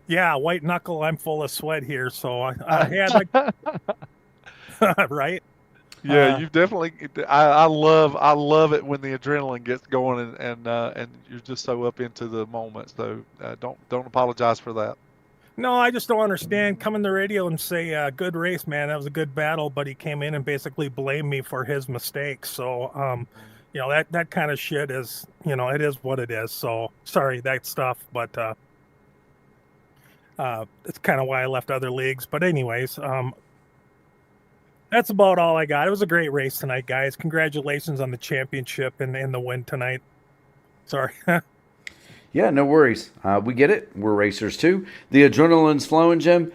Yeah, white knuckle. I'm full of sweat here, so I had right. Yeah, you've definitely. I love it when the adrenaline gets going, and you're just so up into the moment. So don't apologize for that. No, I just don't understand. Come on the radio and say, "Good race, man. That was a good battle," but he came in and basically blamed me for his mistakes. So, that kind of shit is, it is what it is. So sorry that stuff, but it's kind of why I left other leagues. But anyways, that's about all I got. It was a great race tonight, guys. Congratulations on the championship and the win tonight. Sorry. Yeah, no worries. We get it. We're racers too. The adrenaline's flowing, Jim.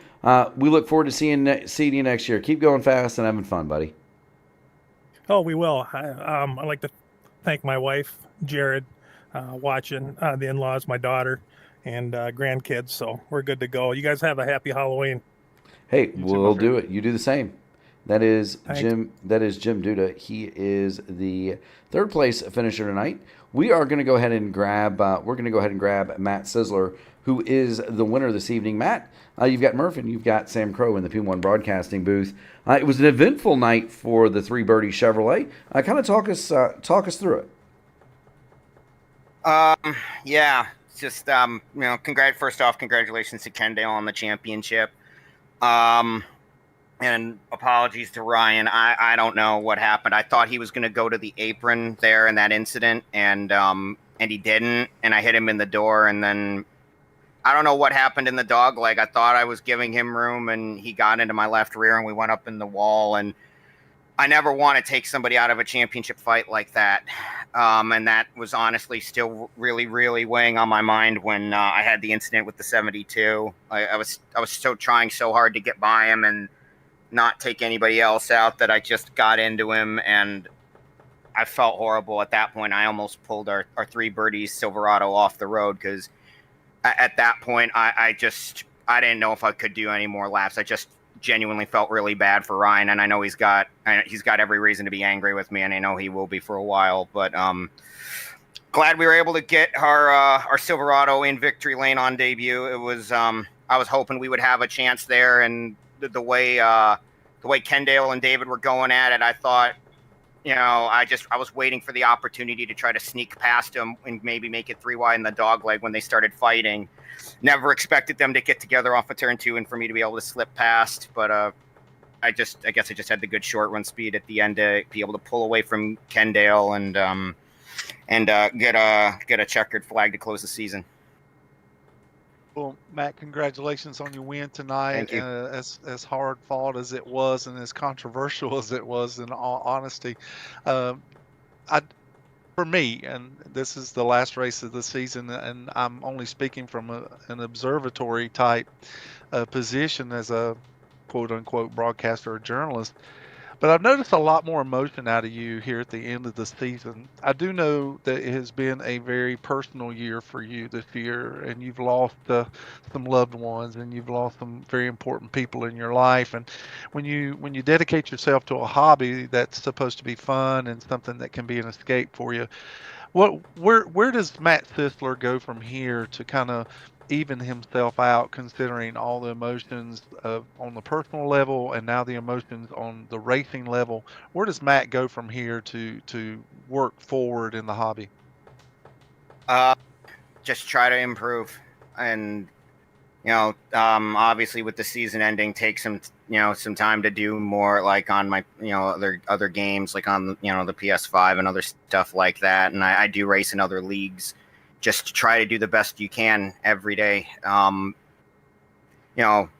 We look forward to seeing you next year. Keep going fast and having fun, buddy. Oh, we will. I'd like to thank my wife, Jared, watching, the in-laws, my daughter, and grandkids. So we're good to go. You guys have a happy Halloween. Hey, we'll do it. You do the same. That is Jim. Thanks. That is Jim Duda. He is the 3rd place finisher tonight. We are going to go ahead and grab. We're going to go ahead and grab Matt Sisler, who is the winner this evening. Matt, you've got Murph and you've got Sam Crow in the P1 broadcasting booth. It was an eventful night for the 3 Birdie Chevrolet. Kind of talk us through it. Yeah, just first off, congratulations to Kendall on the championship. And apologies to Ryan. I don't know what happened. I thought he was going to go to the apron there in that incident, and he didn't. And I hit him in the door, and then I don't know what happened in the dog leg. I thought I was giving him room, and he got into my left rear, and we went up in the wall. And I never want to take somebody out of a championship fight like that. And that was honestly still really, really weighing on my mind when I had the incident with the 72. I was trying so hard to get by him and not take anybody else out that I just got into him, and I felt horrible at that point. I almost pulled our 3 Birdies Silverado off the road because at that point I didn't know if I could do any more laps. I just genuinely felt really bad for Ryan, and I know he's got every reason to be angry with me, and I know he will be for a while. But glad we were able to get our Silverado in victory lane on debut. It was I was hoping we would have a chance there, and the way Kendall and David were going at it, I thought, I was waiting for the opportunity to try to sneak past them and maybe make it 3 wide in the dog leg when they started fighting. Never expected them to get together off of turn 2 and for me to be able to slip past, but I guess I just had the good short run speed at the end to be able to pull away from Kendall and get a checkered flag to close the season. Well, Matt, congratulations on your win tonight. Thank you. As hard fought as it was and as controversial as it was, in all honesty, for me, and this is the last race of the season, and I'm only speaking from an observatory type position as a quote unquote broadcaster or journalist. But I've noticed a lot more emotion out of you here at the end of the season. I do know that it has been a very personal year for you this year, and you've lost some loved ones, and you've lost some very important people in your life. And when you dedicate yourself to a hobby that's supposed to be fun and something that can be an escape for you, where does Matt Sisler go from here to kind of even himself out, considering all the emotions on the personal level and now the emotions on the racing level? Where does Matt go from here to work forward in the hobby? Just try to improve, and obviously with the season ending, take some time to do more, like on my other games, like on the PS5 and other stuff like that. And I do race in other leagues, just to try to do the best you can every day.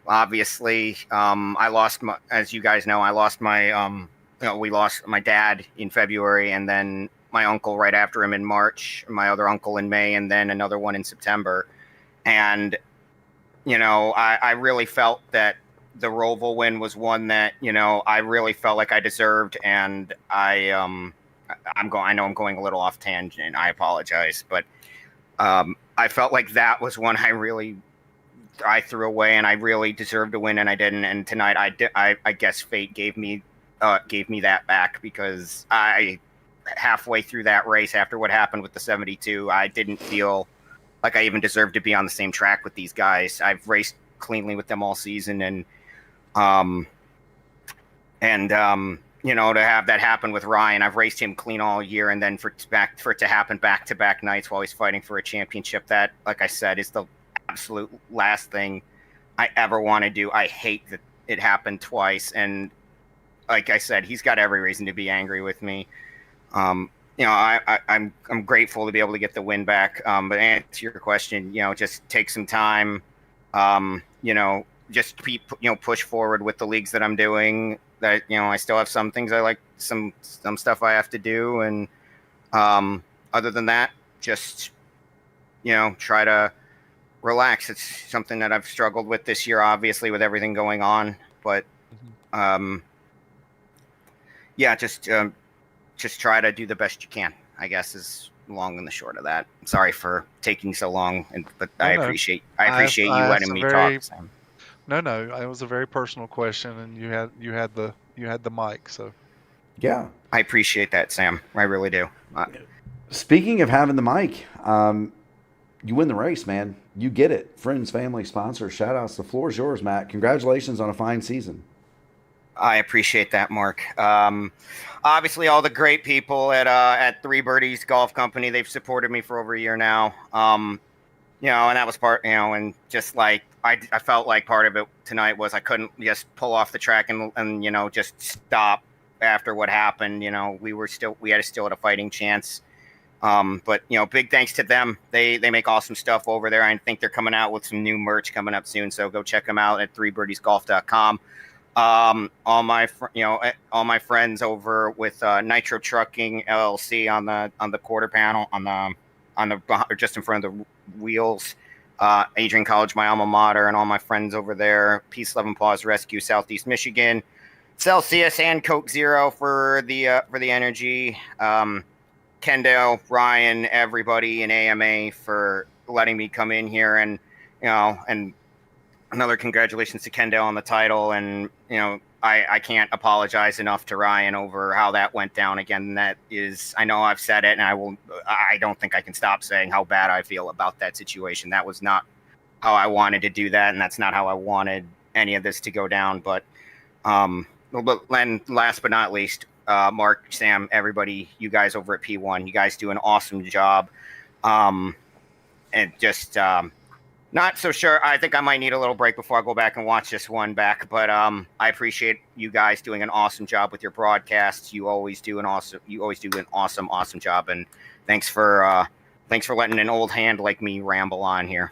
Obviously, I lost my, as you guys know, I lost my we lost my dad in February, and then my uncle right after him in March, my other uncle in May, and then another one in September. And I really felt that the Roval win was one that I really felt like I deserved, and I know I'm going a little off tangent. I apologize, but I felt like that was one I threw away, and I really deserved to win, and I didn't. And tonight, I guess fate gave me that back, because I halfway through that race, after what happened with the 72, I didn't feel like I even deserved to be on the same track with these guys. I've raced cleanly with them all season, and to have that happen with Ryan, I've raced him clean all year, and then for it to happen back-to-back nights while he's fighting for a championship, that, like I said, is the absolute last thing I ever want to do. I hate that it happened twice, and like I said, he's got every reason to be angry with me. I'm grateful to be able to get the win back. But to answer your question, just take some time. Just push forward with the leagues that I'm doing. That I still have some things I like, some stuff I have to do, and other than that, just try to relax. It's something that I've struggled with this year, obviously, with everything going on. But just try to do the best you can, I guess, is long and the short of that. Sorry for taking so long, but I appreciate you letting me talk, Sam. No, it was a very personal question, and you had the mic, so Yeah, I appreciate that, Sam. I really do. Speaking of having the mic, you win the race, man. You get it. Friends, family, sponsors, shout outs. The floor is yours, Matt. Congratulations on a fine season. I appreciate that, Mark. Obviously, all the great people at Three Birdies Golf Company, they've supported me for over a year now. And that was part, and just like I felt like part of it tonight was I couldn't just pull off the track and just stop after what happened. We still had a fighting chance. But big thanks to them. They make awesome stuff over there. I think they're coming out with some new merch coming up soon, so go check them out at threebirdiesgolf.com. All my friends over with Nitro Trucking LLC on the quarter panel on the just in front of the wheels. Adrian College, my alma mater, and all my friends over there. Peace, Love, and Paws Rescue, Southeast Michigan. Celsius and Coke Zero for the energy. Kendall, Ryan, everybody in AMA for letting me come in here, and and another congratulations to Kendall on the title. And I can't apologize enough to Ryan over how that went down again. That is, I know I've said it, and I don't think I can stop saying how bad I feel about that situation. That was not how I wanted to do that, and that's not how I wanted any of this to go down. But and last but not least, Mark, Sam, everybody, you guys over at P1, you guys do an awesome job. And just not so sure. I think I might need a little break before I go back and watch this one back. But I appreciate you guys doing an awesome job with your broadcasts. You always do an awesome job. And thanks for letting an old hand like me ramble on here.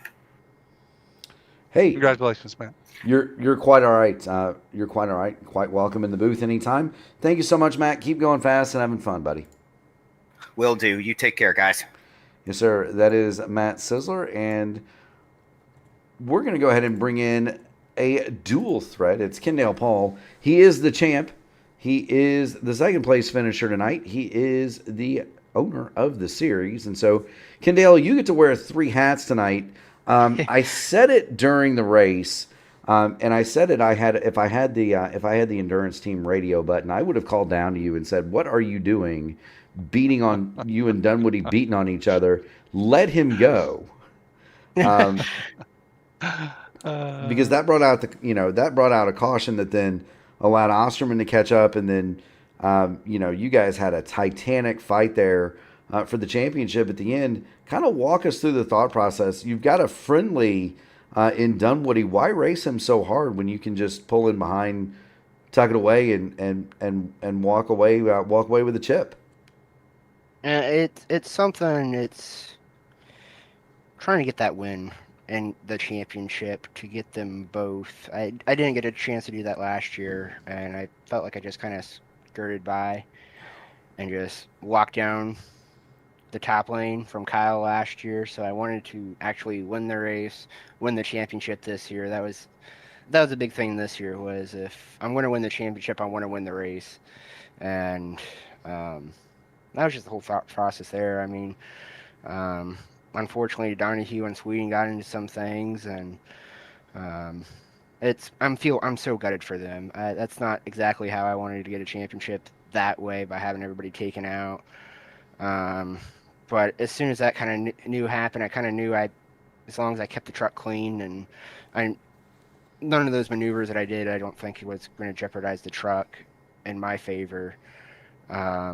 Hey, congratulations, man. You're quite all right. You're quite all right. Quite welcome in the booth anytime. Thank you so much, Matt. Keep going fast and having fun, buddy. Will do. You take care, guys. Yes, sir. That is Matt Sizzler, and we're going to go ahead and bring in a dual threat. It's Kendall Paul. He is the champ. He is the second place finisher tonight. He is the owner of the series, and so Kendall, you get to wear 3 hats tonight. I said it during the race. And I said it. If I had the endurance team radio button, I would have called down to you and said, "What are you doing? Beating on you and Dunwoody beating on each other? Let him go." Because that brought out a caution that then allowed Osterman to catch up, and then you guys had a titanic fight there for the championship at the end. Kind of walk us through the thought process. You've got a friendly in Dunwoody. Why race him so hard when you can just pull in behind, tuck it away, and walk away with a chip? It's something. It's trying to get that win in the championship to get them both. I didn't get a chance to do that last year, and I felt like I just kind of skirted by and just walked down the top lane from Kyle last year. So I wanted to actually win the race, win the championship this year. That was a big thing this year. Was if I'm going to win the championship, I want to win the race, and that was just the whole thought process there. I mean, unfortunately, Donahue and Sweden got into some things, and I'm so gutted for them. That's not exactly how I wanted to get a championship that way, by having everybody taken out. But as soon as that kind of knew happened, I kind of knew as long as I kept the truck clean and none of those maneuvers that I did, I don't think it was going to jeopardize the truck in my favor. I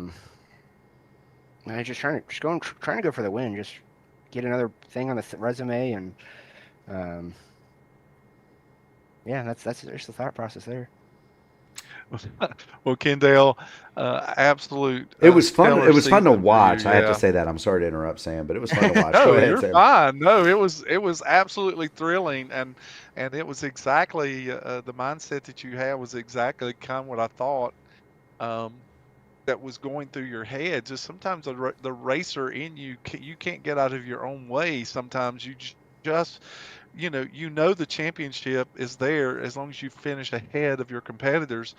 was just trying to go for the win, just get another thing on the resume, and yeah, that's just the thought process there. Well, Kendall, absolute. It was fun. It was fun to season for watch. you, I have yeah. to say that. I'm sorry to interrupt, Sam, but it was fun to watch. No, Go ahead, you're Sam. fine. No, it was absolutely thrilling, and it was exactly the mindset that you had was exactly kind of what I thought that was going through your head. Just sometimes the racer in you, you can't get out of your own way. Sometimes you just you know the championship is there as long as you finish ahead of your competitors,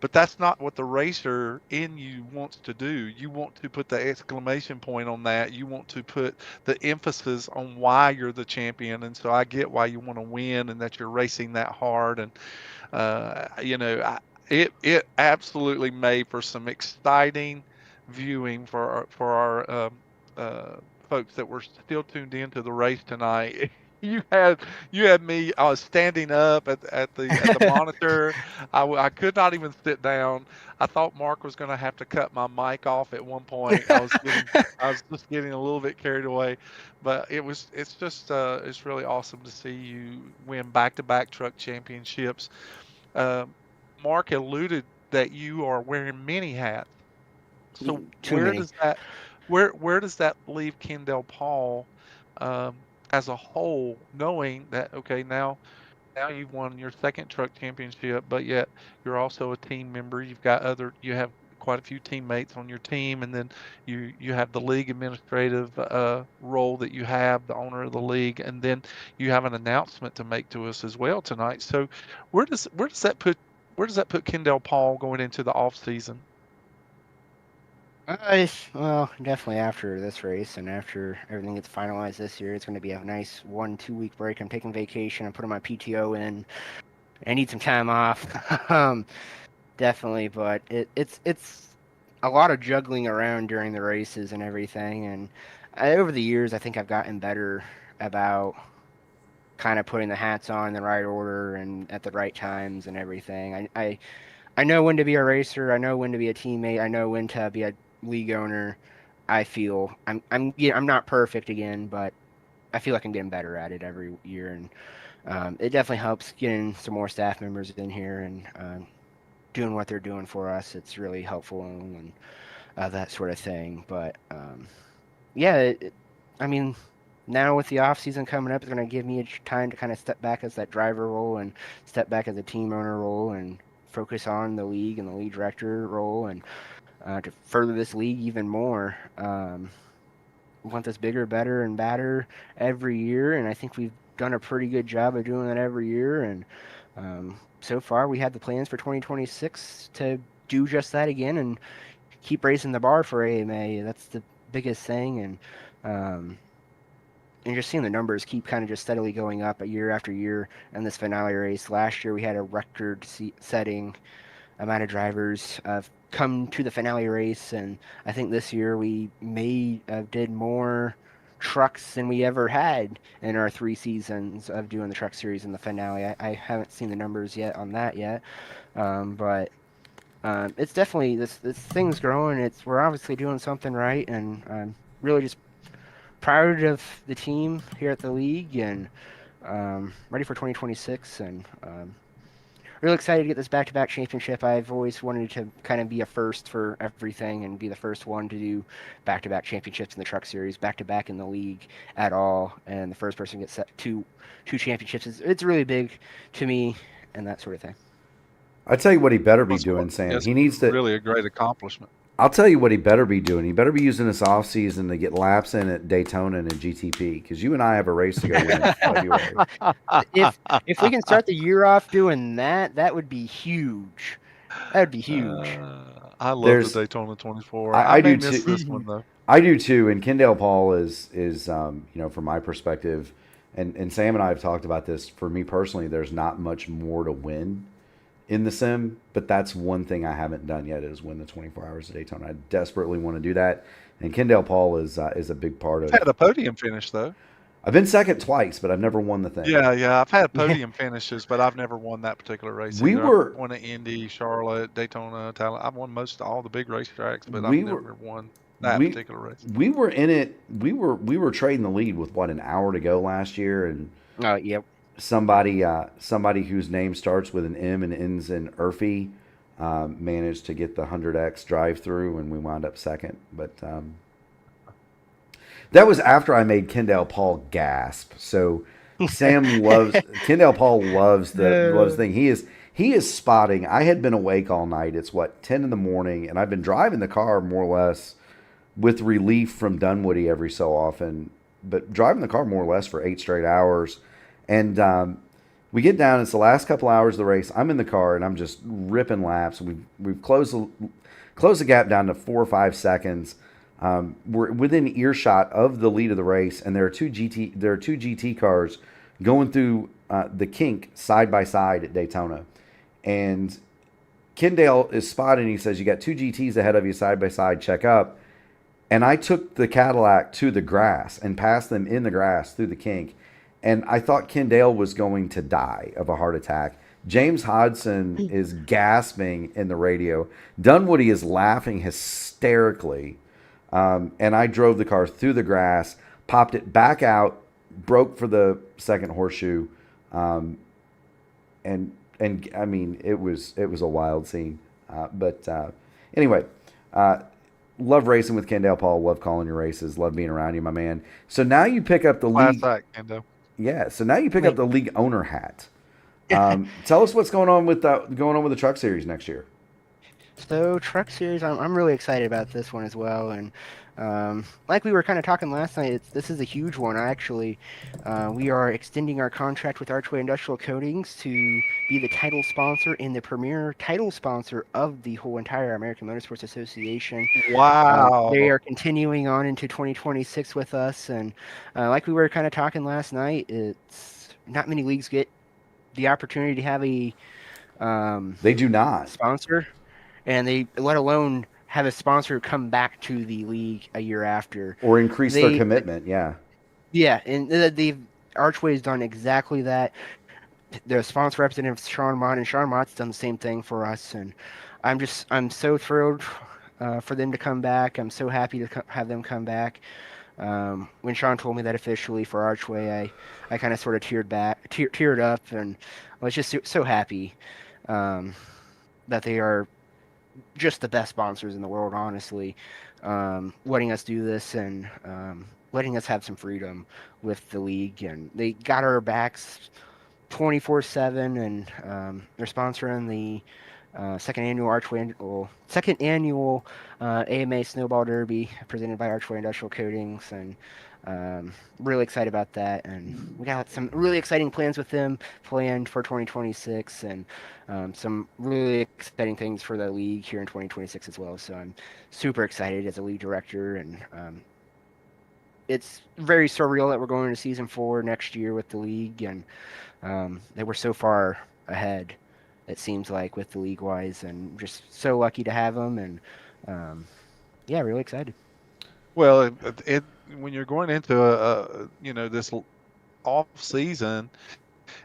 but that's not what the racer in you wants to do. You want to put the exclamation point on that. You want to put the emphasis on why you're the champion, and so I get why you want to win and that you're racing that hard. And it absolutely made for some exciting viewing for our folks that were still tuned into the race tonight. You had me. I was standing up at the monitor. I could not even sit down. I thought Mark was going to have to cut my mic off at one point. I was just getting a little bit carried away, but it's really awesome to see you win back-to-back truck championships. Mark alluded that you are wearing many hats. So Too many. where does that leave Kendall Paul as a whole, knowing that okay, now you've won your second truck championship, but yet you're also a team member. You have quite a few teammates on your team, and then you have the league administrative role that you have, the owner of the league, and then you have an announcement to make to us as well tonight. So where does that put Kendall Paul going into the off season? Well, definitely after this race and after everything gets finalized this year, it's going to be a nice 1-2 week break. I'm taking vacation. I'm putting my PTO in. I need some time off. Definitely, but it's a lot of juggling around during the races and everything. And over the years, I think I've gotten better about kind of putting the hats on in the right order and at the right times and everything. I know when to be a racer. I know when to be a teammate. I know when to be a league owner. I feel I'm not perfect again, but I feel like I'm getting better at it every year, and it definitely helps getting some more staff members in here and doing what they're doing for us. It's really helpful and that sort of thing. But yeah, I mean, now with the off season coming up, it's going to give me a time to kind of step back as that driver role and step back as a team owner role and focus on the league and the league director role and to further this league even more. We want this bigger, better, and badder every year, and I think we've done a pretty good job of doing that every year. And so far, we have the plans for 2026 to do just that again and keep raising the bar for AMA. That's the biggest thing, and just seeing the numbers keep kind of just steadily going up year after year in this finale race. Last year, we had a record-setting amount of drivers come to the finale race, and I think this year we did more trucks than we ever had in our 3 seasons of doing the truck series in the finale. I haven't seen the numbers yet on that yet, but it's definitely this thing's growing. We're obviously doing something right, and really just proud of the team here at the league and ready for 2026 and really excited to get this back-to-back championship. I've always wanted to kind of be a first for everything and be the first one to do back-to-back championships in the Truck Series, back-to-back in the league at all, and the first person gets two championships. It's really big to me and that sort of thing. I tell you what he better be doing, Sam. It's He needs to. really a great accomplishment. I'll tell you what he better be doing. He better be using this off season to get laps in at Daytona and at GTP because you and I have a race to go win in February. If we can start the year off doing that, that would be huge. That would be huge. I love There's- the Daytona 24. I may do miss too. this one though. I do too. And Kendall Paul is from my perspective, and Sam and I have talked about this. For me personally, there's not much more to win in the sim, but that's one thing I haven't done yet is win the 24 Hours of Daytona. I desperately want to do that, and Kendall Paul is a big part of I've it. had a podium finish though. I've been second twice, but I've never won the thing. Yeah, I've had podium finishes, but I've never won that particular race. We either. were- I've won at Indy, Charlotte, Daytona, Talent. I've won most all the big racetracks, but We I've were- never won that we- particular race. We were in it. We were trading the lead with an hour to go last year, and Oh, yep. somebody whose name starts with an M and ends in Urfy managed to get the 100X drive through, and we wound up second. But that was after I made Kendall Paul gasp. So Sam loves Kendall Paul loves the thing. He is spotting. I had been awake all night. It's 10 in the morning, and I've been driving the car more or less with relief from Dunwoody every so often, but driving the car more or less for 8 straight hours. And we get down. It's the last couple hours of the race. I'm in the car and I'm just ripping laps. We've closed the gap down to 4 or 5 seconds. We're within earshot of the lead of the race, and there are two GT cars going through the kink side by side at Daytona. And Kendall is spotted, and he says, "You got two GTs ahead of you side by side. Check up." And I took the Cadillac to the grass and passed them in the grass through the kink. And I thought Kendall was going to die of a heart attack. James Hodson is gasping in the radio. Dunwoody is laughing hysterically. And I drove the car through the grass, popped it back out, broke for the second horseshoe. And I mean, it was a wild scene. But anyway, love racing with Kendall Paul. Love calling your races. Love being around you, my man. So now you pick up the league. Class act, Kendo. Yeah. So now you pick up the league owner hat. Tell us what's going on with the Truck Series next year. So Truck Series, I'm really excited about this one as well, and like we were kind of talking last night, this is a huge one. Actually, we are extending our contract with Archway Industrial Coatings to be the title sponsor and the premier title sponsor of the whole entire American Motorsports Association. Wow. They are continuing on into 2026 with us, and like we were kind of talking last night, it's not many leagues get the opportunity to have a They do not. sponsor, and they let alone have a sponsor come back to the league a year after. Or increase their commitment, yeah. Yeah, and the Archway's done exactly that. The sponsor representative Sean Mott, and Sean Mott's done the same thing for us, and I'm so thrilled for them to come back. I'm so happy to have them come back. When Sean told me that officially for Archway, I kind of sort of teared up, and I was just so happy that they are just the best sponsors in the world, honestly, letting us do this and letting us have some freedom with the league. And they got our backs 24/7, and they're sponsoring the second annual AMA Snowball Derby presented by Archway Industrial Coatings, and really excited about that. And we got some really exciting plans with them planned for 2026, and some really exciting things for the league here in 2026 as well. So I'm super excited as a league director, and it's very surreal that we're going to season 4 next year with the league, and that we're so far ahead, it seems like, with the league wise, and just so lucky to have them, and yeah, really excited. Well, when you're going into this off season,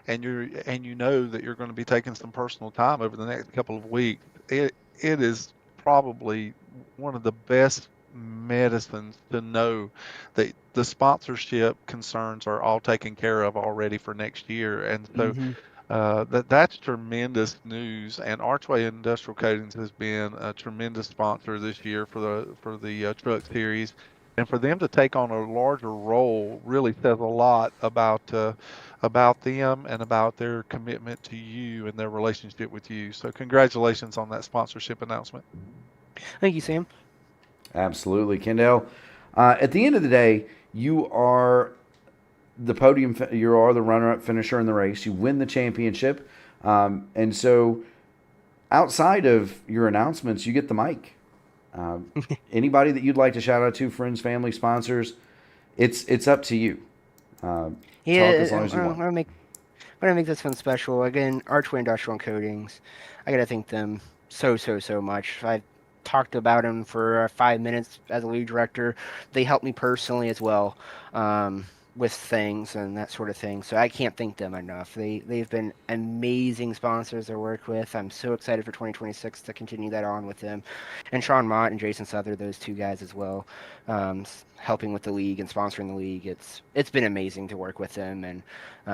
and you know that you're going to be taking some personal time over the next couple of weeks, it is probably one of the best medicine to know that the sponsorship concerns are all taken care of already for next year. And so Hmm. that's tremendous news. And Archway Industrial Coatings has been a tremendous sponsor this year for the Truck Series, and for them to take on a larger role really says a lot about them and about their commitment to you and their relationship with you. So congratulations on that sponsorship announcement. Thank you, Sam. Absolutely, Kendall. At the end of the day, you are the podium. You are the runner-up finisher in the race. You win the championship, and so outside of your announcements, you get the mic. Anybody that you'd like to shout out to, friends, family, sponsors, it's up to you. Talk as long Yeah, as you want. I'm gonna make this one special. Again, Archway Industrial Coatings. I gotta thank them so much. I've talked about them for 5 minutes as a lead director. They helped me personally as well, with things and that sort of thing. So I can't thank them enough. They've been amazing sponsors to work with. I'm so excited for 2026 to continue that on with them, and Sean Mott and Jason Souther, those two guys as well, helping with the league and sponsoring the league. It's been amazing to work with them, and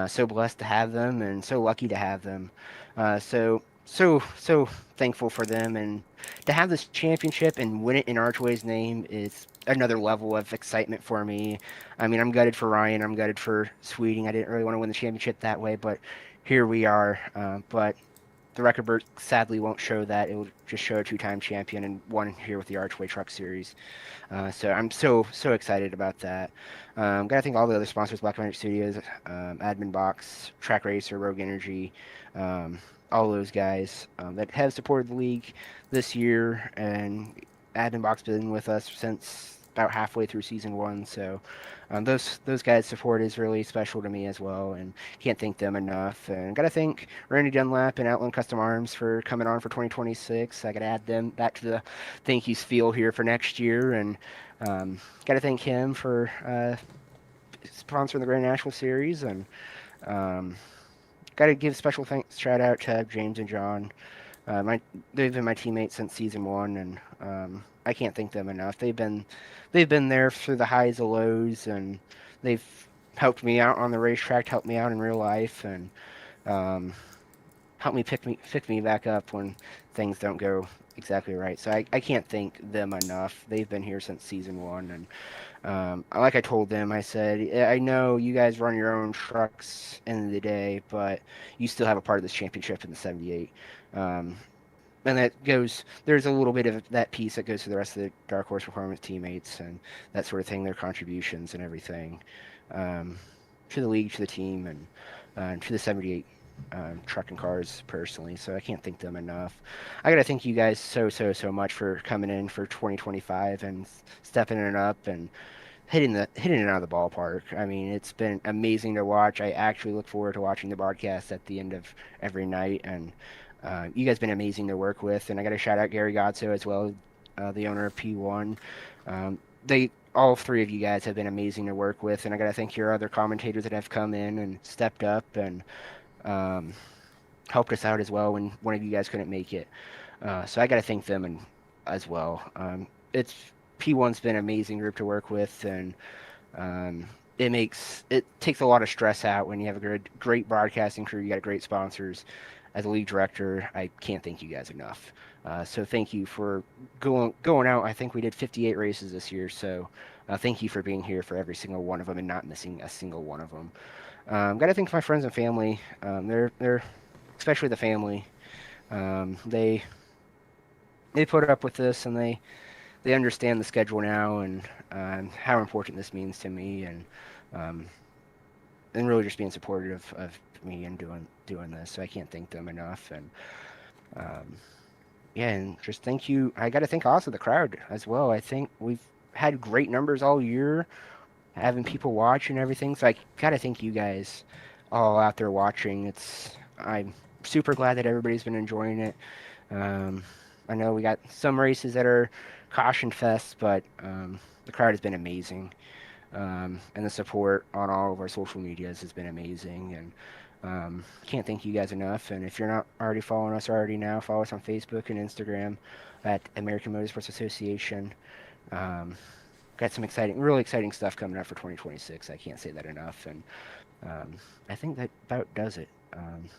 so blessed to have them and so lucky to have them. So thankful for them, and to have this championship and win it in Archway's name is another level of excitement for me. I mean, I'm gutted for Ryan. I'm gutted for Sweeting. I didn't really want to win the championship that way, but here we are. But the record book sadly won't show that. It will just show a two-time champion and one here with the Archway Truck Series. So I'm so excited about that. Gotta thank all the other sponsors: Black Magic Studios, Admin Box, Trak Racer, Rogue Energy, all those guys that have supported the league this year. And Admin Box been with us since about halfway through season 1. So those guys' support is really special to me as well, and can't thank them enough. And gotta thank Randy Dunlap and Outland Custom Arms for coming on for 2026. I gotta add them back to the thank yous field here for next year, and gotta thank him for sponsoring the Grand National Series, and um, gotta give special thanks shout out to James and John. They've been my teammates since season 1, and I can't thank them enough. They've been there through the highs and lows, and they've helped me out on the racetrack, helped me out in real life, and um, helped me pick me back up when things don't go exactly right. So I can't thank them enough. They've been here since season 1, and like I told them, I said, I know you guys run your own trucks in the day, but you still have a part of this championship in the 78. Um, and there's a little bit of that piece that goes to the rest of the Dark Horse Performance teammates and that sort of thing, their contributions and everything, to the league, to the team, and to the 78 truck and cars personally. So I can't thank them enough. I got to thank you guys so much for coming in for 2025 and stepping it up and hitting it out of the ballpark. I mean, it's been amazing to watch. I actually look forward to watching the broadcast at the end of every night, and you guys have been amazing to work with. And I got to shout out Gary Godso as well, the owner of P1. They all three of you guys have been amazing to work with, and I got to thank your other commentators that have come in and stepped up and helped us out as well when one of you guys couldn't make it. So I got to thank them as well. It's P1's been an amazing group to work with, and it takes a lot of stress out when you have a great broadcasting crew. You got great sponsors. As a league director, I can't thank you guys enough. So thank you for going out. I think we did 58 races this year. So thank you for being here for every single one of them and not missing a single one of them. Got to thank my friends and family. They're especially the family. They put up with this, and they understand the schedule now and how important this means to me, and really just being supportive of me and doing this. So I can't thank them enough. And yeah, and just thank you. I got to thank also the crowd as well. I think we've had great numbers all year, having people watch and everything. So I got to thank you guys all out there watching. I'm super glad that everybody's been enjoying it. I know we got some races that are caution fests, but the crowd has been amazing. And the support on all of our social medias has been amazing. And can't thank you guys enough. And if you're not already following us already now, follow us on Facebook and Instagram at American Motorsports Association. Got some really exciting stuff coming up for 2026. I can't say that enough. And I think that about does it.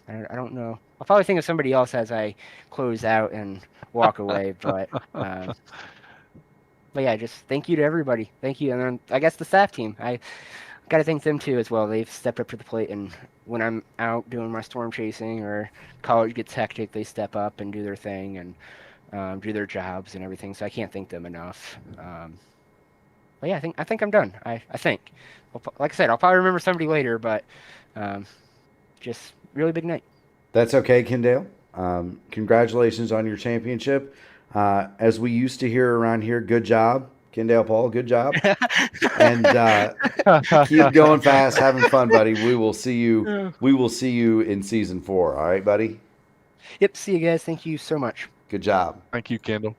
I don't know. I'll probably think of somebody else as I close out and walk away. But yeah, just thank you to everybody. Thank you. And then I guess the staff team. I got to thank them too as well. They've stepped up to the plate. And when I'm out doing my storm chasing or college gets hectic, they step up and do their thing and do their jobs and everything. So I can't thank them enough. But yeah, I think I'm done. I think. Like I said, I'll probably remember somebody later, but just really big night. That's okay, Kendale. Congratulations on your championship. As we used to hear around here, good job, Kendale Paul. Good job. And keep going fast, having fun, buddy. We will see you. We will see you in season 4. All right, buddy. Yep. See you guys. Thank you so much. Good job. Thank you, Kendall.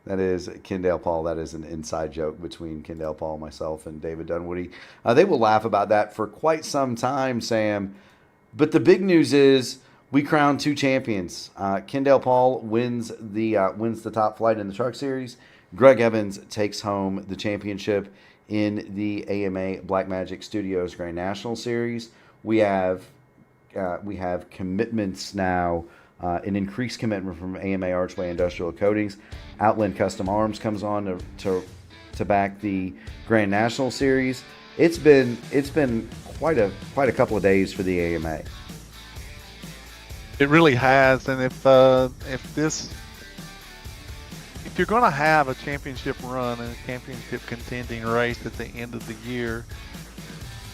That is Kendale Paul. That is an inside joke between Kendale Paul, myself, and David Dunwoody. They will laugh about that for quite some time, Sam. But the big news is we crowned 2 champions. Kendale Paul wins the top flight in the Truck Series. Greg Evans takes home the championship in the AMA Blackmagic Studios Grand National Series. We have commitments now. An increased commitment from AMA Archway Industrial Coatings. Outland Custom Arms comes on to back the Grand National Series. It's been quite a couple of days for the AMA. It really has, and if you're going to have a championship run and a championship contending race at the end of the year,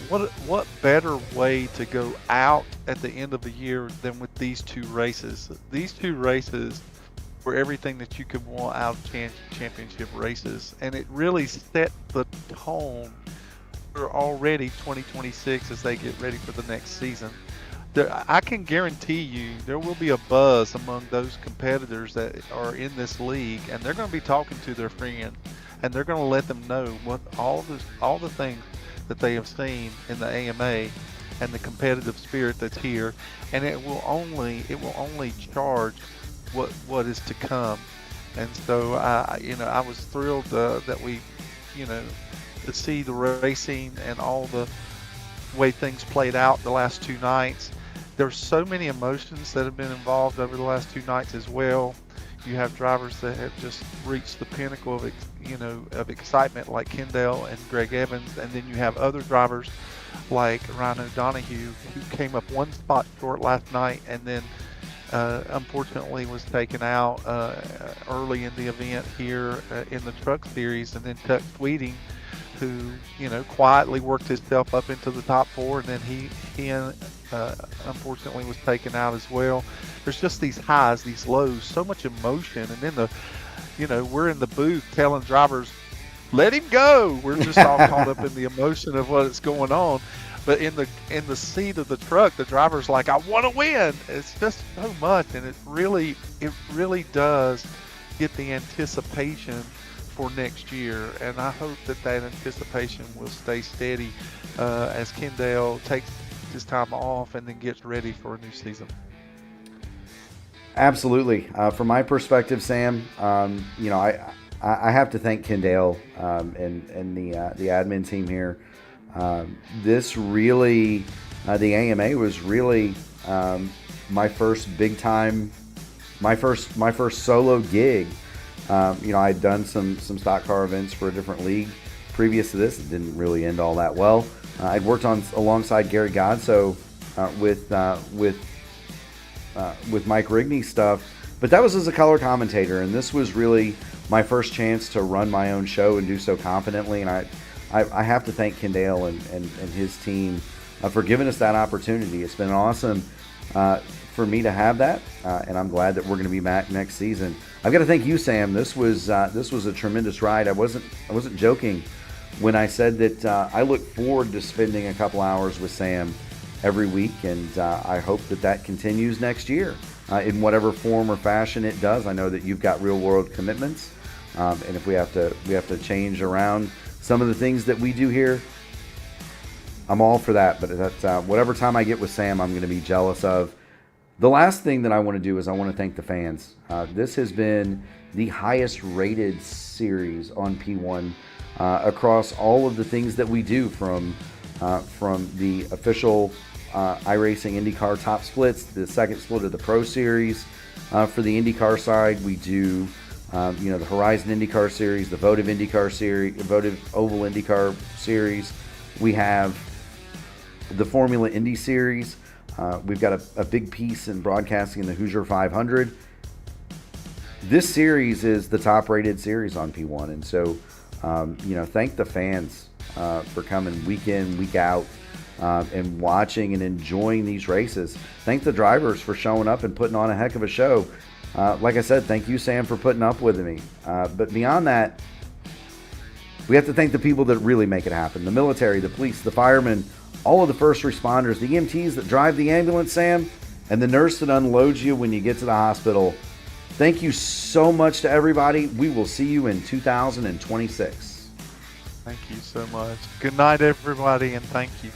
what better way to go out at the end of the year than with these 2 races? These 2 races were everything that you could want out of championship races, and it really set the tone for already 2026 as they get ready for the next season. I can guarantee you there will be a buzz among those competitors that are in this league, and they're going to be talking to their friend, and they're going to let them know what all the things that they have seen in the AMA and the competitive spirit that's here, and it will only charge what is to come. And so I was thrilled that we to see the racing and all the way things played out the last 2 nights. There's so many emotions that have been involved over the last 2 nights as well. You have drivers that have just reached the pinnacle of excitement like Kendale and Greg Evans, and then you have other drivers like Ryan O'Donoghue, who came up 1 spot short last night and then unfortunately was taken out early in the event here in the Truck Series, and then Tuck Sweeting, who quietly worked himself up into the top 4, and then he unfortunately was taken out as well. There's just these highs, these lows, so much emotion, and then we're in the booth telling drivers, let him go. We're just all caught up in the emotion of what's going on. But in the seat of the truck, the driver's like, I want to win. It's just so much, and it really does get the anticipation for next year. And I hope that anticipation will stay steady as Kendale takes his time off and then gets ready for a new season. Absolutely. From my perspective, Sam, I have to thank Kendale and the admin team here. This really, the AMA was really my first big time, my first solo gig. I'd done some stock car events for a different league previous to this. It didn't really end all that well. I'd worked alongside Gary Godso with Mike Rigney stuff, but that was as a color commentator, and this was really my first chance to run my own show and do so confidently. And I have to thank Kendale and his team for giving us that opportunity. It's been awesome for me to have that, and I'm glad that we're going to be back next season. I've got to thank you, Sam. This was a tremendous ride. I wasn't joking when I said that I look forward to spending a couple hours with Sam every week, and I hope that continues next year in whatever form or fashion it does. I know that you've got real world commitments, and if we have to change around some of the things that we do here, I'm all for that. But that's whatever time I get with Sam, I'm going to be jealous of. The last thing that I want to do is I want to thank the fans. This has been the highest rated series on P1 across all of the things that we do, from the official iRacing IndyCar top splits, the second split of the Pro Series. For the IndyCar side, we do the Horizon IndyCar Series, the Votive IndyCar Series, Votive Oval IndyCar Series. We have the Formula Indy Series. We've got a big piece in broadcasting in the Hoosier 500. This series is the top-rated series on P1, and so thank the fans for coming week in, week out, and watching and enjoying these races. Thank the drivers for showing up and putting on a heck of a show. Like I said, thank you, Sam, for putting up with me. But beyond that, we have to thank the people that really make it happen. The military, the police, the firemen, all of the first responders, the EMTs that drive the ambulance, Sam, and the nurse that unloads you when you get to the hospital. Thank you so much to everybody. We will see you in 2026. Thank you so much. Good night, everybody, and thank you.